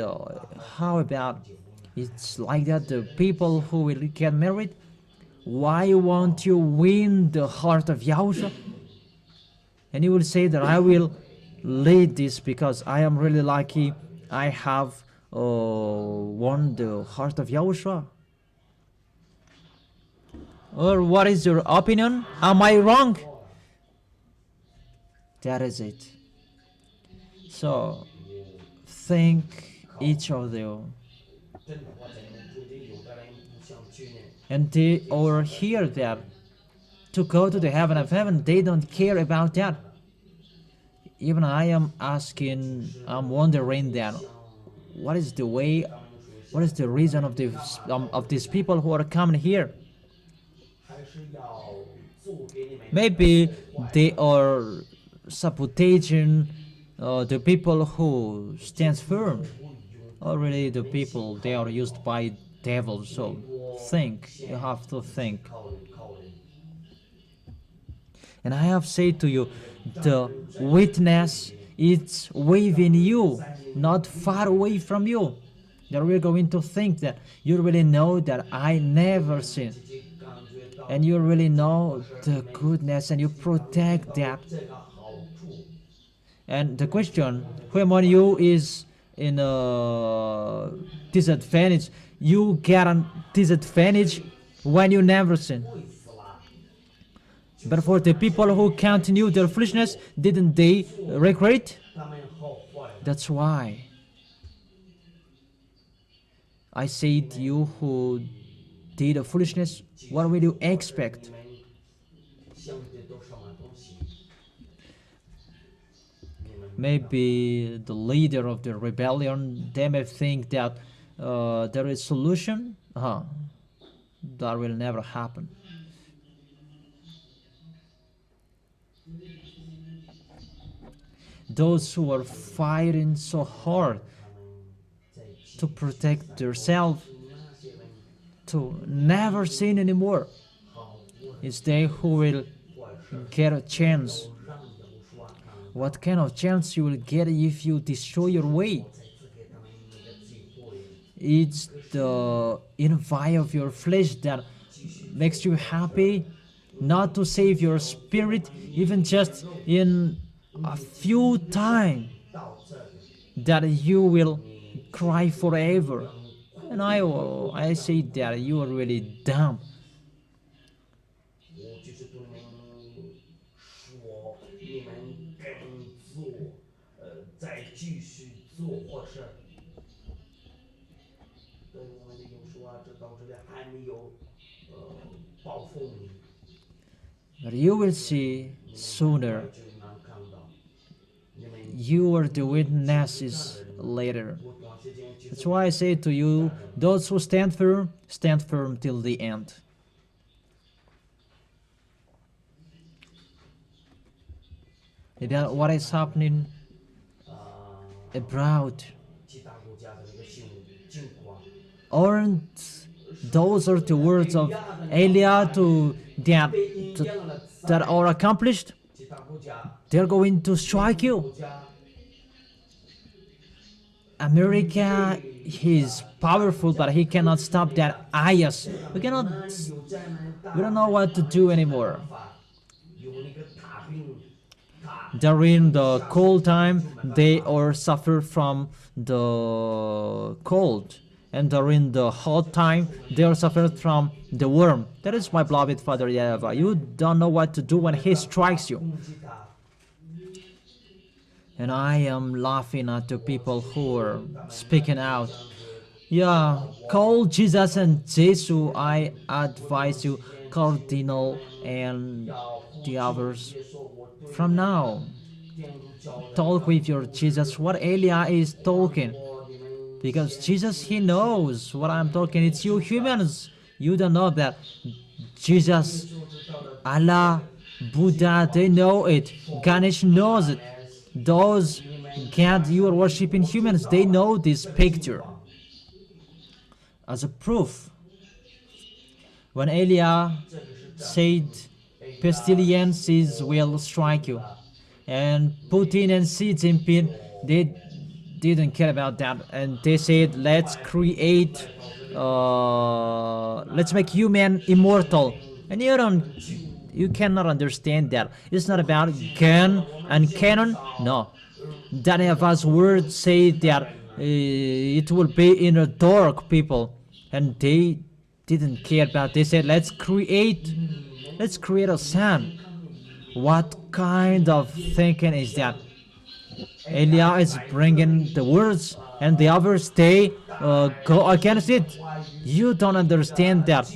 Speaker 1: How about it's like that, the people who will get married? Why won't you win the heart of Yahushua? And you will say that I will lead this because I am really lucky. I have won the heart of Yahushua. Or what is your opinion? Am I wrong? That is it. So think each of you. And they are here that to go to the heaven of heaven, they don't care about that. Even I am asking, I'm wondering that, what is the way, what is the reason of these people who are coming here? Maybe they are sabotaging the people who stands firm. Already the people, they are used by devils, so think, you have to think. And I have said to you, the witness is within you, not far away from you. That we're going to think that you really know that I never sin. And you really know the goodness and you protect that. And the question, who among you is in a disadvantage? You get a disadvantage when you never sin. But for the people who continue their foolishness, didn't they regret? That's why I said, you who did a foolishness, what will you expect? Maybe the leader of the rebellion, they may think that there is solution. That will never happen. Those who are fighting so hard to protect themselves, to never sin anymore, it's they who will get a chance. What kind of chance you will get if you destroy your way? It's the invite of your flesh that makes you happy, not to save your spirit, even just in a few times, that you will cry forever. And I say that you are really dumb. But you will see sooner. You are the witnesses later. That's why I say to you, those who stand firm till the end. That what is happening abroad? Aren't those are the words of Elia that are accomplished? They're going to strike you. America is powerful, but he cannot stop that IS. We don't know what to do anymore. During the cold time, they are suffer from the cold. And during the hot time, they are suffered from the worm. That is my beloved Father YAHVAH. You don't know what to do when he strikes you. And I am laughing at the people who are speaking out. Yeah, call Jesus and Jesus. I advise you, Cardinal and the others. From now, talk with your Jesus what Elia is talking. Because Jesus, he knows what I'm talking. It's you humans. You don't know that. Jesus, Allah, Buddha, they know it. Ganesh knows it. Those God you are worshipping humans, they know this picture. As a proof, when Elia said, pestilences will strike you, and Putin and Xi Jinping, they didn't care about that, and they said, let's create, let's make human immortal. And you cannot understand that. It's not about gun and cannon. No. YAHVAH's words say that it will be in a dark people, and they didn't care about. They said, let's create a sun. What kind of thinking is that? Elia is bringing the words, and the others, they go against it. You don't understand that.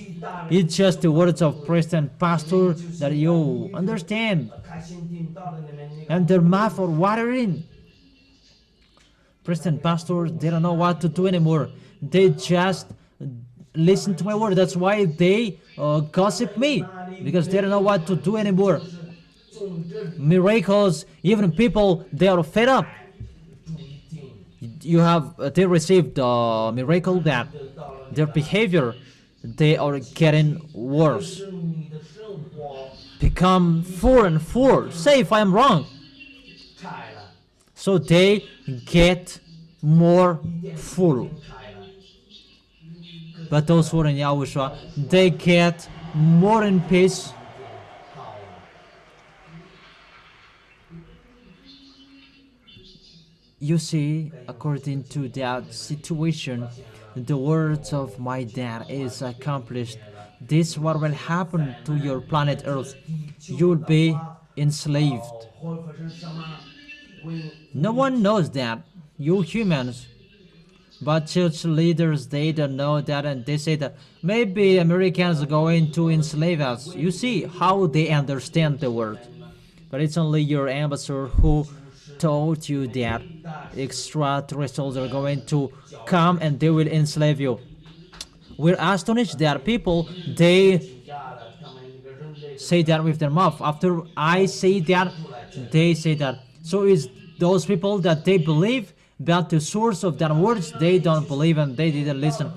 Speaker 1: It's just the words of priest and pastor that you understand. And their mouth are watering. Priest and pastor, they don't know what to do anymore. They just listen to my word. That's why they gossip me, because they don't know what to do anymore. Miracles, even people, they are fed up. they received the miracle that their behavior, they are getting worse, become 4 and 4. Say if I'm wrong. So they get more full. But those who are in Yahushua, they get more in peace. You see, according to that situation, the words of my dad is accomplished. This what will happen to your planet Earth. You will be enslaved. No one knows that, you humans. But church leaders, they don't know that, and they say that maybe Americans are going to enslave us. You see how they understand the word. But it's only your ambassador who told you that extraterrestrials are going to come and they will enslave you. We're astonished that people, they say that with their mouth. After I say that, they say that. So it's those people that they believe, but the source of that words, they don't believe and they didn't listen.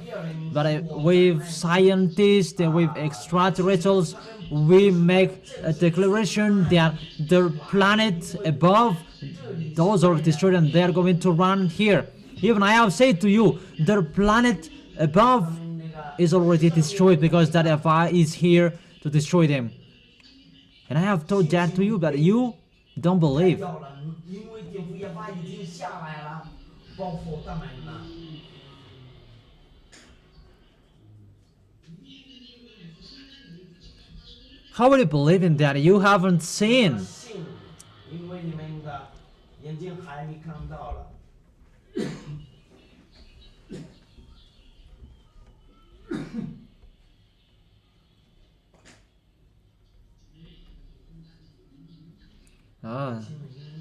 Speaker 1: But with scientists and with extraterrestrials, we make a declaration that the planet above, those are destroyed and they are going to run here. Even I have said to you, the planet above is already destroyed because that YAHVAH is here to destroy them. And I have told that to you, but you don't believe. How will you believe in that? You haven't seen.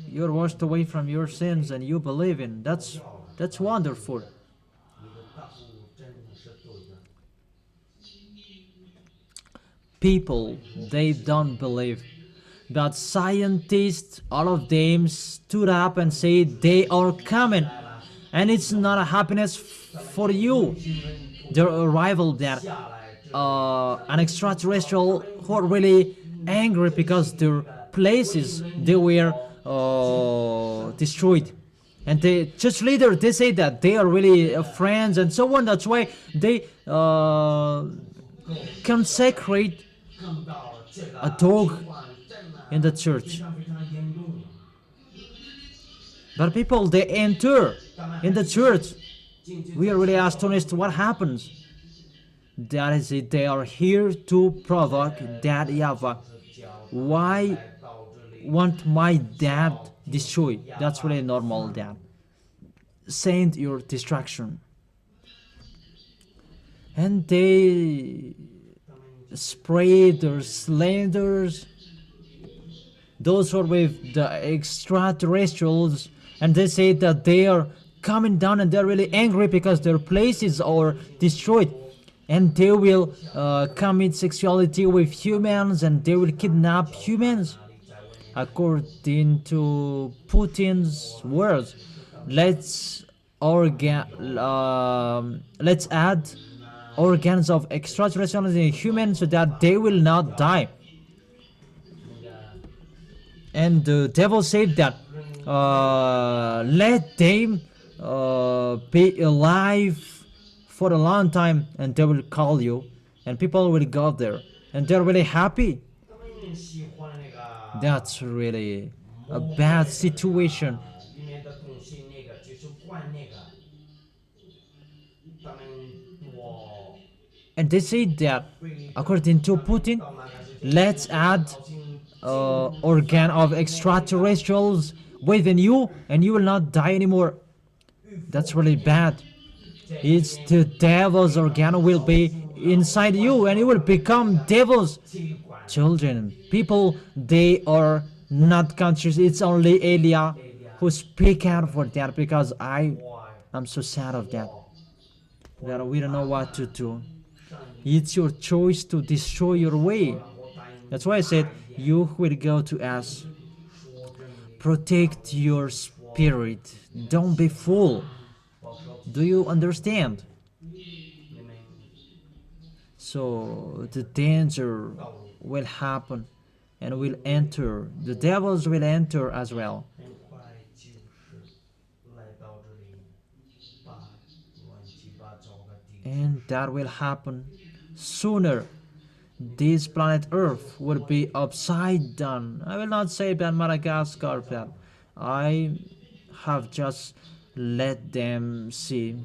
Speaker 1: You're washed away from your sins and you believe in. That's wonderful. People, they don't believe. But scientists, all of them stood up and said they are coming. And it's not a happiness for you. Their arrival there. An extraterrestrial who are really angry because their places, they were destroyed. And the church leader, they say that they are really friends and so on. That's why they consecrate a dog in the church. But people, they enter in the church. We are really astonished what happens. That is it. They are here to provoke that YAHVAH. Why want my dad destroyed? That's really normal, dad. Send your destruction. And they spray their slanders, those who are with the extraterrestrials, and they say that they are coming down and they're really angry because their places are destroyed. And they will commit sexuality with humans and they will kidnap humans. According to Putin's words, let's add organs of extraterrestrials in humans so that they will not die. And the devil said that let them be alive for a long time and they will call you and people will go there and they're really happy. That's really a bad situation. And they say that according to Putin, let's add organ of extraterrestrials within you and you will not die anymore. That's really bad. It's the devil's organ will be inside you and you will become devil's children. People, they are not conscious. It's only Elia who speak out for that because I'm so sad of that. That we don't know what to do. It's your choice to destroy your way. That's why I said you will go to us. Protect your spirit. Don't be fooled. Do you understand? So the danger will happen and will enter. The devils will enter as well. And that will happen sooner. This planet Earth will be upside down. I will not say about Madagascar, but I have just let them see.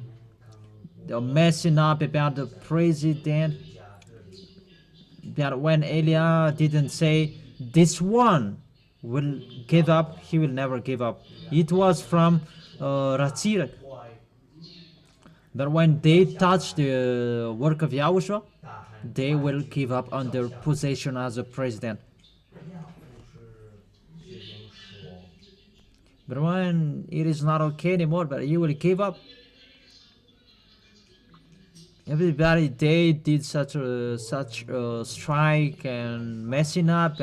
Speaker 1: They're messing up about the president. That when Elia didn't say this one will give up, he will never give up. It was from Ratzirek. But when they touch the work of Yahushua, they will give up on their position as a president. But when it is not okay anymore, but you will give up. Everybody, they did such a strike and messing up.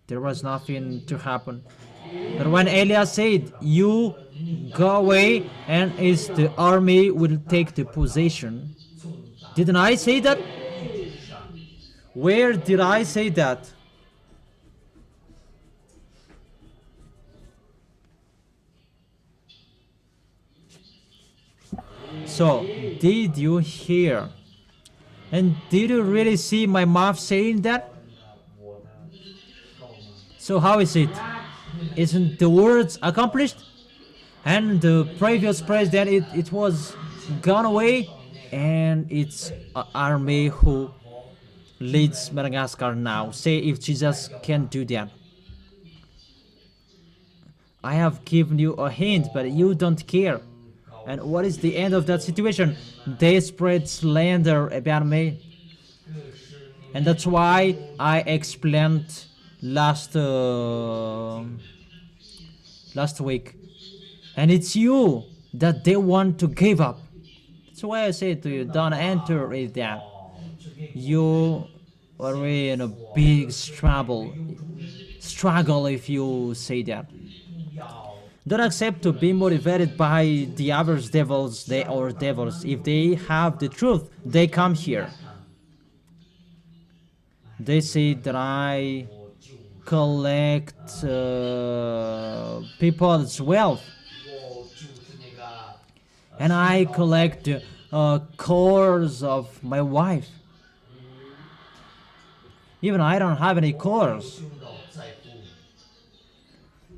Speaker 1: There was nothing to happen. But when Elias said, "You go away," and is the army will take the possession. Didn't I say that? Where did I say that? So, did you hear? And did you really see my mouth saying that? So how is it? Isn't the words accomplished? And the previous president, it was gone away, and it's an army who leads Madagascar now. Say if Jesus can do that. I have given you a hint, but you don't care. And what is the end of that situation? They spread slander about me. And that's why I explained last week. And it's you that they want to give up. That's why I say to you, don't enter in that. You are really in a big struggle if you say that. Don't accept to be motivated by the other devils, devils. If they have the truth, they come here. They say that I collect people's wealth. And I collect cores of my wife. Even I don't have any cores.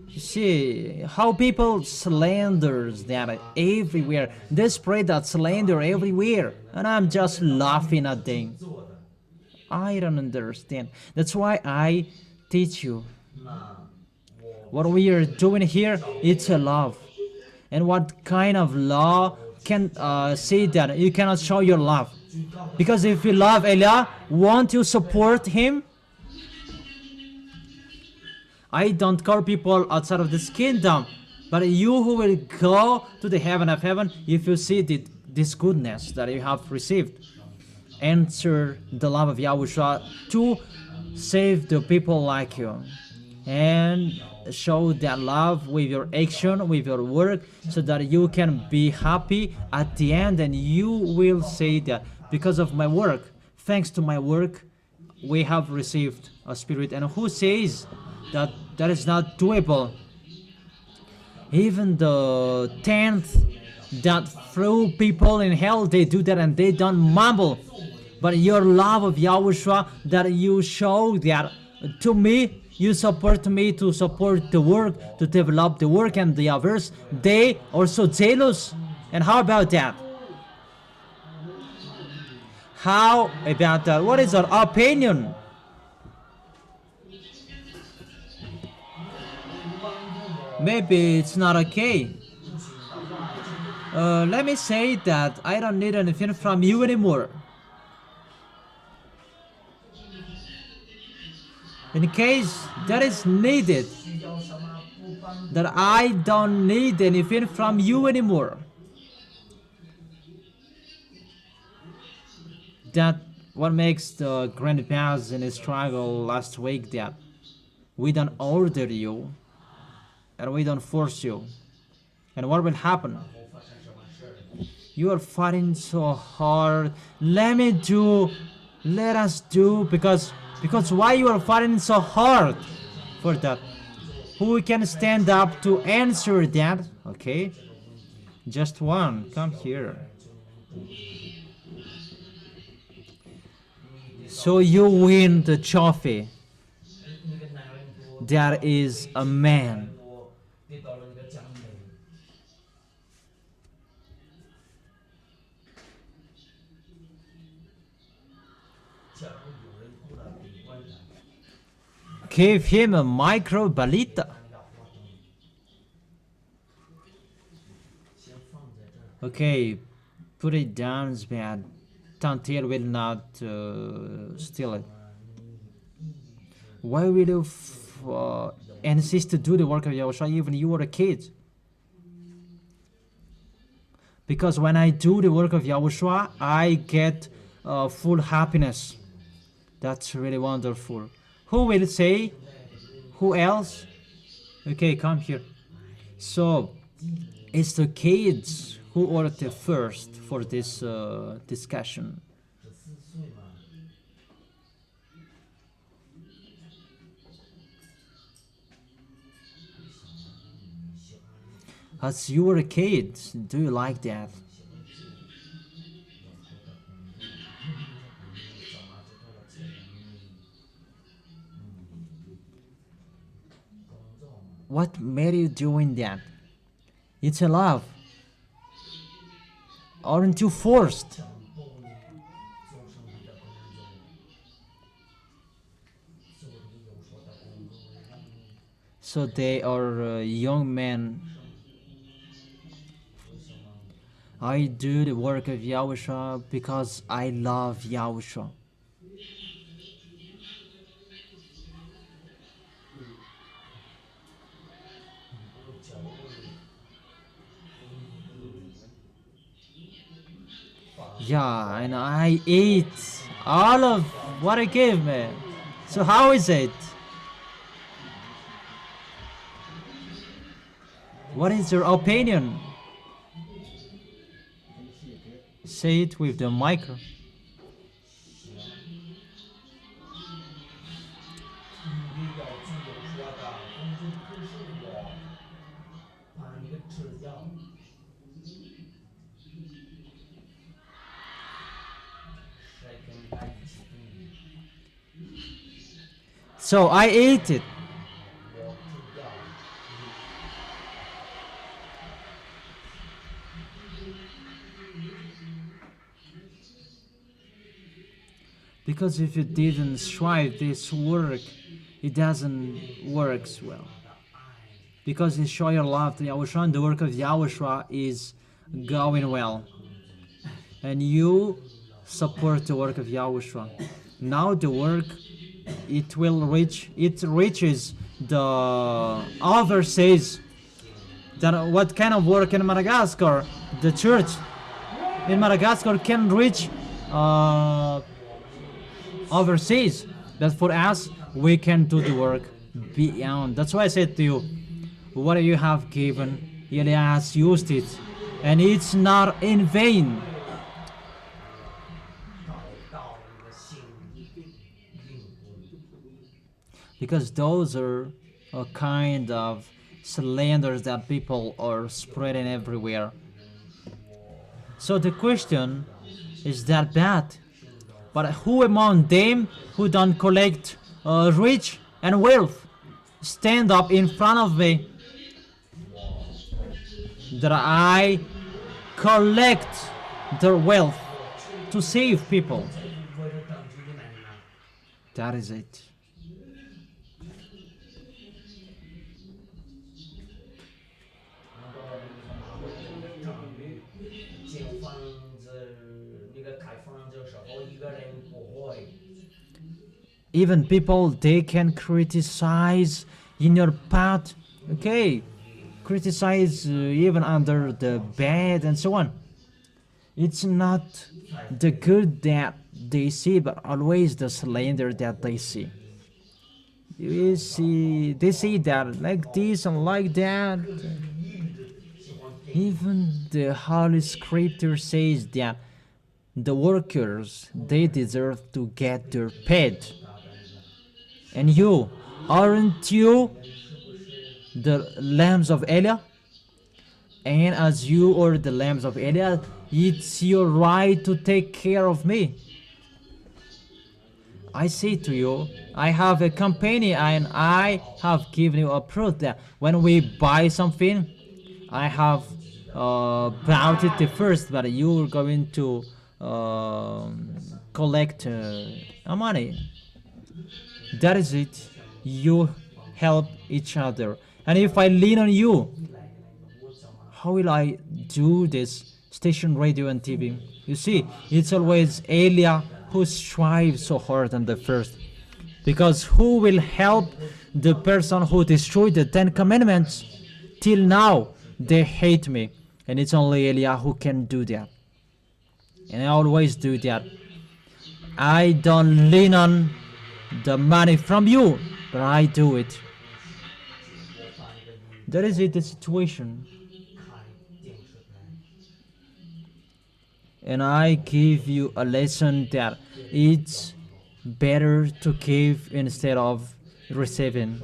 Speaker 1: You see how people slanders that everywhere. They spread that slander everywhere, and I'm just laughing at them. I don't understand. That's why I teach you. What we are doing here, it's a love. And what kind of law can say that you cannot show your love? Because if you love Elia, won't you support him? I don't call people outside of this kingdom, but you who will go to the heaven of heaven, if you see this goodness that you have received, answer the love of Yahushua to save the people like you, and show that love with your action, with your work, so that you can be happy at the end, and you will say that because of my work, thanks to my work, we have received a spirit. And who says that is not doable? Even the 10th that threw people in hell, they do that and they don't mumble. But your love of Yahushua, that you show that to me, you support me to support the work, to develop the work, and the others, they are so jealous. And how about that? How about that? What is your opinion? Maybe it's not okay. Let me say that I don't need anything from you anymore. In case that is needed, that I don't need anything from you anymore. That what makes the grandpas in the struggle last week, that we don't order you and we don't force you. And what will happen? You are fighting so hard. Let us do, because why you are fighting so hard for that? Who can stand up to answer that? Okay, just one. Come here. So you win the trophy. There is a man. Give him a micro balita. Okay, put it down, bad. Tantir will not steal it. Why will you insist to do the work of Yahushua even you were a kid? Because when I do the work of Yahushua, I get full happiness. That's really wonderful. Who will say? Who else? Okay, come here. So, it's the kids who are the first for this discussion. As you were a kid, do you like that? What made you doing that? It's a love. Aren't you forced? So they are young men. I do the work of Yahushua because I love Yahushua. Yeah, and I ate all of what I gave me. So how is it? What is your opinion? Say it with the micro. So I ate it. Because if you didn't strive this work, it doesn't work well. Because you show your love to Yahushua, and the work of Yahushua is going well. And you support the work of Yahushua. Now the work, it reaches the overseas. That what kind of work in Madagascar? The church in Madagascar can reach overseas. But for us, we can do the work beyond. That's why I said to you, what you have given, He has used it, and it's not in vain. Because those are a kind of slanders that people are spreading everywhere. So the question is that bad? But who among them who don't collect rich and wealth stand up in front of me that I collect their wealth to save people? That is it. Even people, they can criticize in your path. Okay, criticize even under the bed and so on. It's not the good that they see, but always the slander that they see. You see, they see that like this and like that. Even the Holy Scripture says that the workers, they deserve to get their paid. And you, aren't you the lambs of Elia? And as you are the lambs of Elia, it's your right to take care of me. I say to you, I have a company and I have given you a proof that when we buy something, I have bought it first, but you are going to collect money. That is it. You help each other. And if I lean on you, how will I do this station radio and TV? You see, it's always Elia who strives so hard on the first. Because who will help the person who destroyed the 10 Commandments? Till now, they hate me. And it's only Elia who can do that. And I always do that. I don't lean on the money from you, but I do it. That is it, the situation. And I give you a lesson that it's better to give instead of receiving.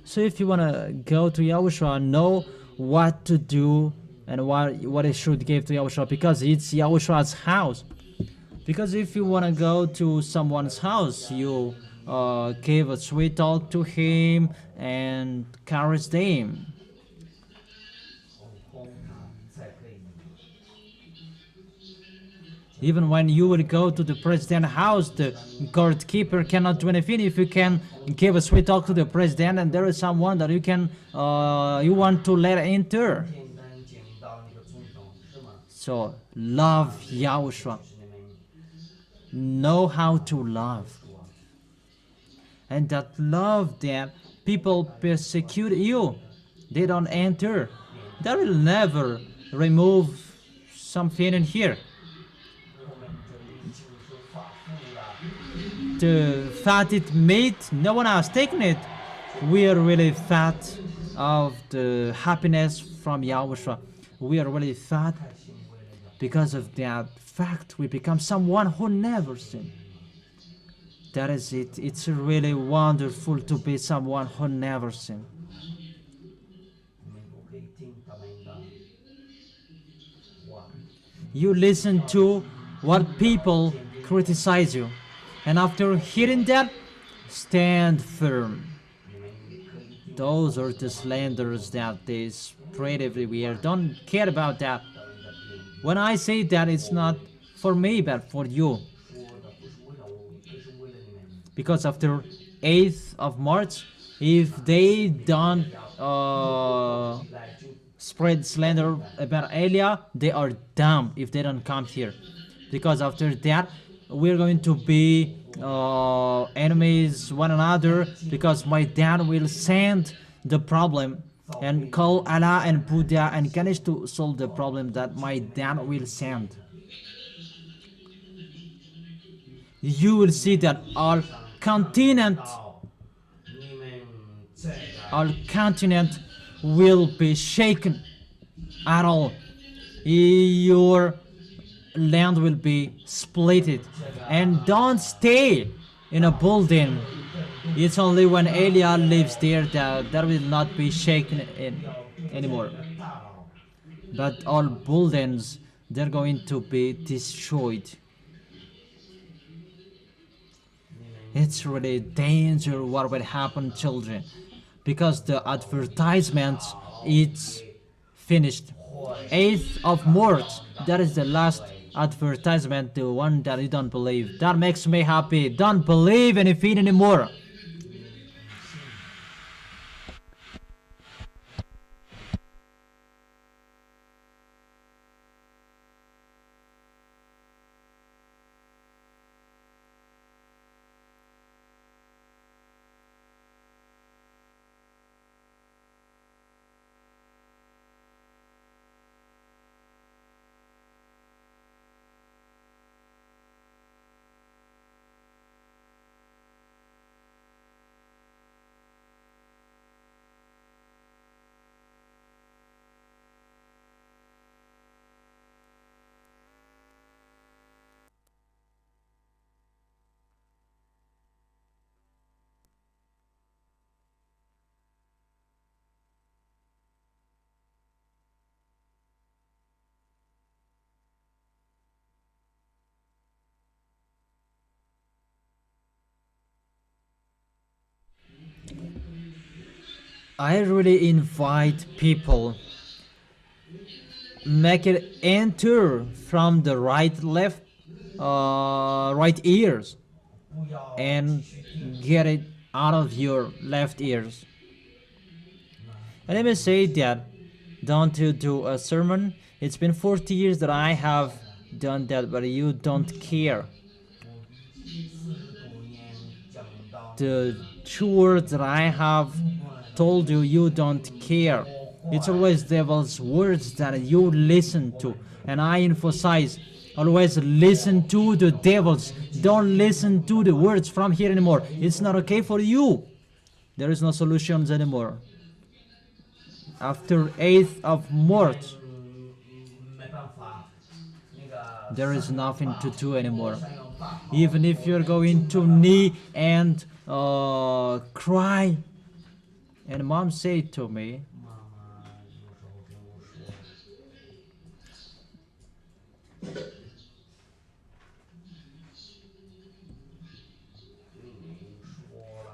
Speaker 1: So if you want to go to Yahushua, know what to do and what it should give to Yahushua, because it's Yahushua's house. Because if you want to go to someone's house, you give a sweet talk to him and encourage them. Even when you will go to the president's house, the courtkeeper cannot do anything if you can give a sweet talk to the president and there is someone that you want to let enter. So love Yahushua. Know how to love. And that love that people persecute you, they don't enter. That will never remove something in here. The fatted meat, no one has taken it. We are really fat of the happiness from Yahushua. We are really fat because of that fact. We become someone who never sinned. That is it. It's really wonderful to be someone who never sinned. You listen to what people criticize you. And after hearing that, stand firm. Those are the slanders that they spread everywhere. Don't care about that. When I say that, it's not for me, but for you. Because after 8th of March, if they don't spread slander about Elia, they are dumb if they don't come here. Because after that, we're going to be enemies one another, because my dad will send the problem and call Allah and Buddha and Ganesh to solve the problem that my dad will send. You will see that our continent will be shaken at all. Your land will be splitted. And don't stay in a building. It's only when Elia lives there that will not be shaken anymore. But all buildings, they're going to be destroyed. It's really dangerous what will happen, children, because the advertisement, it's finished. 8th of March, that is the last advertisement, the one that you don't believe. That makes me happy. Don't believe anything anymore. I really invite people, make it enter from the right ears and get it out of your left ears. And let me say that, don't you do a sermon? It's been 40 years that I have done that, but you don't care. The true words that I have told you, you don't care. It's always devil's words that you listen to. And I emphasize, always listen to the devils. Don't listen to the words from here anymore. It's not okay for you. There is no solutions anymore. After 8th of March, there is nothing to do anymore. Even if you're going to knee and cry. And mom said to me,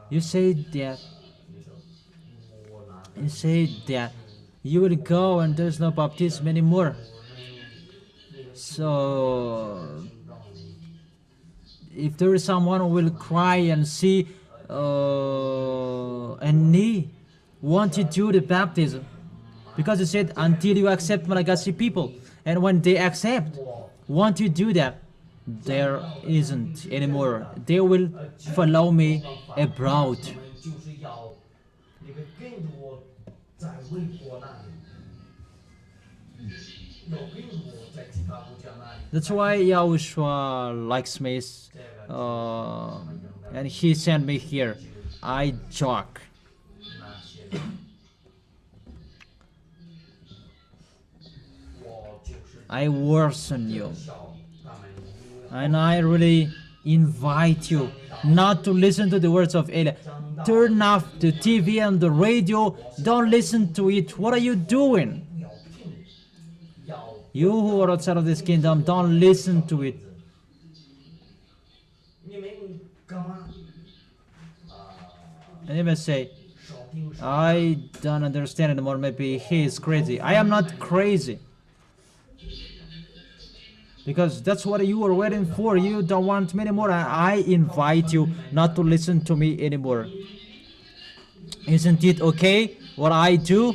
Speaker 1: you said that you will go and there's no baptism anymore. So if there is someone who will cry and see and knee, want you to do the baptism, because you said until you accept Malagasy people, and when they accept, want you to do that, there isn't anymore. They will follow me abroad. That's why Yahushua likes me, and he sent me here. I joke. I worsen you. And I really invite you not to listen to the words of Eli. Turn off the TV and the radio. Don't listen to it. What are you doing? You who are outside of this kingdom, don't listen to it. And you may say, I don't understand anymore. Maybe he is crazy. I am not crazy. Because that's what you are waiting for. You don't want me anymore. I invite you not to listen to me anymore. Isn't it okay what I do?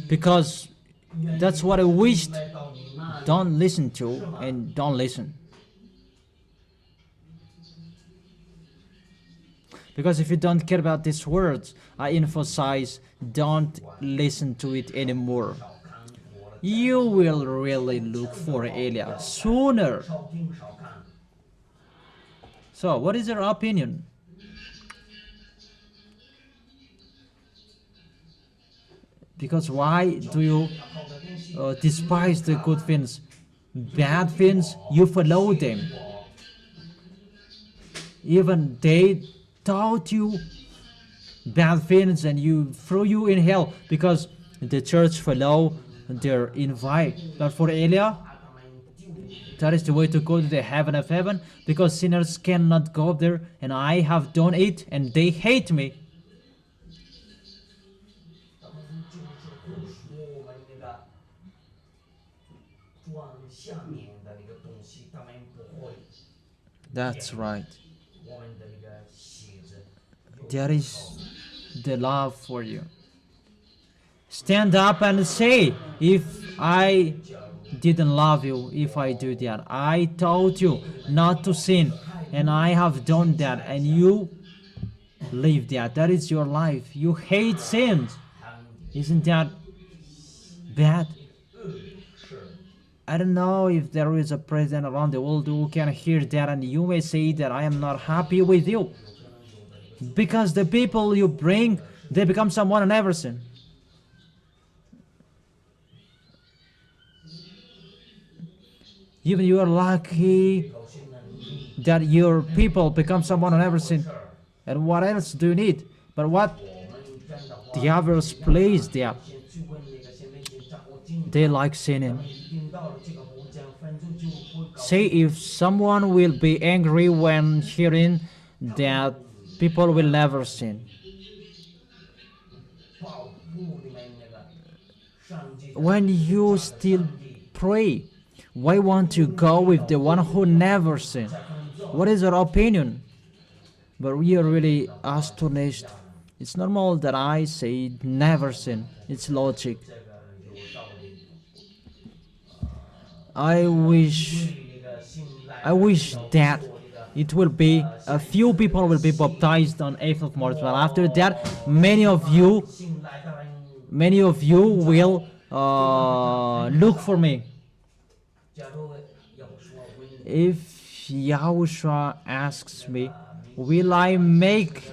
Speaker 1: Because that's what I wished. Don't listen to and don't listen. Because if you don't care about these words, I emphasize, don't listen to it anymore. You will really look for Elia sooner. So, what is your opinion? Because why do you despise the good things? Bad things, you follow them. Even they taught you bad things and you threw you in hell because the church follow their invite. But for Elia, that is the way to go to the heaven of heaven, because sinners cannot go there, and I have done it and they hate me. That's right. That is the love for you. Stand up and say, if I didn't love you, if I do that. I told you not to sin, and I have done that, and you live that. That is your life. You hate sins. Isn't that bad? I don't know if there is a president around the world who can hear that, and you may say that I am not happy with you. Because the people you bring, they become someone and everything. Even you are lucky that your people become someone and everything. And what else do you need? But what the others place there? They like sinning. Say if someone will be angry when hearing that people will never sin. when you still pray? Why won't you go with the one who never sinned? What is your opinion? But we are really astonished. It's normal that I say never sin. It's logic. I wish that it will be a few people will be baptized on 8th of March, but after that many of you will look for me. If Yahushua asks me, will I make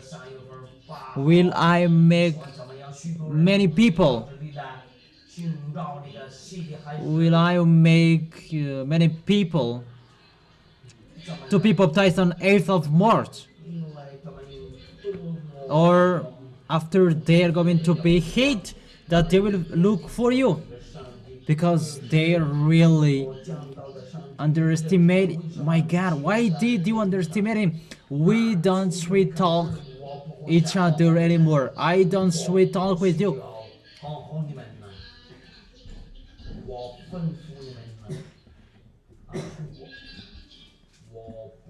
Speaker 1: many people? Will I make many people to be baptized on 8th of March? Or after they are going to be hate, that they will look for you? Because they really underestimate. My God, why did you underestimate him? We don't sweet talk each other anymore. I don't sweet talk with you.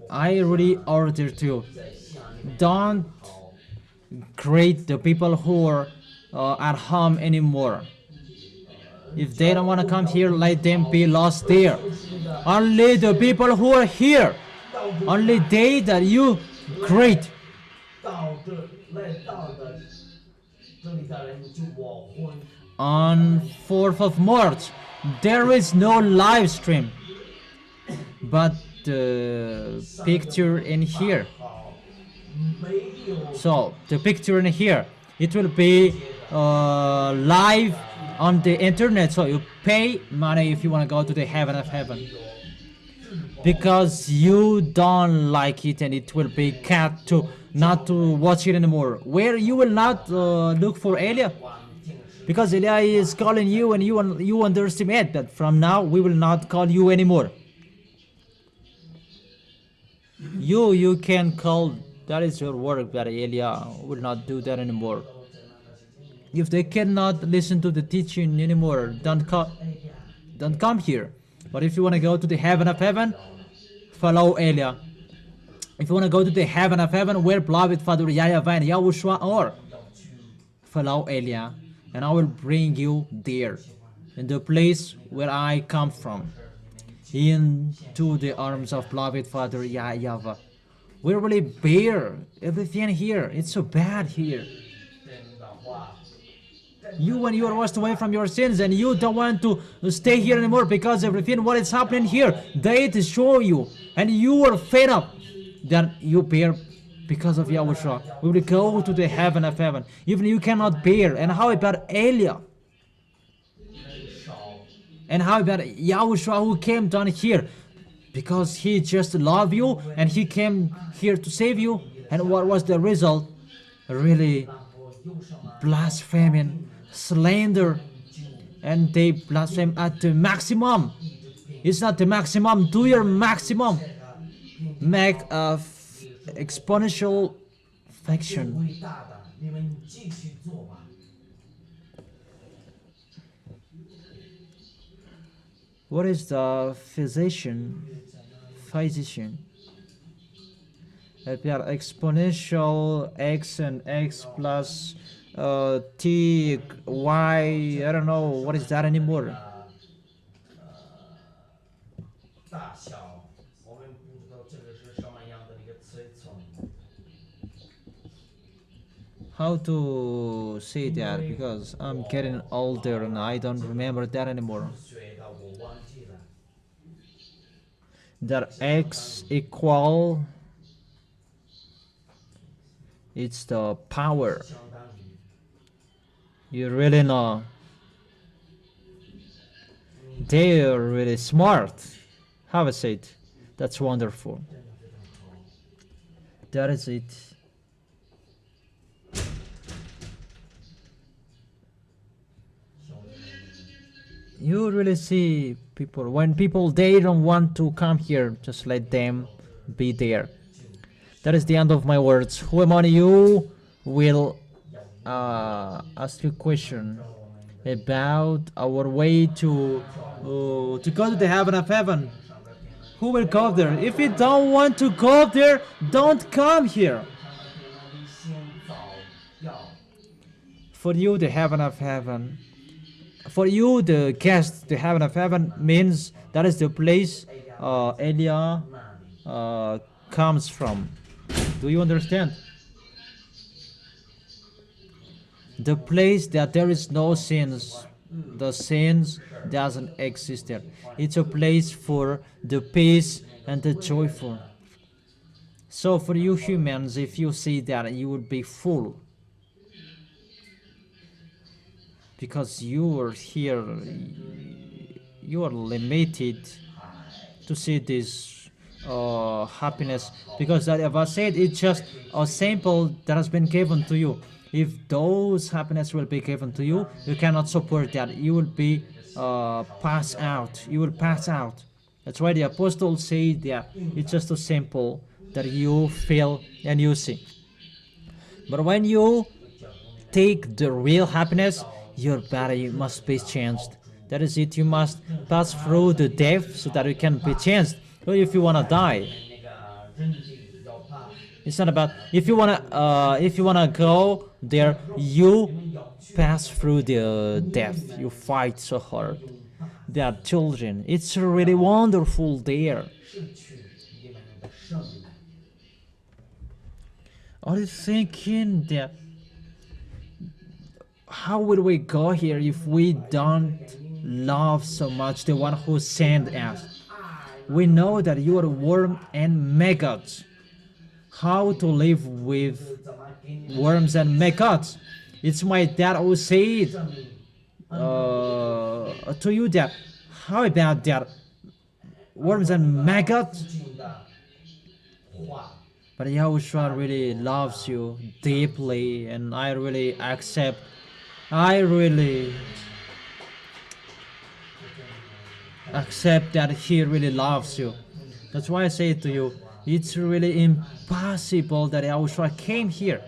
Speaker 1: I really order you, don't greet the people who are at home anymore. If they don't want to come here, let them be lost there. Only the people who are here, only they that you greet. On 4th of March, there is no live stream, but the picture in here. So the picture in here, it will be live on the internet. So you pay money if you want to go to the heaven of heaven, because you don't like it, and it will be cut to not to watch it anymore. Where you will not look for Elia, because Elia is calling you, and you underestimate that. From now we will not call you anymore. You can call, that is your work, but Elia will not do that anymore. If they cannot listen to the teaching anymore, don't come here. But if you want to go to the heaven of heaven, follow Elia. If you want to go to the heaven of heaven, where beloved Father YAHVAH and YAHOSHUA are, follow Elia, and I will bring you there, in the place where I come from, into the arms of beloved Father YAHVAH. We really bear everything here. It's so bad here. When you are washed away from your sins, and you don't want to stay here anymore, because everything what is happening here, they destroy you, and you are fed up, that you bear because of Yahushua. We will go to the heaven of heaven. Even you cannot bear. And how about Elia? And how about Yahushua, who came down here because he just loved you, and he came here to save you? And what was the result? Really blaspheming, slander, and they blaspheme at the maximum. It's not the maximum. Do your maximum. Make a exponential function. What is the physician? Exponential x and x plus t, y, I don't know what is that anymore. How to say that, because I'm getting older and I don't remember that anymore. That x equal, it's the power. You really know. They are really smart. Have a seat. That's wonderful. That is it. You really see people, when people they don't want to come here, just let them be there. That is the end of my words. Who among you will ask you a question? about our way to go to the heaven of heaven. Who will go there? If you don't want to go there, don't come here. For you, the heaven of heaven, for you, the guest, the heaven of heaven means that is the place Elia comes from. Do you understand? The place that there is no sins, the sins doesn't exist there. It's a place for the peace and the joyful. So for you humans, if you see that, you would be full. Because you are here, you are limited to see this happiness. Because that, as I said, it's just a sample that has been given to you. If those happiness will be given to you, you cannot support that. You will be pass out. You will pass out. That's why the apostles say that it's just a sample that you feel and you see. But when you take the real happiness, your body must be changed. That is it. You must pass through the death so that you can be changed. Or if you wanna die, it's not about if you wanna go there. You pass through the death. You fight so hard. They are children. It's really wonderful there. Are you thinking that? How will we go here if we don't love so much the one who sent us? We know that you are worm and maggots. How to live with worms and maggots? It's my dad who said to you that. How about that? Worms and maggots? But Yahushua really loves you deeply, and I really accept that he really loves you. That's why I say to you, it's really impossible that Yahushua came here.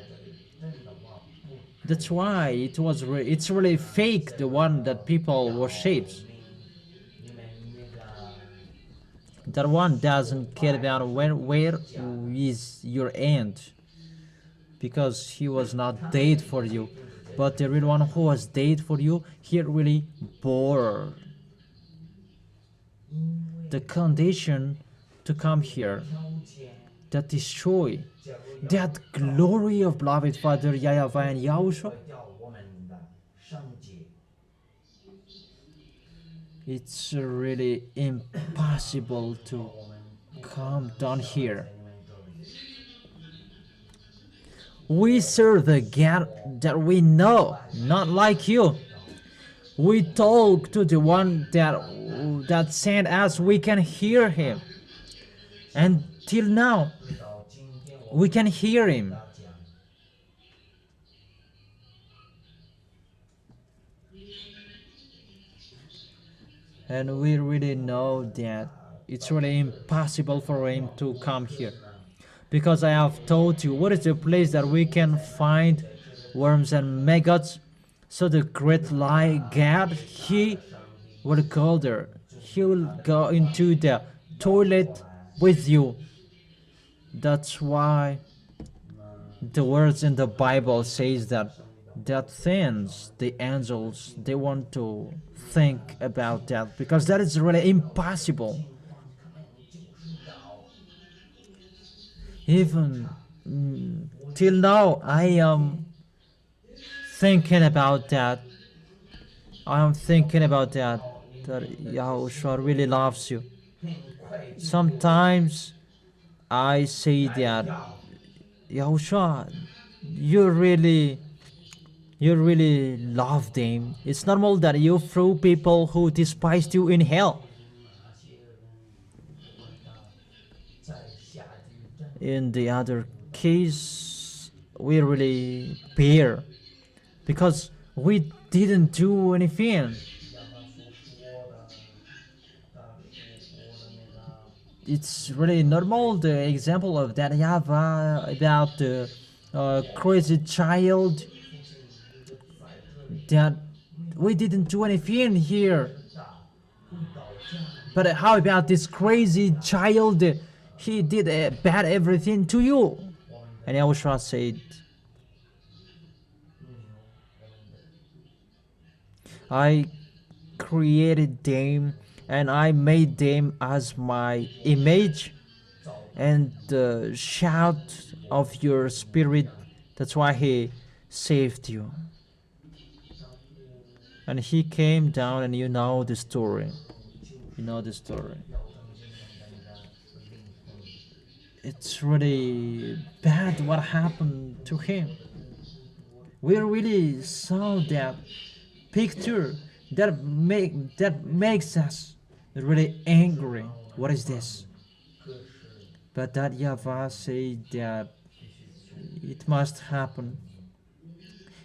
Speaker 1: That's why it's really fake, the one that people worship. That one doesn't care about where is your end, because he was not dead for you. But the real one who was dead for you, he really bore the condition to come here, that destroy that glory of beloved Father YAHVAH and Yahushua. It's really impossible to come down here. We serve the God that we know, not like you. We talk to the one that sent us. We can hear him. And till now, we can hear him. And we really know that it's really impossible for him to come here. Because I have told you, what is the place that we can find worms and maggots? So the great light God, he will go there. He will go into the toilet with you. That's why the words in the Bible says that things, the angels, they want to think about that, because that is really impossible. Even till now, I am thinking about that. That Yahushua really loves you. Sometimes I say that, Yahushua, you really loved him. It's normal that you threw people who despised you in hell. In the other case, we really bear, because we didn't do anything. It's really normal, the example of that YAHVAH about the crazy child that We didn't do anything here. But how about this crazy child? He did bad everything to you. And Yahushua said, I created them and I made them as my image, and the shout of your spirit, that's why he saved you. And he came down, and you know the story. You know the story. It's really bad what happened to him. We really saw that picture that makes us really angry. What is this? But that YAHVAH said that it must happen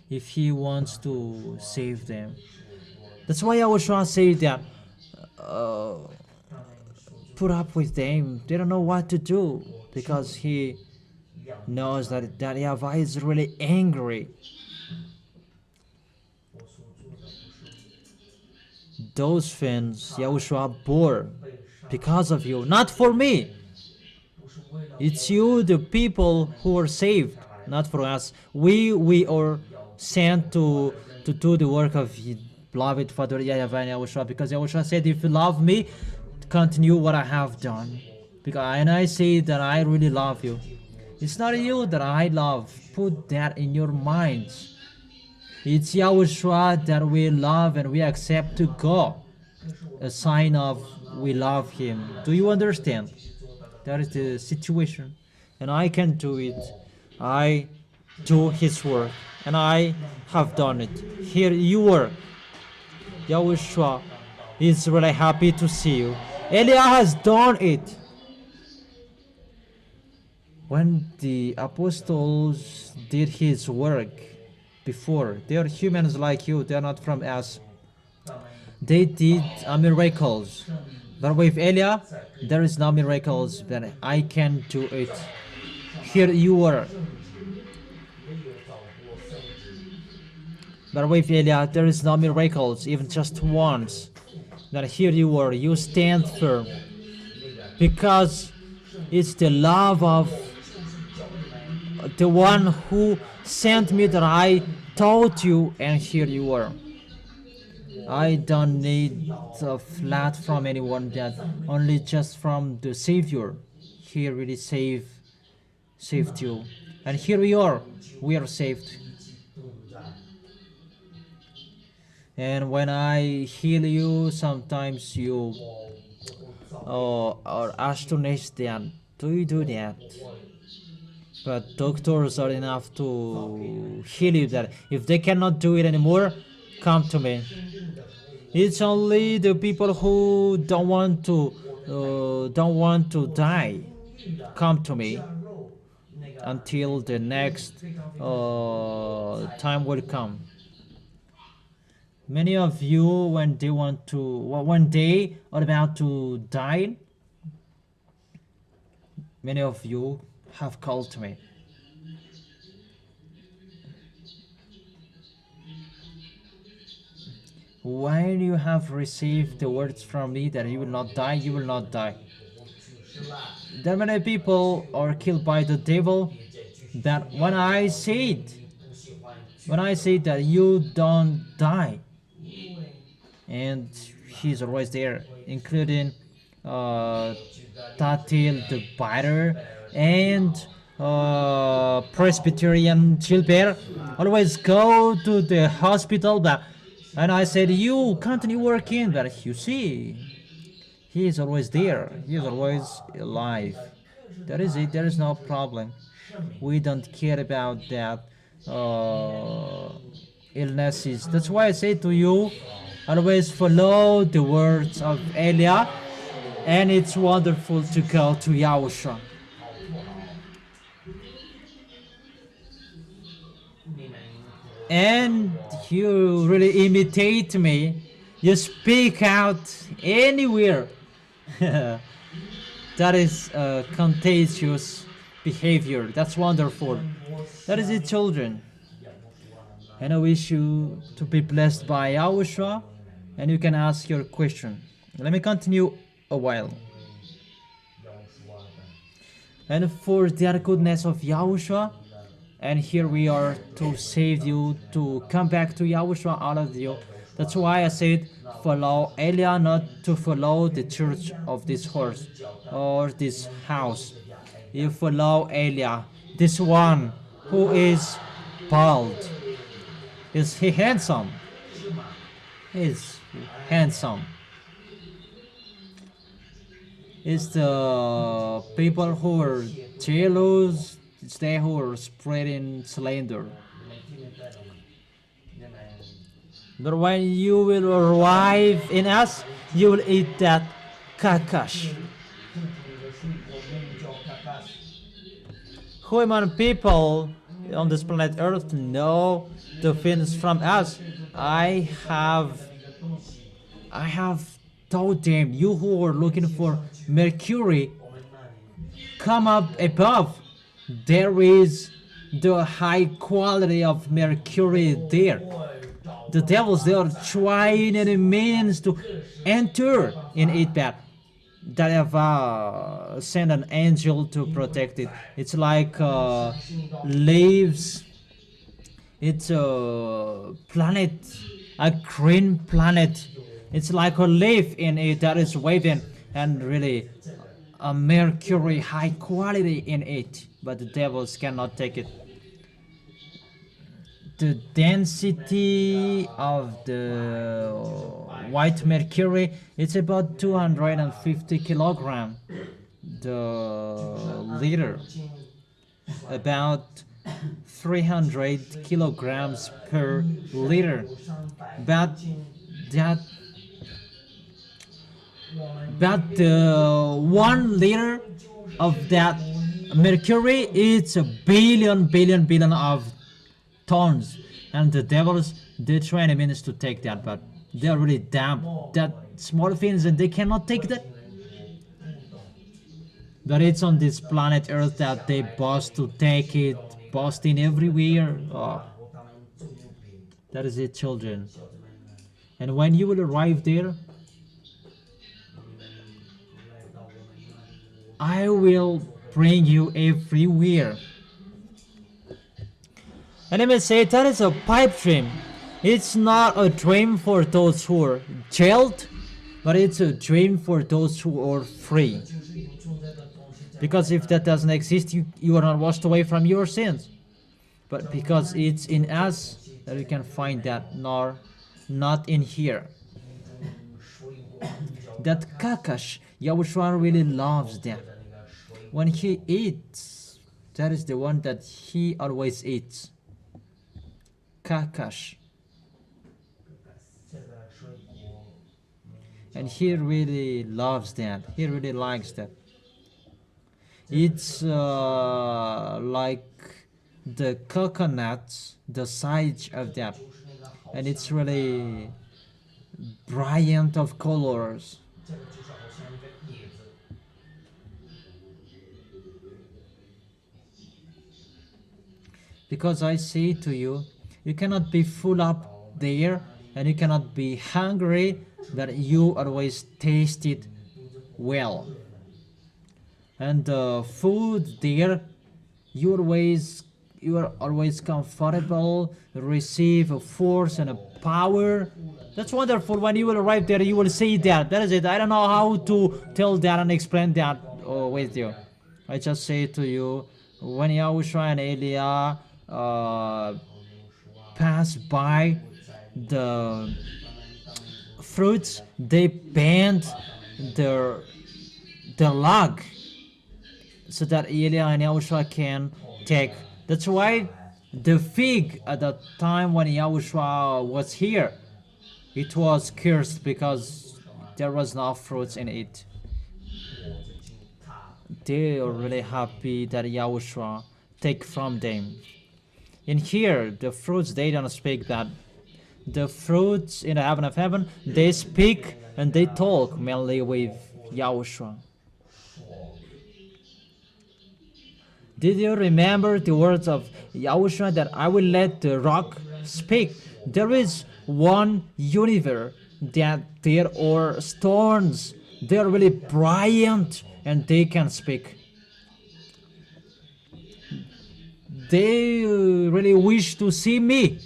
Speaker 1: if he wants to save them. That's why YAHOSHUA said that put up with them. They don't know what to do, because he knows that YAHVAH is really angry. Those fins YAHOSHUA bore because of you, not for me. It's you, the people who are saved, not for us. We are sent to do the work of beloved Father YAHVAH and YAHOSHUA, because YAHOSHUA said, if you love me, continue what I have done. And I say that I really love you. It's not you that I love. Put that in your minds. It's YAHOSHUA that we love and we accept to go. A sign of we love him. Do you understand? That is the situation. And I can do it. I do his work. And I have done it. Here you are. YAHOSHUA is really happy to see you. Eliah has done it. When the apostles did his work before, they are humans like you, they are not from us. They did miracles. But with Eliah, there is no miracles, but I can do it. Here you are. But with Eliah, there is no miracles, even just once. But here you are, you stand firm. Because it's the love of the one who sent me that I taught you, and here you are. I don't need a flat from anyone, that only just from the Savior. He really saved you. And here we are saved. And when I heal you, sometimes you are astonished that, do you do that? But doctors are enough to heal you, that if they cannot do it anymore, come to me. It's only the people who don't want to die come to me until the next time will come. Many of you, when they are about to die, many of you have called to me. When you have received the words from me that you will not die, you will not die. There many people are killed by the devil, that when I said that you don't die, and he's always there, including Tatil the biter and Presbyterian Gilbert, always go to the hospital, and I said, you continue working, but you see, he is always there, he is always alive. That is it, there is no problem. We don't care about that illnesses. That's why I say to you, always follow the words of Eliah, and it's wonderful to go to YAHOSHUA. And you really imitate me, you speak out anywhere. That is contagious behavior. That's wonderful. That is it, children. And I wish you to be blessed by YAHOSHUA, and you can ask your question. Let me continue a while. And for the goodness of YAHOSHUA, and here we are to save you, to come back to YAHOSHUA, all of you. That's why I said follow Eliah, not to follow the church of this horse or this house. You follow Eliah, this one who is bald. Is he handsome? He's handsome. It's the people who are jealous, it's they who are spreading slander. But when you will arrive in us, you will eat that kakash. Human people on this planet Earth know the things from us. I have told them, you who are looking for Mercury, come up above. There is the high quality of Mercury there. The devils, they are trying any means to enter in it, but that have sent an angel to protect it. It's like leaves. It's a planet, a green planet. It's like a leaf in it that is waving, and really a mercury high quality in it, but the devils cannot take it. The density of the white mercury, it's about 250 kilogram the liter, about 300 kilograms per liter. But 1 liter of that mercury, it's a billion of tons, and the devils, they try any means to take that, but they're really damn that small things, and they cannot take that. But it's on this planet Earth that they boast to take it, boasting everywhere. Oh, that is it, children. And when you will arrive there, I will bring you everywhere. And let me say, that is a pipe dream. It's not a dream for those who are jailed, but it's a dream for those who are free. Because if that doesn't exist, you are not washed away from your sins. But because it's in us that we can find that, nor not in here. That kakash, YAHOSHUA really loves that. When he eats, that is the one that he always eats. Kakash. And he really loves that. He really likes that. It's like the coconuts, the size of that, and it's really brilliant of colors. Because I say to you, you cannot be full up there, and you cannot be hungry, but you always taste it well. And the food there, you are always comfortable, receive a force and a power. That's wonderful. When you will arrive there, you will see that. That is it. I don't know how to tell that and explain that with you. I just say to you, when YAHOSHUA and Eliah pass by the fruits, they bend the log so that Eliah and YAHOSHUA can take. That's why the fig at the time when YAHOSHUA was here, it was cursed because there was no fruits in it. They are really happy that YAHOSHUA take from them. In here, the fruits, they don't speak that. The fruits in the heaven of heaven, they speak and they talk mainly with YAHOSHUA. Did you remember the words of YAHOSHUA that I will let the rock speak. There is one universe that there are stones. They are really brilliant and they can speak. They really wish to see me,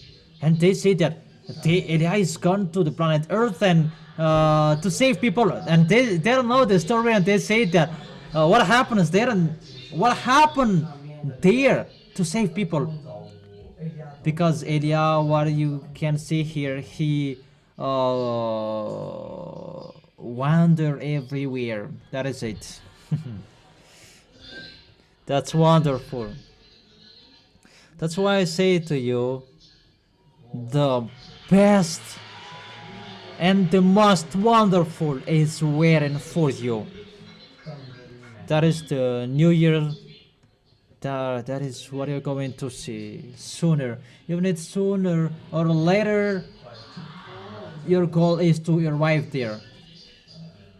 Speaker 1: and they say that Eliah is gone to the planet Earth and to save people, and they don't know the story, and they say that what happens there and what happened there to save people, because Eliah, what you can see here, he wander everywhere. That is it. That's wonderful. That's why I say to you, the best and the most wonderful is waiting for you. That is the new year. That is what you're going to see sooner. Even if sooner or later, your goal is to arrive there.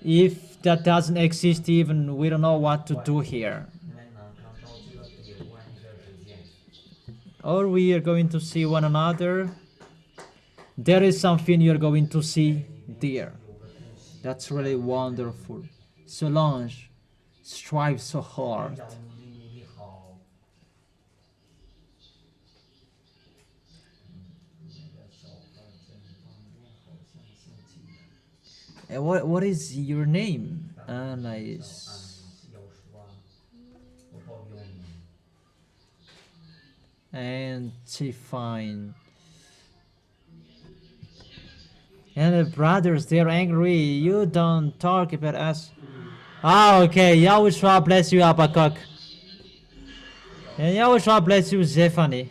Speaker 1: If that doesn't exist, even we don't know what to do here. Or we are going to see one another. There is something you're going to see there. That's really wonderful. Solange, strive so hard. And what is your name? Nice. And she fine. And the brothers, they're angry. You don't talk about us. Ah, okay. YAHOSHUA bless you, Abakok. And YAHOSHUA bless you, Zephany.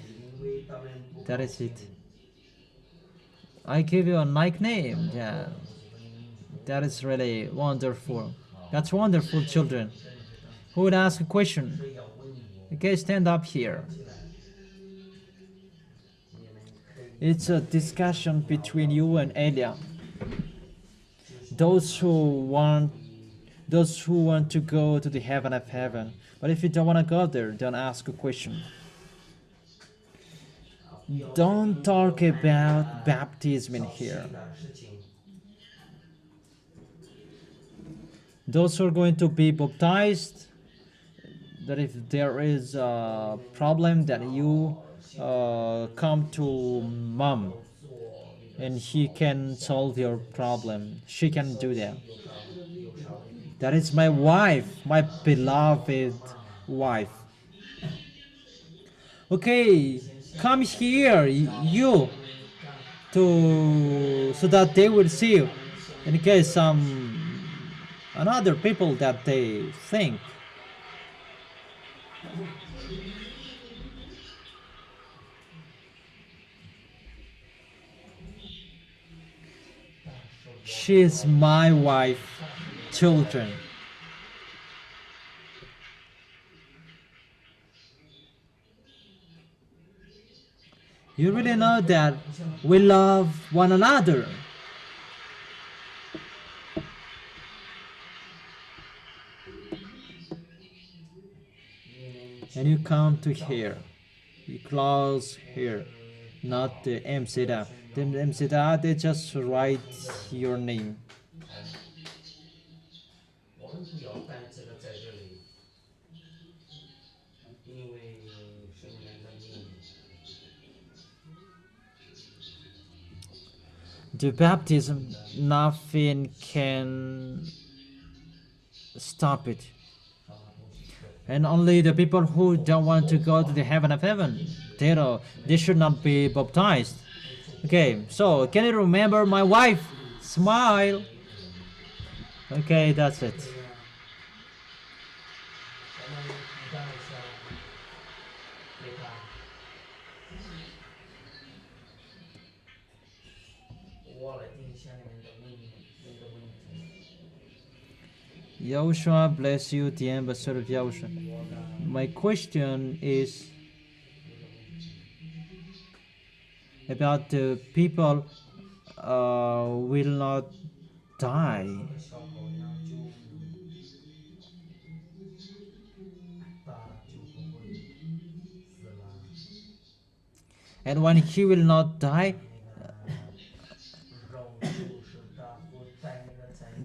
Speaker 1: That is it. I give you a nickname. Yeah. That is really wonderful. That's wonderful, children. Who would ask a question? Okay, stand up here. It's a discussion between you and Elia. Those who want to go to the heaven of heaven. But if you don't want to go there, don't ask a question. Don't talk about baptism in here. Those who are going to be baptized, that if there is a problem, that you come to mom and he can solve your problem. She can do that. That is my wife, my beloved wife. Okay, come here, you, so that they will see you. In case another people that they think. She is my wife, children. You really know that we love one another. And you come to here. You close here, not the MCDA. The MCDA, they just write your name. The baptism, nothing can stop it. And only the people who don't want to go to the heaven of heaven, they should not be baptized. Okay, so can you remember my wife? Smile. Okay, that's it. YAHOSHUA bless you, the ambassador of YAHOSHUA. My question is about the people will not die. And when he will not die,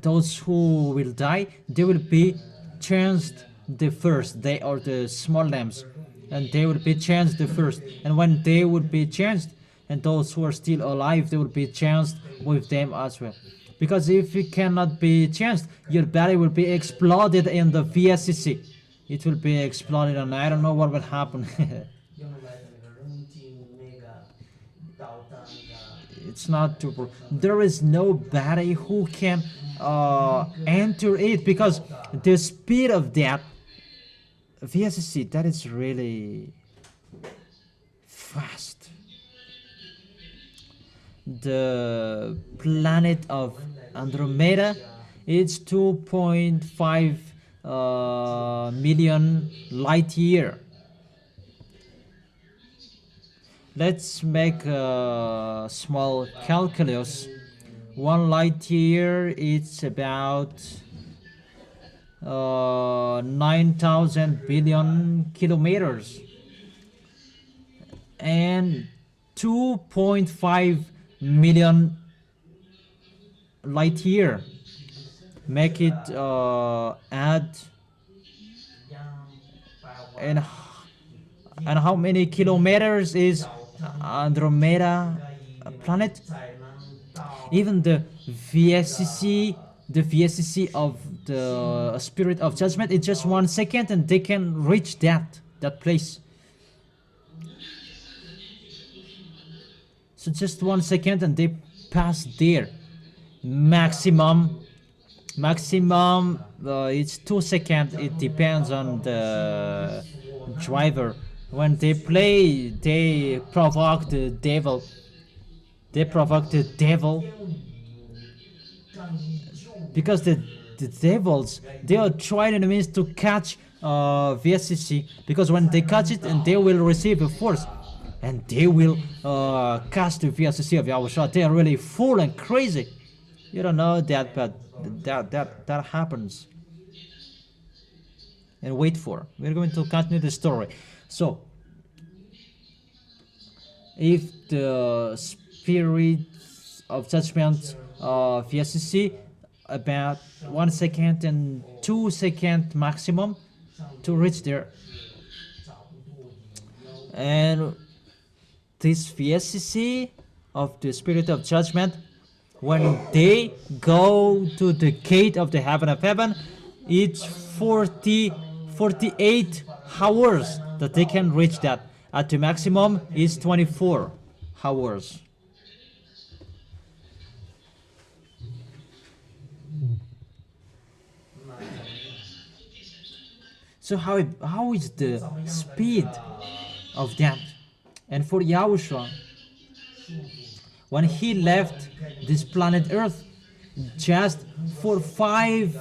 Speaker 1: those who will die, they will be changed the first. They are the small lambs, and they will be changed the first. And when they will be changed, and those who are still alive, they will be changed with them as well. Because if you cannot be changed, your body will be exploded in the VSCC. It will be exploded, and I don't know what will happen. It's not true. There is nobody who can enter it, because the speed of that VSCC, that is really fast. The planet of Andromeda, it's 2.5 million light year. Let's make a small calculus. 1 light year, it's about 9,000 billion kilometers, and 2.5 million light year. Make it add, and how many kilometers is Andromeda planet? Even the VSCC of the Spirit of Judgment, it's just 1 second, and they can reach that place. So just 1 second, and they pass there. Maximum it's 2 seconds. It depends on the driver. When they play, they provoke the devil. Because the devils, they are trying in means to catch VSCC, because when they catch it, and they will receive a force, and they will catch the VSCC of YAHOSHUA. They are really full and crazy. You don't know that, but that happens. And wait for, we're going to continue the story. So if the Spirit of Judgment VSCC, about 1 second and 2 seconds maximum to reach there, and this VSCC of the Spirit of Judgment, when they go to the gate of the heaven of heaven, it's 48 hours that they can reach that. At the maximum is 24 hours. So how is the speed of that? And for YAHOSHUA, when he left this planet Earth, just for 5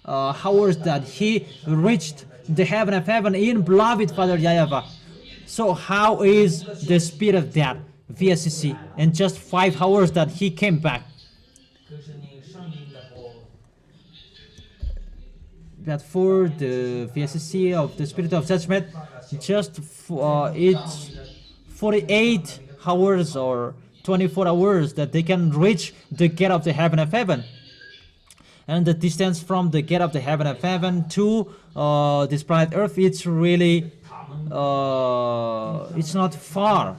Speaker 1: hours that he reached the heaven of heaven in beloved Father YAHVAH. So how is the speed of that VSCC? In just 5 hours that he came back. But for the VSCC of the Spirit of Judgment, just it's 48 hours or 24 hours that they can reach the gate of the heaven of heaven. And the distance from the gate of the heaven of heaven to this planet Earth, it's really it's not far,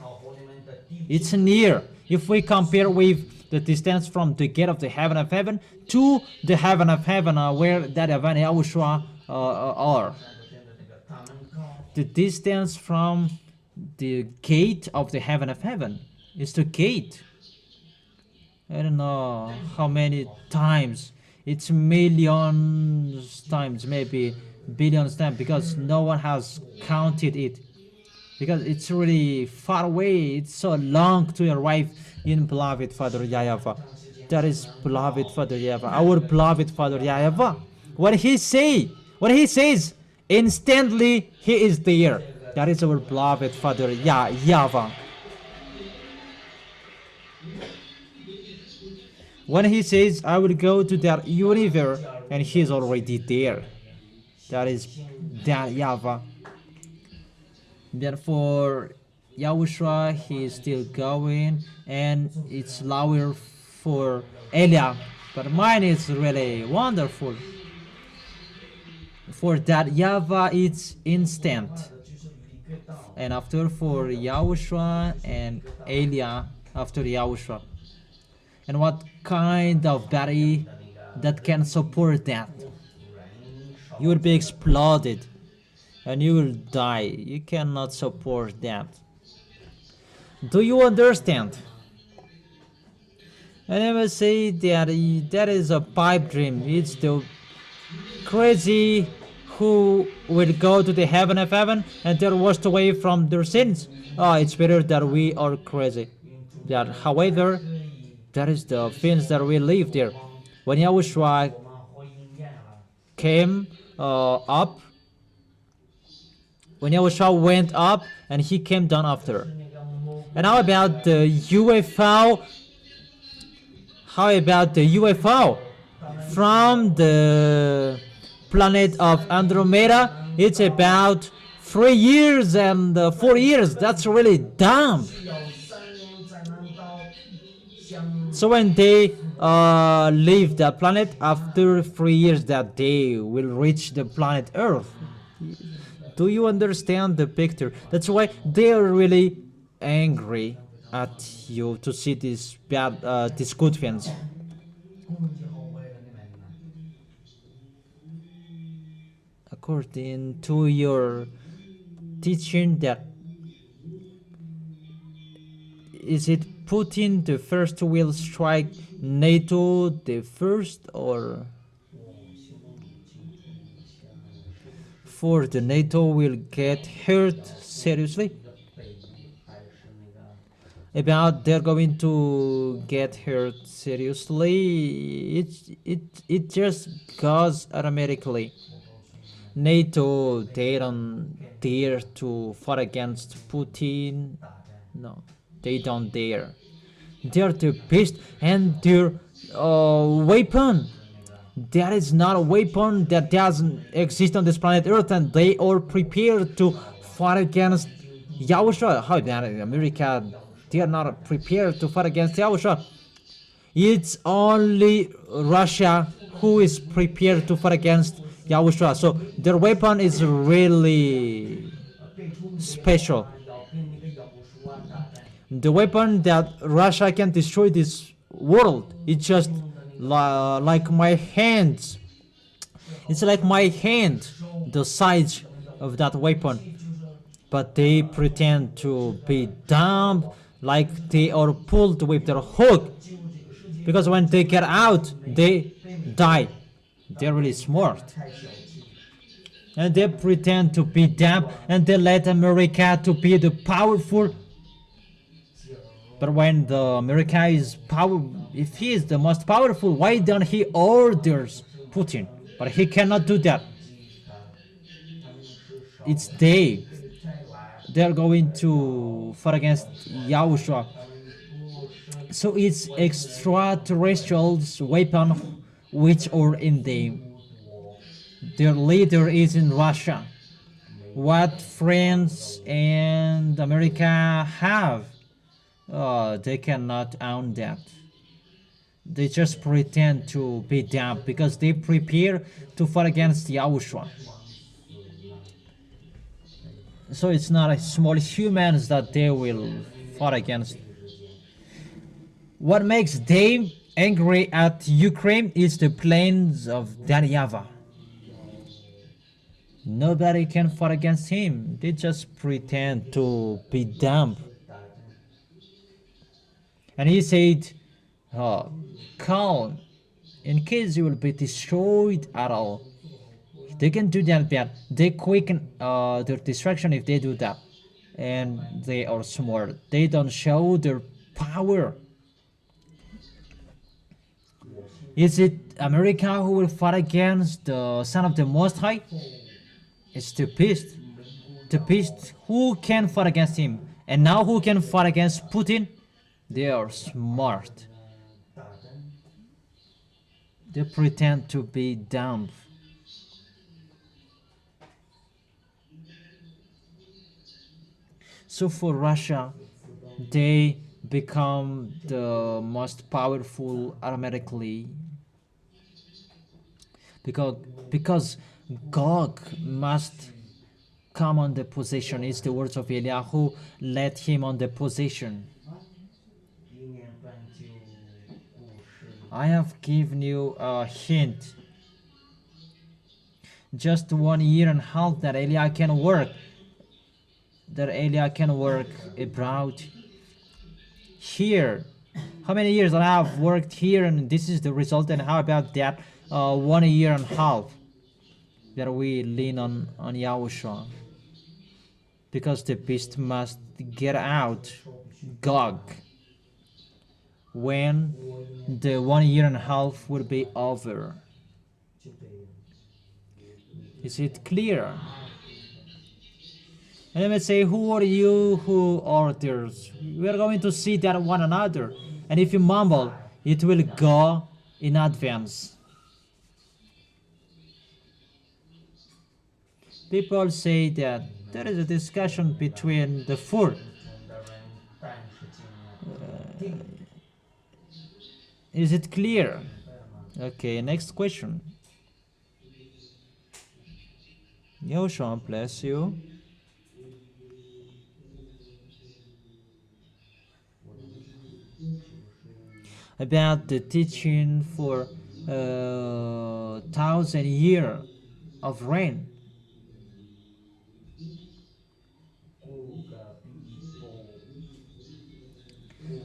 Speaker 1: it's near. If we compare with the distance from the gate of the heaven of heaven to the heaven of heaven, where that event YAHOSHUA are, the distance from the gate of the heaven of heaven is the gate. I don't know how many times. It's millions times, maybe billions times, because no one has counted it. Because it's really far away. It's so long to arrive in beloved Father YAHVAH. That is beloved Father YAHVAH, our beloved Father YAHVAH. What he says, instantly he is there. That is our beloved Father YAHVAH. When he says, I will go to that universe, and he is already there. That is that YAHVAH. Therefore, Yahushua, he is still going, and it's louder for Elia, but mine is really wonderful. For that YAHVAH, it's instant, and after for Yahushua and Elia after Yahushua. And what kind of battery that can support that? You will be exploded and you will die. You cannot support that. Do you understand? I never say that that is a pipe dream. It's the crazy who will go to the heaven of heaven and they're washed away from their sins. Oh, it's better that we are crazy. That, however, that is the things that we live there. When Yahushua came up, when Yahushua went up and he came down after. And how about the UFO? How about the UFO from the planet of Andromeda? It's about 3 years and 4 years. That's really dumb. So when they leave the planet after 3 years, that they will reach the planet Earth. Do you understand the picture? That's why they are really angry at you to see these bad, these good things. According to your teaching, that is it Putin the first will strike NATO the first, or for the NATO will get hurt seriously? About they're going to get hurt seriously, it just goes automatically. NATO, they don't dare to fight against Putin. No, they don't dare. They're the beast, and their weapon, that is not a weapon that doesn't exist on this planet Earth, and they are prepared to fight against Yahushua. How about America? They are not prepared to fight against Yahushua. It's only Russia who is prepared to fight against Yahushua. So their weapon is really special. The weapon that Russia can destroy this world, it's just like my hands. It's like my hand, the size of that weapon. But they pretend to be dumb, like they are pulled with their hook. Because when they get out, they die. They're really smart. And they pretend to be dumb, and they let America to be the powerful. But when the America is if he is the most powerful, why don't he orders Putin? But he cannot do that. It's they're going to fight against Yahushua. So it's extraterrestrials' weapon which are in them. Their leader is in Russia. What France and America have, they cannot own that. They just pretend to be dumb because they prepare to fight against Yahushua. So it's not a small humans that they will fight against. What makes them angry at Ukraine is the plans of YAHVAH. Nobody can fight against him. They just pretend to be dumb. And he said, calm, in case you will be destroyed at all. They can do that, but they quicken their destruction if they do that. And they are smart. They don't show their power. Is it America who will fight against the Son of the Most High? It's the beast. The beast, who can fight against him? And now who can fight against Putin? They are smart. They pretend to be dumb. So for Russia, they become the most powerful automatically because because Gog must come on the position. It's the words of Eliyahu, let him on the position. I have given you a hint. Just 1 year and a half that Eliah can work. That Eliah can work abroad. Here, how many years I have worked here, and this is the result. And how about that 1 year and a half that we lean on Yahushua? Because the beast must get out, Gog, when the 1 year and a half will be over. Is it clear? And let me say, who are you who orders? We are going to see that one another. And if you mumble, it will go in advance. People say that there is a discussion between the four. Is it clear? Okay, next question. Yahushua bless you. About the teaching for 1,000 years of rain.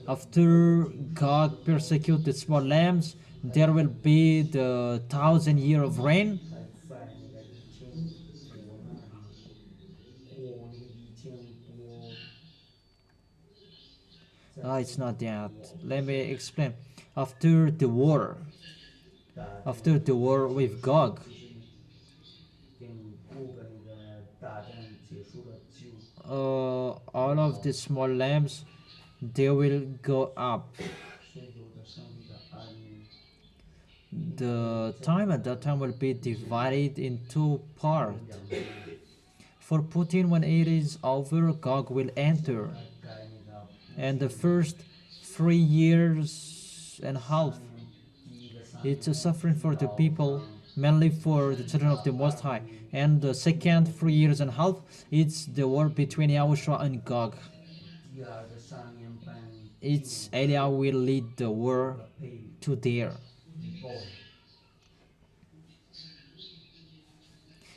Speaker 1: After God persecute the small lambs, there will be the 1,000 years of rain. It's not that. Let me explain. After the war with Gog, all of the small lambs, they will go up. The time at that time will be divided in two parts. For Putin, when it is over, Gog will enter. And the first 3 years and a half, it's a suffering for the people, mainly for the children of the Most High. And the second 3 years and a half, it's the war between Yahushua and Gog. It's Eliah will lead the war to there.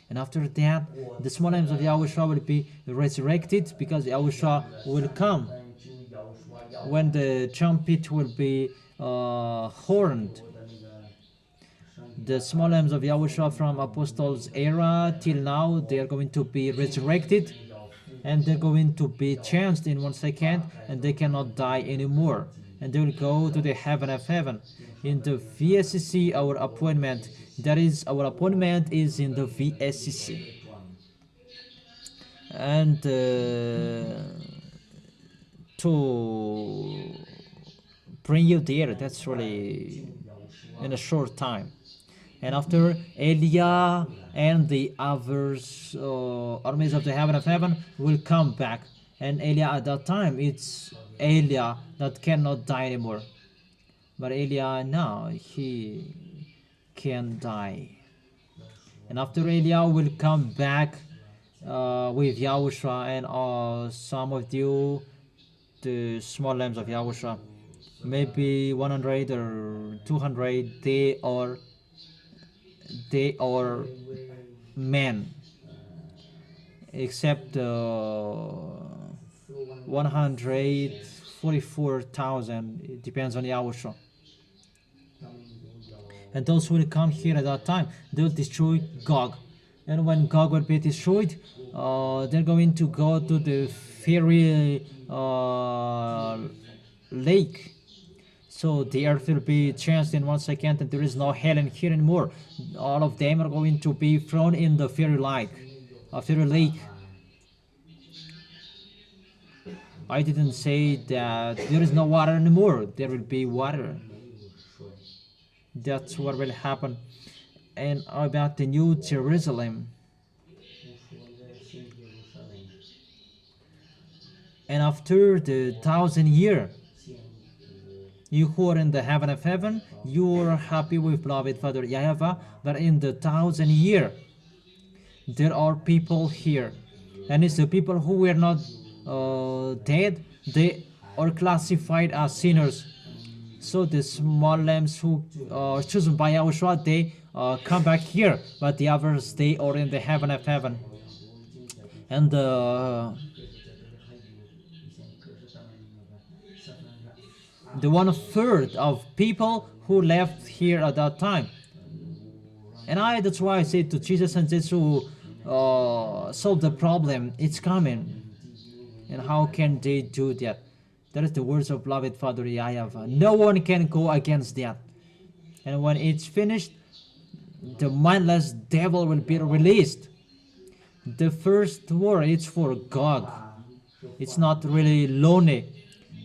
Speaker 1: And after that, the small lambs of Yahushua will be resurrected because Yahushua will come. When the trumpet will be horned, the small lambs of Yahushua from Apostles' era till now, they are going to be resurrected, and they're going to be changed in 1 second, and they cannot die anymore, and they will go to the heaven of heaven. In the VSCC, our appointment is in the VSCC, and to bring you there, that's really in a short time. And after Eliah and the others, armies of the heaven of heaven will come back. And Eliah at that time, it's Eliah that cannot die anymore. But Eliah now, he can die. And after Eliah will come back with Yahushua, and some of you, the small lambs of Yahushua, maybe 100 or 200, they are men, except 144,000. It depends on Yahushua. And those who will come here at that time, they'll destroy Gog. And when Gog will be destroyed, they're going to go to the fiery lake. So the earth will be changed in 1 second, and there is no hell in here anymore. All of them are going to be thrown in the fiery lake. I didn't say that there is no water anymore. There will be water. That's what will happen. And about the New Jerusalem, And after the 1,000 year, you who are in the heaven of heaven, you are happy with beloved Father YAHVAH. But in the 1,000 year, there are people here, and it's the people who were not dead. They are classified as sinners. So the small lambs who are chosen by YAHOSHUA, they come back here, but the others, they are in the heaven of heaven. And the 1/3 of people who left here at that time. And that's why I say to Jesus and Jesus to solve the problem. It's coming. And how can they do that? That is the words of beloved Father YAHVAH. No one can go against that. And when it's finished, the mindless devil will be released. The first war is for Gog. It's not really Lune.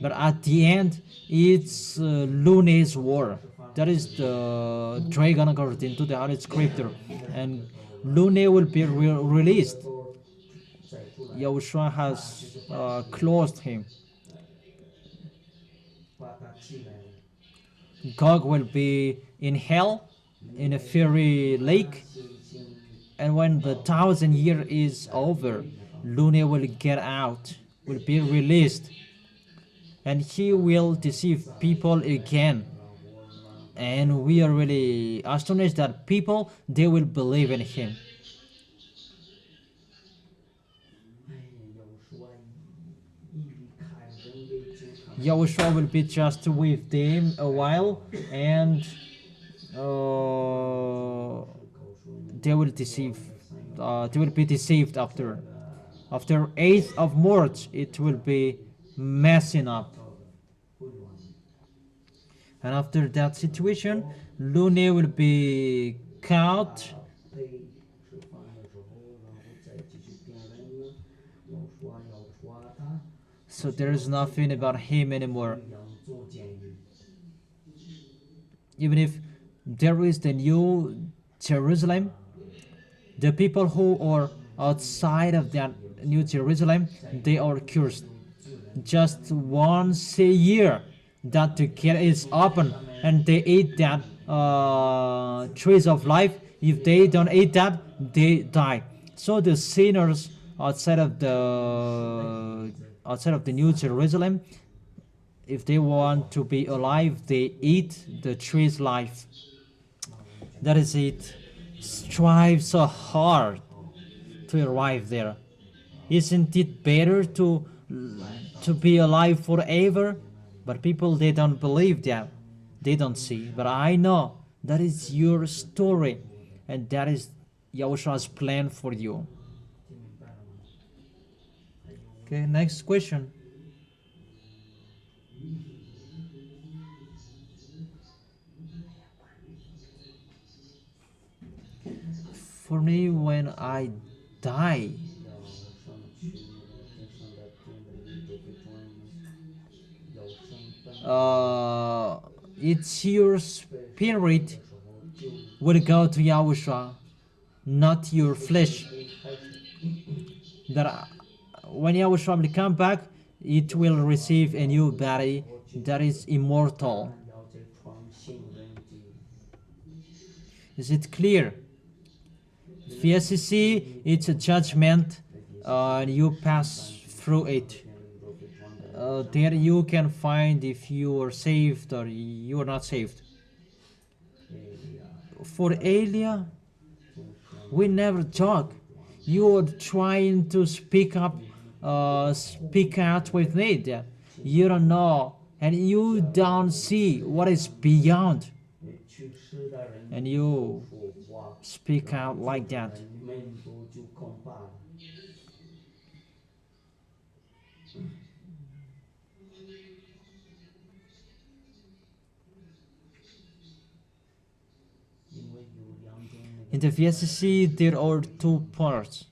Speaker 1: But at the end, it's Lune's war. That is the dragon according to the Holy Scripture. And Lune will be released. YAHOSHUA has closed him. Gog will be in hell, in a fiery lake. And when the 1,000 year is over, Lune will get out, will be released. And he will deceive people again. And we are really astonished that people, they will believe in him. YAHOSHUA will be just with them a while, and they will deceive. They will be deceived after. After 8th of March, it will be messing up. And after that situation, Lune will be caught. So there is nothing about him anymore. Even if there is the new Jerusalem, the people who are outside of that new Jerusalem, they are cursed. Just once a year that the gate is open and they eat that trees of life. If they don't eat that, they die. So the sinners outside of the New Jerusalem, if they want to be alive, they eat the tree's life. That is it. Strive so hard to arrive there. Isn't it better to be alive forever? But people, they don't believe that. They don't see. But I know that is your story, and that is YAHOSHUA's plan for you. Okay, next question. For me, when I die, it's your spirit will go to YAHOSHUA, not your flesh. That when YAHOSHUA will come back, it will receive a new body that is immortal. Is it clear? VSCC, it's a judgment, you pass through it. There you can find if you are saved or you are not saved. For Elia, we never talk. You are trying to speak out with me that you don't know and you don't see what is beyond, and you speak out like that. In the VSCC, there are two parts.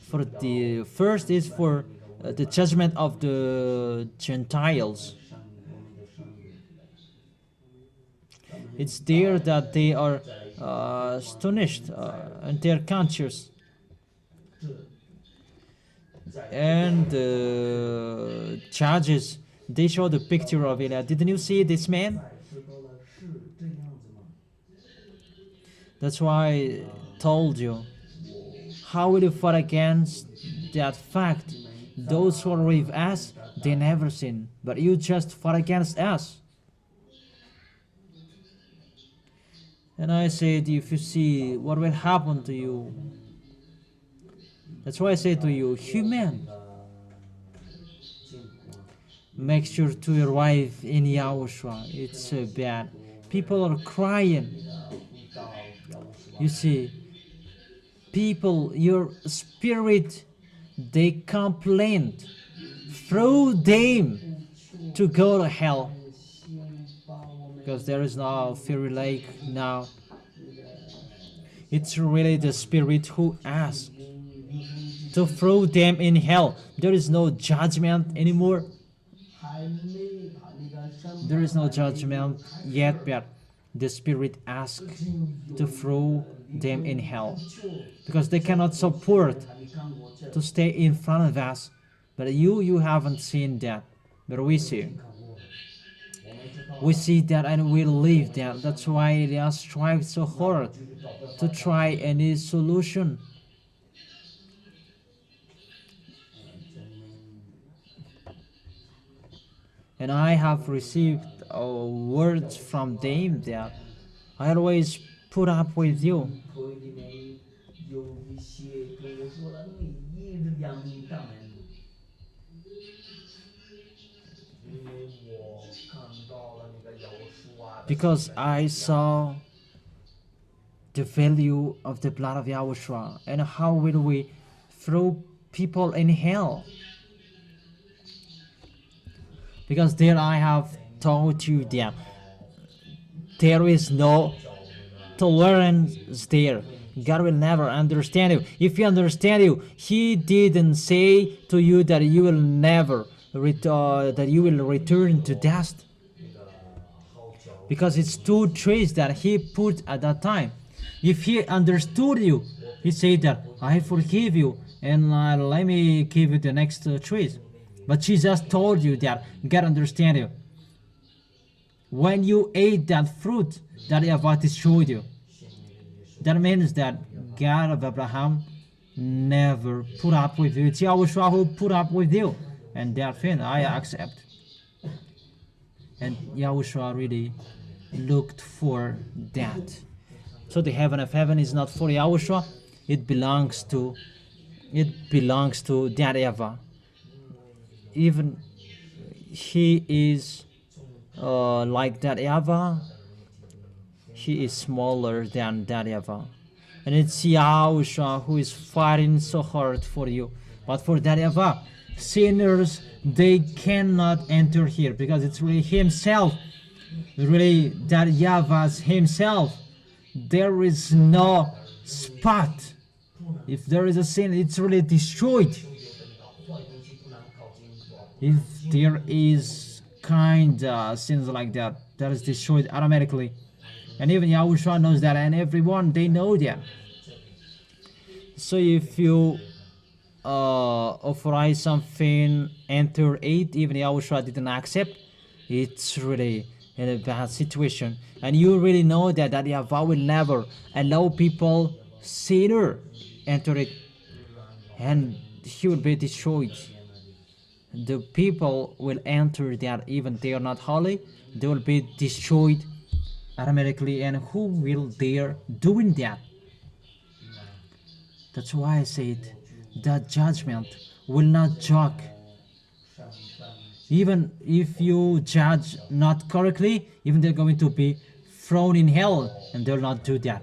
Speaker 1: For the first is for the judgment of the Gentiles. It's there that they are astonished and they are conscious. And judges, they show the picture of Eliah. Didn't you see this man? That's why I told you. How will you fight against that fact? Those who are with us, they never sin. But you just fought against us. And I said, if you see what will happen to you. That's why I say to you, human, make sure to arrive in Yahushua. It's bad. People are crying. You see, people, your spirit, they complained. Throw them to go to hell. Because there is no fairy lake now. It's really the spirit who asks to throw them in hell. There is no judgment anymore. There is no judgment yet, but the spirit asks to throw them in hell. Because they cannot support to stay in front of us. But you haven't seen that. But we see. We see that and we live that. That's why they are striving so hard to try any solution. And I have received words from them that I always put up with you. Because I saw the value of the blood of Yahushua, and how will we throw people in hell? Because there I have told you that there is no tolerance there. God will never understand you. If He understand you, He didn't say to you that you will never return to dust. Because it's 2 trees that He put at that time. If He understood you, He said that I forgive you and let me give you the next trees. But Jesus told you that God understand you. When you ate that fruit, that YAHVAH destroyed you. That means that God of Abraham never put up with you. It's Yahushua who put up with you. And that thing I accept. And Yahushua really looked for that. So the heaven of heaven is not for Yahushua. It belongs to that YAHVAH. Even he is like that YAHVAH. He is smaller than that YAHVAH. And it's Yahushua who is fighting so hard for you. But for that YAHVAH, sinners, they cannot enter here, because it's really Himself, really that YAHVAH Himself. There is no spot. If there is a sin, it's really destroyed. If there is kind sins like that, that is destroyed automatically. And even Yahushua knows that, and everyone, they know that. So if you authorize something, enter it, even Yahushua didn't accept, it's really in a bad situation. And you really know that YAHVAH will never allow people, sinner, enter it, and he will be destroyed. The people will enter that, even they are not holy, they will be destroyed automatically. And who will dare doing that? That's why I said that judgment will not joke. Even if you judge not correctly, even they're going to be thrown in hell, and they'll not do that.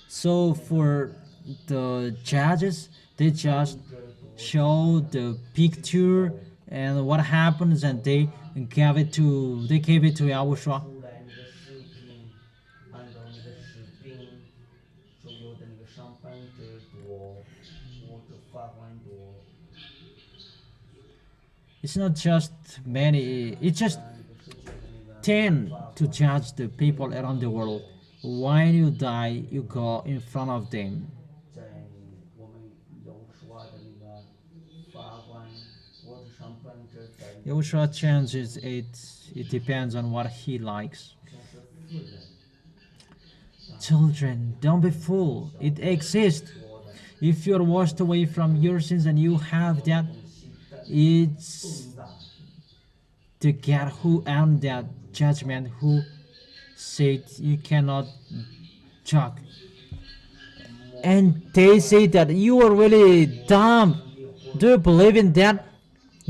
Speaker 1: So for the judges, they just show the picture and what happens, and they gave it to Yahushua. It's not just many, it's just 10 to judge the people around the world. When you die, you go in front of them. Yahushua changes it. It depends on what he likes. Children, don't be fooled. It exists. If you are washed away from your sins and you have that, it's the God who earned that judgment who said you cannot judge. And they say that you are really dumb. Do you believe in that?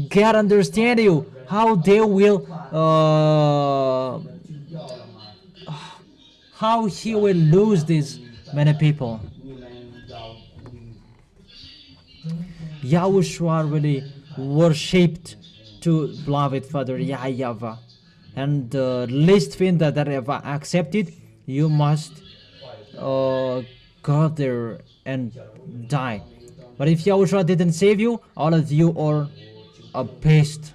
Speaker 1: God understand you. How they will, how he will lose these many people. Yahushua really worshipped to beloved Father YAHVAH, and the least thing that they ever accepted, you must go there and die. But if Yahushua didn't save you, all of you are a beast.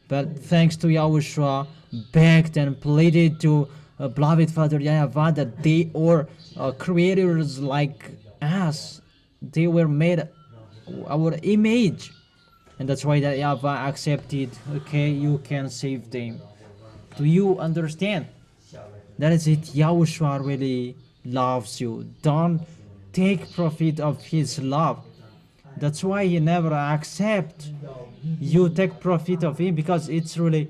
Speaker 1: But thanks to Yahushua, begged and pleaded to beloved Father YAHVAH that they are creators like us. They were made our image, and that's why that YAHVAH accepted. Okay, you can save them. Do you understand? That is it. Yahushua really loves you. Don't take profit of his love. That's why he never accept you take profit of him, because it's really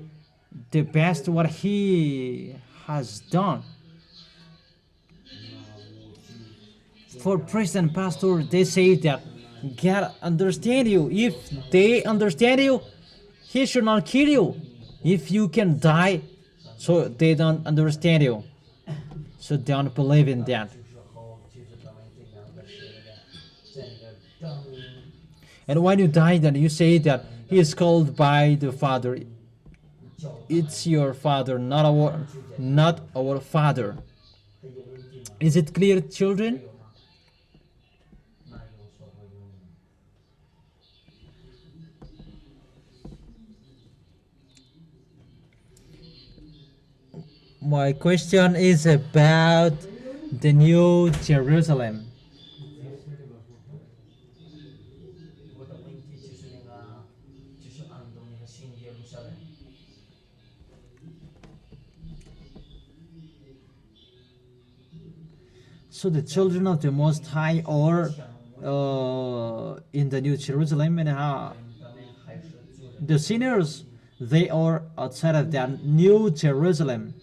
Speaker 1: the best what he has done. For priest and pastor, they say that God understand you. If they understand you, he should not kill you. If you can die, so they don't understand you. So don't believe in that. And when you die, then you say that he is called by the Father. It's your Father, not our Father. Is it clear, children? My question is about the New Jerusalem. So the children of the Most High are in the New Jerusalem, and the sinners, they are outside of that New Jerusalem.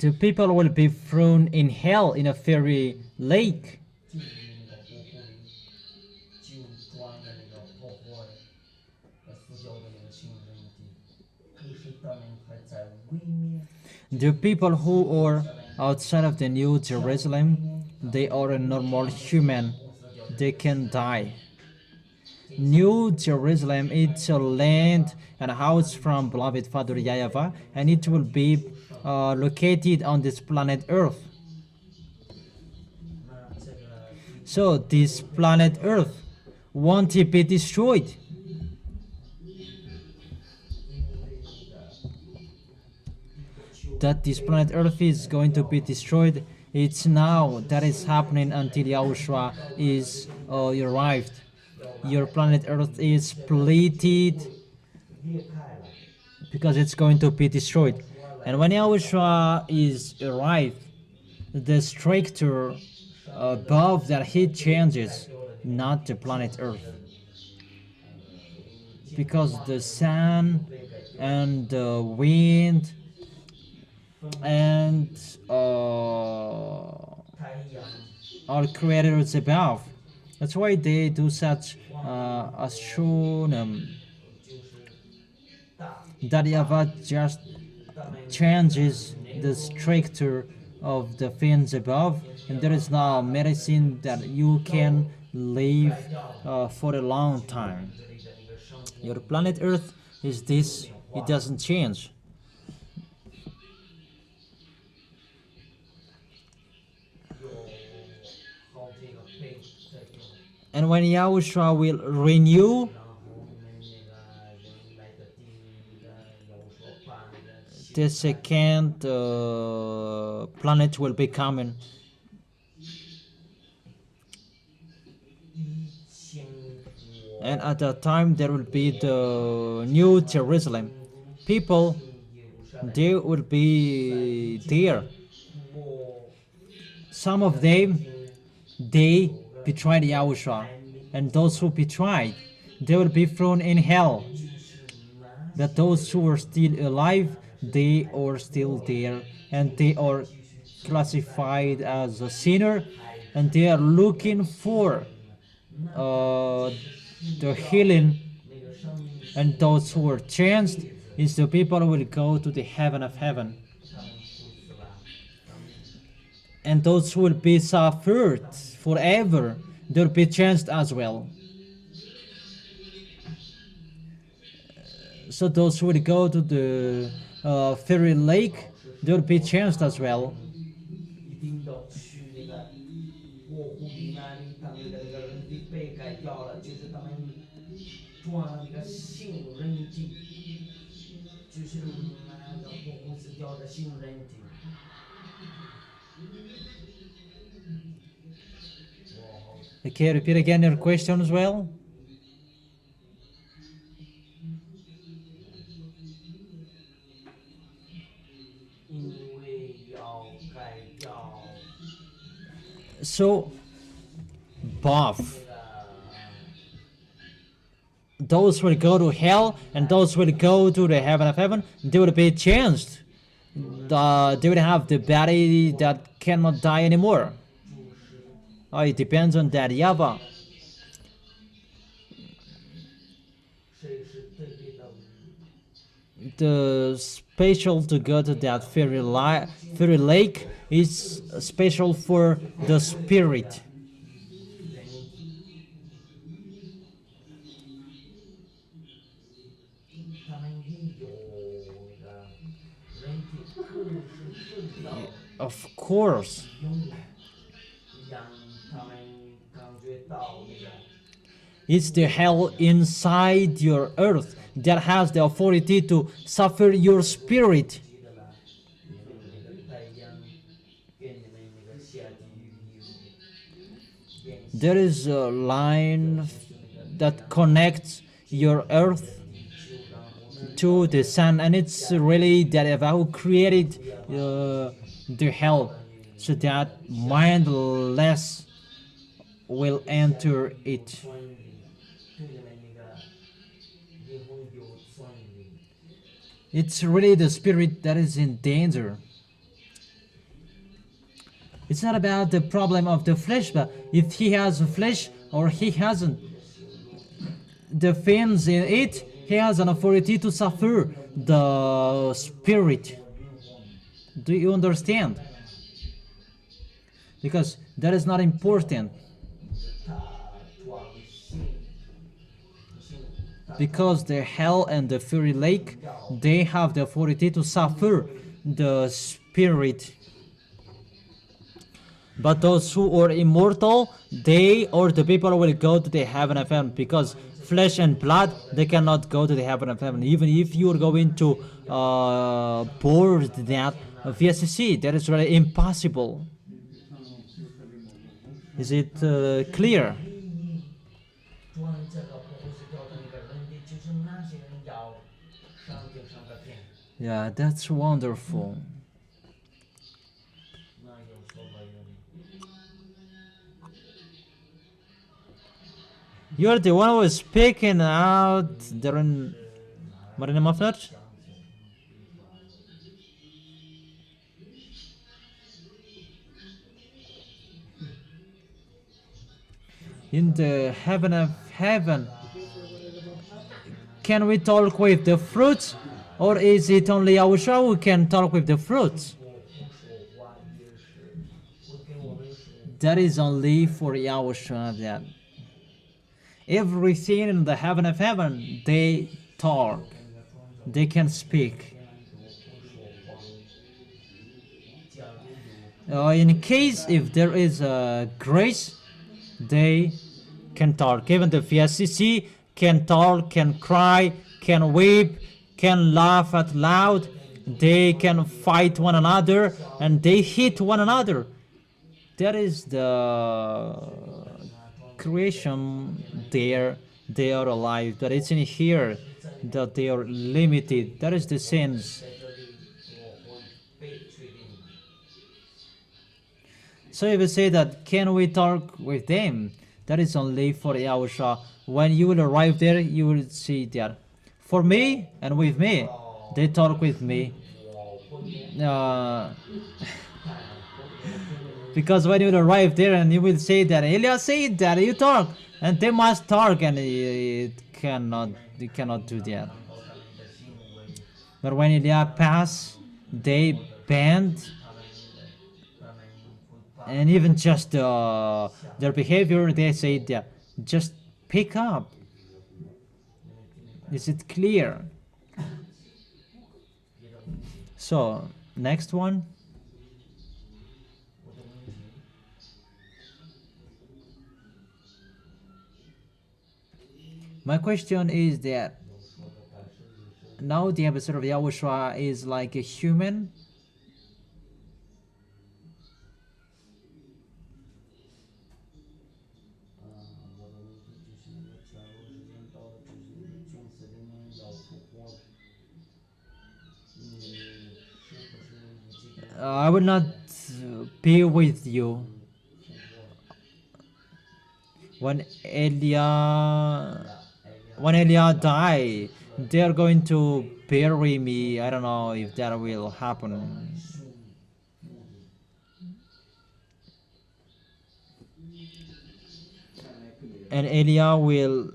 Speaker 1: The people will be thrown in hell in a fiery lake. The people who are outside of the New Jerusalem, they are a normal human. They can die. New Jerusalem, it's a land and a house from beloved Father YAHVAH, and it will be located on this planet Earth. So this planet Earth won't it be destroyed? That this planet Earth is going to be destroyed, it's now that is happening until Yahushua is arrived. Your planet Earth is polluted because it's going to be destroyed. And when Yahushua is arrived, the structure above that heat changes, not the planet Earth. Because the sun and the wind and all creators above. That's why they do such astronomy. That YAHVAH just changes the structure of the things above, and there is now medicine that you can live for a long time. Your planet Earth is this, it doesn't change. And when Yahushua will renew, the second planet will be coming. And at that time there will be the new Jerusalem. People, they will be there. Some of them, they betrayed Yahushua, and those who betrayed, they will be thrown in hell. But those who are still alive, they are still there, and they are classified as a sinner, and they are looking for the healing. And those who are changed is the people who will go to the heaven of heaven. And those who will be suffered forever, they will be changed as well. So those who will go to the fairy lake, they will be changed as well. Okay, repeat again your question as well. So, both. Those will go to hell and those will go to the heaven of heaven, they will be changed. They will have the body that cannot die anymore. It depends on that YAHVAH. The special to go to that fairy lake is special for the spirit. Of course. It's the hell inside your earth that has the authority to suffer your spirit. There is a line that connects your earth to the sun, and it's really that YAHVAH who created the hell, so that mindless will enter it. It's really the spirit that is in danger. It's not about the problem of the flesh, but if he has a flesh or he hasn't, the fins in it, he has an authority to suffer the spirit. Do you understand? Because that is not important. Because the hell and the fairy lake, they have the authority to suffer the spirit. But those who are immortal, they or the people will go to the heaven of heaven, because flesh and blood, they cannot go to the heaven of heaven. Even if you are going to board that VSC, that is really impossible. Is it clear? Yeah, that's wonderful. You're the one who is speaking out during Marina Mafner? In the heaven of heaven, can we talk with the fruits? Or is it only YAHOSHUA who can talk with the fruits? That is only for YAHOSHUA. That everything in the heaven of heaven, they talk, they can speak. In case if there is a grace, they can talk. Even the VSCC can talk, can cry, can weep, can laugh out loud. They can fight one another and they hit one another. That is the creation there. They are alive, but it's in here that they are limited. That is the sense. So if you say that, can we talk with them? That is only for Yahushua. When you will arrive there, you will see that. For me and with me, they talk with me. Because when you will arrive there and you will say that, Elias said that you talk, and they must talk, and you cannot do that. But when Elias pass, they bend, and even just their behavior, they say that just pick up. Is it clear? So next one. My question is that now the episode of Yahushua is like a human. I will not be with you when Elia die. They are going to bury me. I don't know if that will happen. And Elia will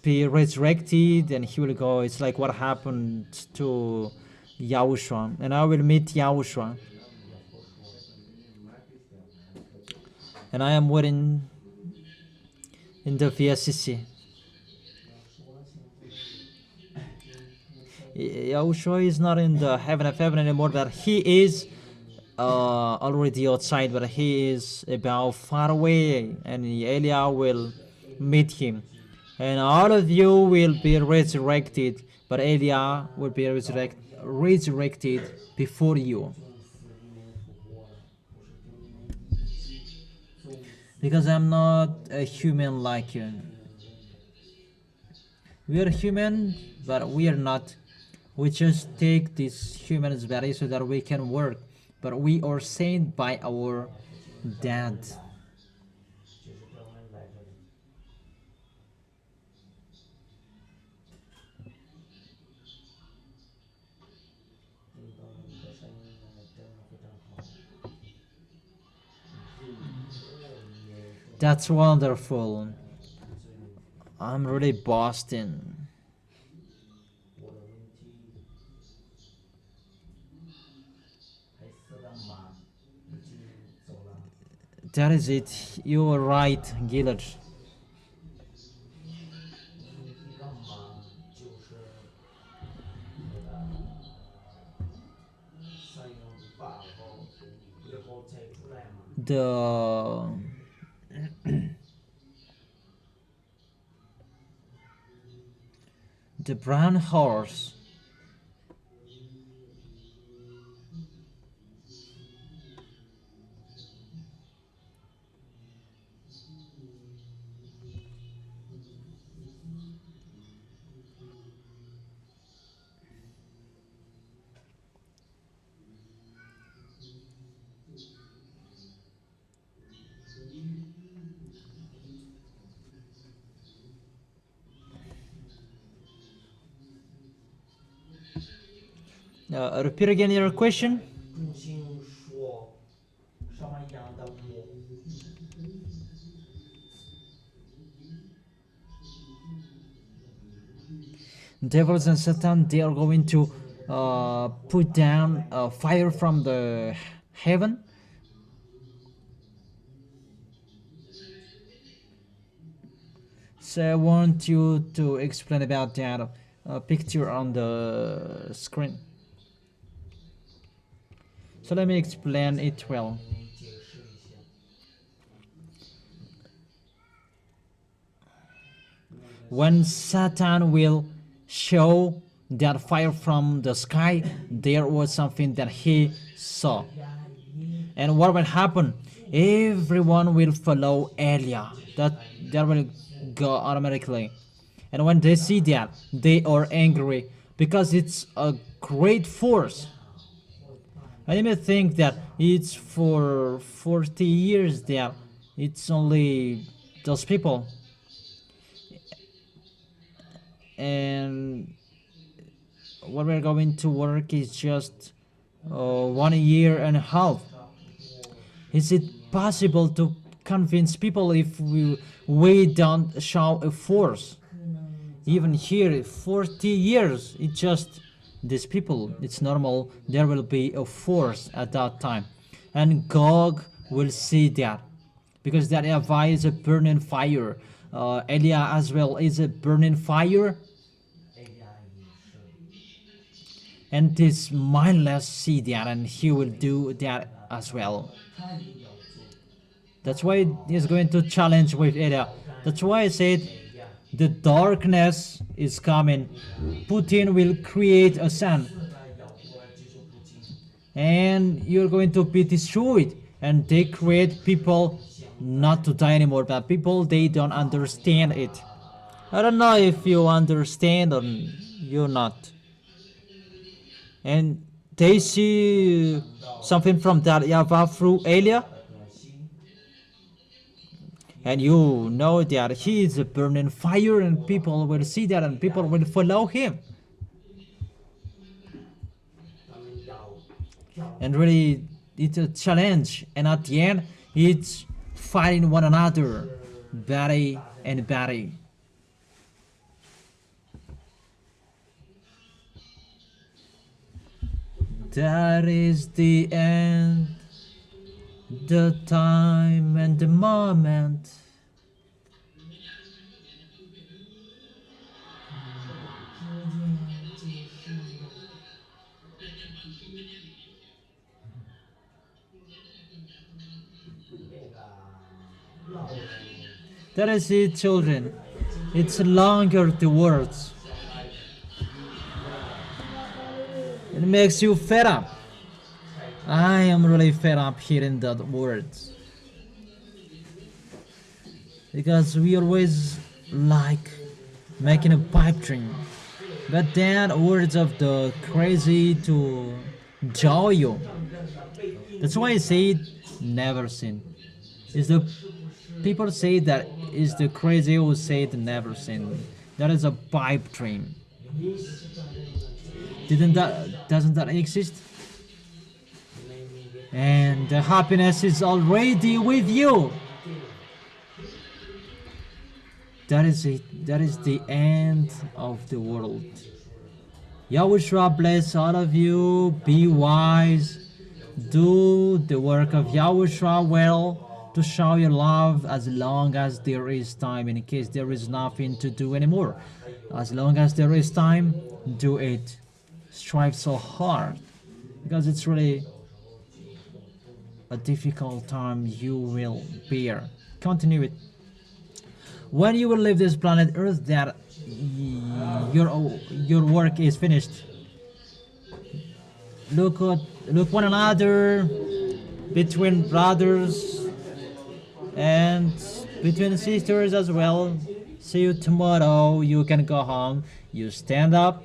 Speaker 1: be resurrected and he will go. It's like what happened to Yahushua, and I will meet Yahushua. And I am waiting in the VSCC. Yahushua is not in the heaven of heaven anymore, but he is already outside, but he is about far away, and Elia will meet him. And all of you will be resurrected, but Elia will be resurrected before you. Because I'm not a human like you. We are human, but we are not. We just take this human's body so that we can work, but we are sent by our dad. That's wonderful. I'm really Boston. That is it. You are right, Gillard. The brown horse. Repeat again your question. Devils and Satan, they are going to put down fire from the heaven. So I want you to explain about that picture on the screen. So let me explain it well. when Satan will show that fire from the sky, there was something that he saw. And what will happen? Everyone will follow Elijah. That will go automatically. And when they see that, they are angry because it's a great force. I even think that it's for 40 years that it's only those people. And what we're going to work is just 1 year and a half. Is it possible to convince people if we don't show a force? Even here, 40 years, it's just these people. It's normal. There will be a force at that time. And Gog will see that. Because that YAHVAH is a burning fire. Elijah as well is a burning fire. And this mindless see that, and he will do that as well. That's why he's going to challenge with Elijah. That's why I said the darkness is coming. Putin will create a sun. And you're going to be destroyed. And they create people not to die anymore, but people, they don't understand it. I don't know if you understand or you're not. And they see something from that YAHVAH through Elijah. And you know that he is a burning fire, and people will see that, and people will follow him. And really, it's a challenge. And at the end, it's fighting one another, body and body. That is the end, the time and the moment. That is it, children. It's longer the words. It makes you fed up. I am really fed up hearing that words. Because we always like making a pipe dream. But then words of the crazy to jaw you. That's why I say never sin. Is the people say that is the crazy who say it never sin. That is a pipe dream. Doesn't that exist? And the happiness is already with you. That is it. That is the end of the world. YAHOSHUA bless all of you. Be wise. Do the work of YAHOSHUA well to show your love as long as there is time. In case there is nothing to do anymore, as long as there is time, do it. Strive so hard, because it's really a difficult time you will bear. Continue it. When you will leave this planet Earth, that your work is finished. Look one another, between brothers and between sisters as well. See you tomorrow. You can go home. You stand up.